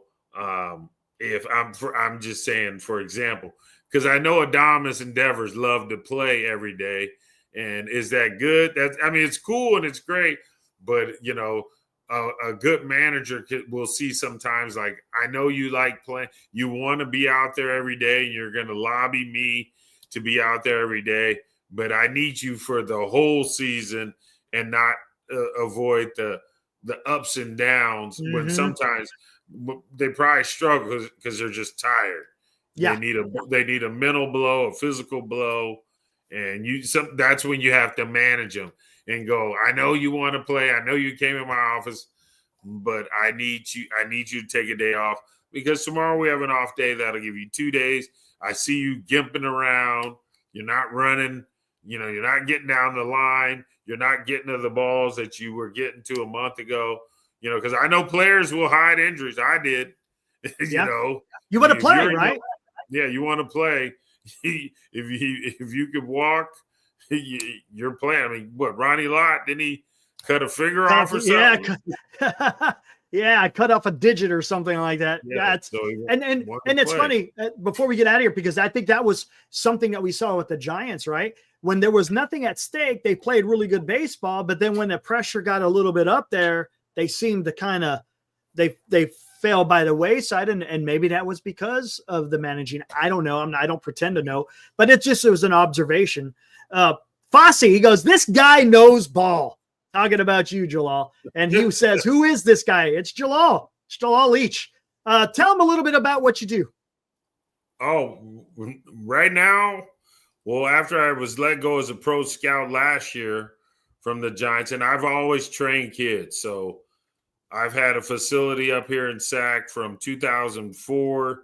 if I'm just saying, for example, because I know Adames and Devers love to play every day, and is that good? It's cool and it's great, but you know, a good manager will see sometimes like, I know you like playing, you want to be out there every day, and you're going to lobby me to be out there every day. But I need you for the whole season and not avoid the ups and downs when sometimes they probably struggle because they're just tired. Yeah, they need a mental blow, a physical blow, and that's when you have to manage them and go, I know you want to play. I know you came in my office, but I need you to take a day off because tomorrow we have an off day that'll give you 2 days. I see you gimping around. You're not running. You know, you're not getting down the line. You're not getting to the balls that you were getting to a month ago. You know, because I know players will hide injuries. I did. You know, you want to play, right? Yeah, you want to play. If you could walk, you're playing. I mean, what, Ronnie Lott, didn't he cut a finger off or something? Yeah, I cut off a digit or something like that. Yeah, and it's funny before we get out of here, because I think that was something that we saw with the Giants, right? When there was nothing at stake, they played really good baseball, but then when the pressure got a little bit up there, they seemed to kind of they fell by the wayside, and maybe that was because of the managing. I don't know. I don't pretend to know, but it was an observation. Fosse, he goes, this guy knows ball. Talking about you, Jalal. And he says, who is this guy? It's Jalal. It's Jalal Leach. Tell him a little bit about what you do. Oh, right now, well, after I was let go as a pro scout last year from the Giants, and I've always trained kids. So I've had a facility up here in Sac from 2004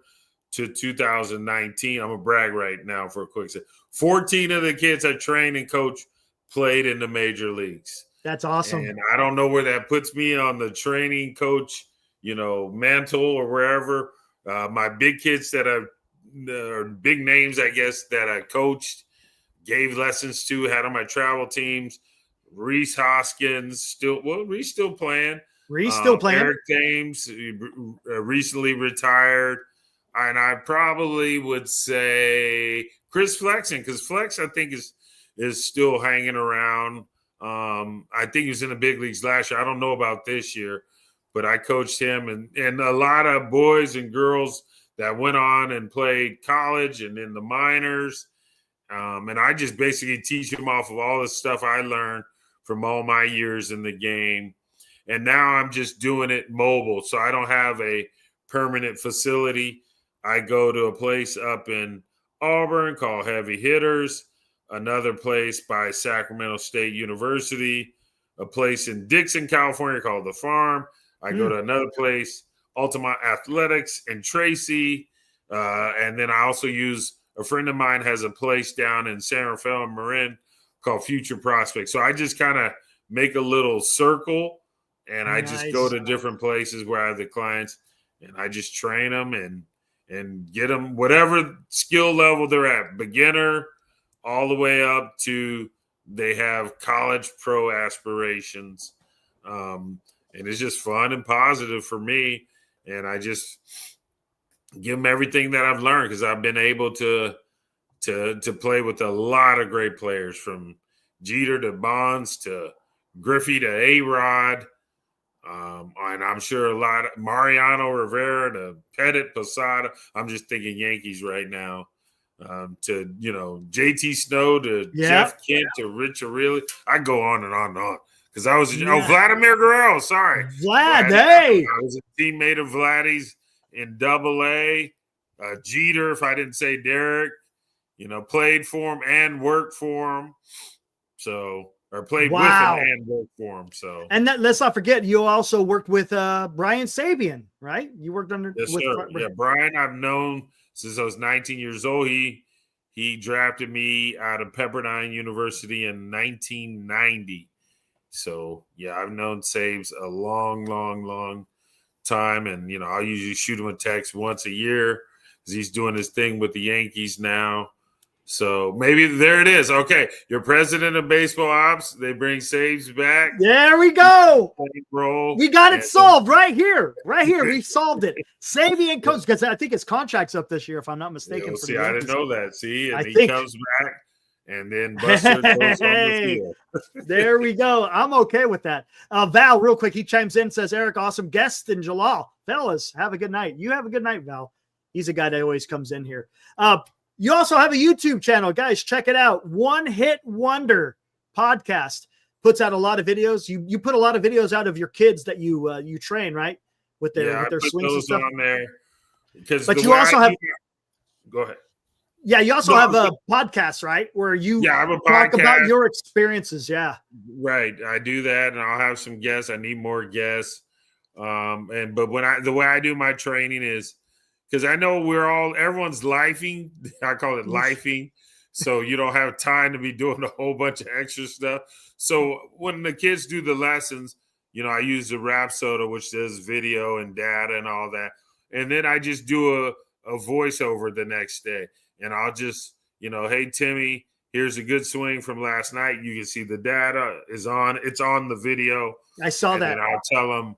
to 2019. I'm going to brag right now for a quick second. 14 of the kids I trained and coached played in the major leagues. That's awesome. And I don't know where that puts me on the training coach, Mantle or wherever. My big kids or big names, I guess, that I coached, gave lessons to, had on my travel teams. Reese Hoskins Reese still playing. Eric Thames recently retired. And I probably would say Chris Flexen, because Flex, I think, is still hanging around. I think he was in the big leagues last year. I don't know about this year, but I coached him and a lot of boys and girls that went on and played college and in the minors. And I just basically teach them off of all the stuff I learned from all my years in the game. And now I'm just doing it mobile. So I don't have a permanent facility. I go to a place up in Auburn called Heavy Hitters, another place by Sacramento State University, a place in Dixon, California called The Farm. I go to another place, Ultimate Athletics in Tracy. And then I also use a friend of mine has a place down in San Rafael and Marin called Future Prospect. So I just kind of make a little circle and I just go to different places where I have the clients and I just train them and get them whatever skill level they're at, beginner all the way up to they have college pro aspirations. And it's just fun and positive for me. And I just give them everything that I've learned because I've been able to play with a lot of great players, from Jeter to Bonds to Griffey to A-Rod. And I'm sure a lot of Mariano Rivera to Pettit, Posada. I'm just thinking Yankees right now. To JT Snow to Jeff Kent to Rich Aureli. I go on and on and on because I was Vladimir Guerrero. Sorry, Hey, I was a teammate of Vladdy's in Double-A. Jeter, if I didn't say Derek, played for him and worked for him. Or played with him and worked for him. So, and let's not forget, you also worked with Brian Sabian, right? You worked under. Yes, sir. Yeah, Brian, I've known since I was 19 years old. He drafted me out of Pepperdine University in 1990. So yeah, I've known Sabes a long, long, long time, and I'll usually shoot him a text once a year because he's doing his thing with the Yankees now. So maybe there it is. Okay, your president of baseball ops, they bring Sabes back. There we go. We got it solved right here. We solved it. Sabian coach, because I think his contract's up this year, if I'm not mistaken. See, I didn't know that. See, and he comes back, and then Buster goes on the field. There we go. I'm okay with that. Val, real quick, he chimes in and says, Eric, awesome guest in Jalal. Fellas, have a good night. You have a good night, Val. He's a guy that always comes in here. You also have a YouTube channel. Guys, check it out. One Hit Wonder podcast puts out a lot of videos. You put a lot of videos out of your kids that you train, right? With their swings and stuff. On there. But you also have go ahead. Yeah, you also have a podcast, right? Where you I have a talk podcast about your experiences. Yeah. Right. I do that, and I'll have some guests. I need more guests. But the way I do my training is because I know everyone's lifing. I call it lifing. So you don't have time to be doing a whole bunch of extra stuff. So when the kids do the lessons, I use the Rapsoda, which does video and data and all that. And then I just do a voiceover the next day. And I'll just, hey, Timmy, here's a good swing from last night. You can see the data is on. It's on the video. I saw that. And I'll tell them,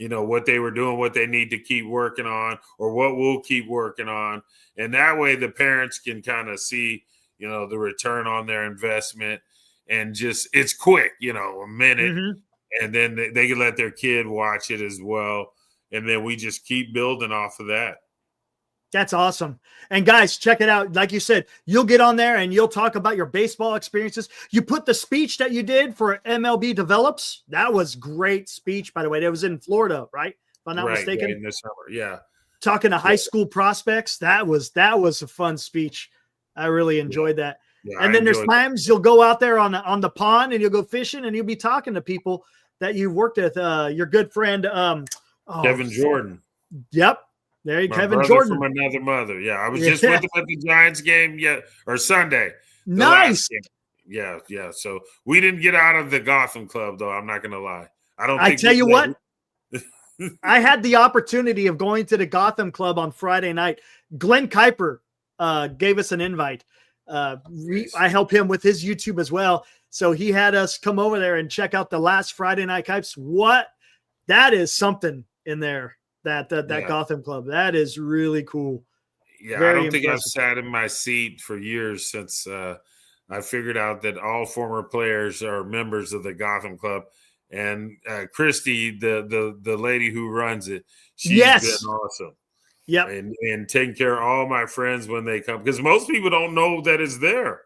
what they were doing, what they need to keep working on, or what we'll keep working on. And that way the parents can kind of see, the return on their investment. And just, it's quick, a minute. Mm-hmm. And then they can let their kid watch it as well. And then we just keep building off of that. That's awesome. And guys, check it out. Like you said, you'll get on there and you'll talk about your baseball experiences. You put the speech that you did for MLB Develops. That was great speech, by the way. That was in Florida, right? If I'm not mistaken. Right, in the summer. Yeah. Talking to high school prospects. That was a fun speech. I really enjoyed that. Yeah, and then there's times you'll go out there on the pond and you'll go fishing and you'll be talking to people that you've worked with. Your good friend, Kevin Jordan. Yep. There you, Kevin Jordan from another mother. Yeah, I was just with him at the Giants game, or Sunday. Nice. Yeah. So we didn't get out of the Gotham Club, though. I'm not gonna lie. I don't. I tell you what. I had the opportunity of going to the Gotham Club on Friday night. Glenn Kuiper gave us an invite. I help him with his YouTube as well. So he had us come over there and check out the last Friday Night Kipes. That is something in there, that Gotham Club. That is really cool. Yeah, Very I don't think I've impressive. sat in my seat for years since I figured out that all former players are members of the Gotham Club. And Christy, the lady who runs it, she's been awesome. Yep. And taking care of all my friends when they come, because most people don't know that it's there.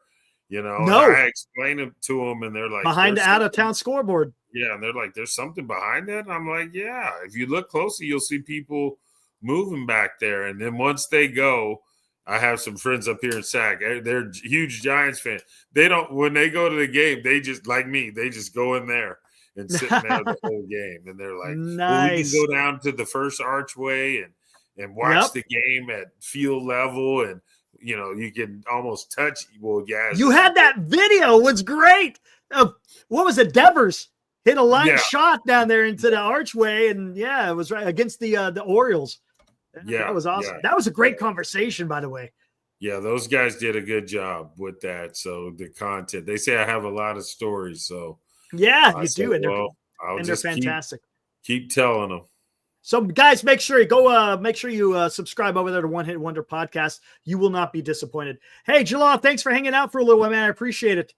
No. And I explain it to them, and they're like, behind the out-of-town scoreboard. Yeah, and they're like, there's something behind that? And I'm like, yeah. If you look closely, you'll see people moving back there. And then once they go, I have some friends up here in Sac. They're huge Giants fans. They don't, when they go to the game, they just, like me, they just go in there and sit there the whole game. And they're like, well, we can go down to the first archway and watch the game at field level, and you can almost touch. Well, yeah, you had that video. It was great. What was it? Devers hit a line shot down there into the archway, and it was right against the Orioles. That was awesome. That was a great conversation, by the way. Yeah, those guys did a good job with that. So the content, they say I have a lot of stories. So you do, and they're fantastic. Keep telling them. So, guys, make sure you subscribe over there to One Hit Wonder Podcast. You will not be disappointed. Hey, Jalal, thanks for hanging out for a little while, man. I appreciate it.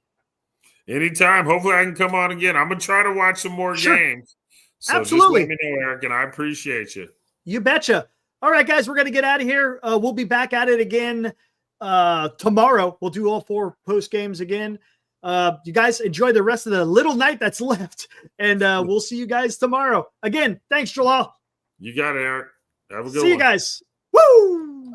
Anytime. Hopefully I can come on again. I'm going to try to watch some more games. So absolutely. Just let me know, Eric, and I appreciate you. You betcha. All right, guys, we're going to get out of here. We'll be back at it again tomorrow. We'll do all 4 post games again. You guys enjoy the rest of the little night that's left, and we'll see you guys tomorrow. Again, thanks, Jalal. You got it, Eric. Have a good one. See you guys. Woo!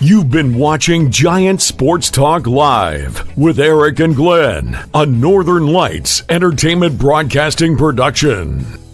You've been watching Giant Sports Talk Live with Eric and Glenn, a Northern Lights Entertainment Broadcasting production.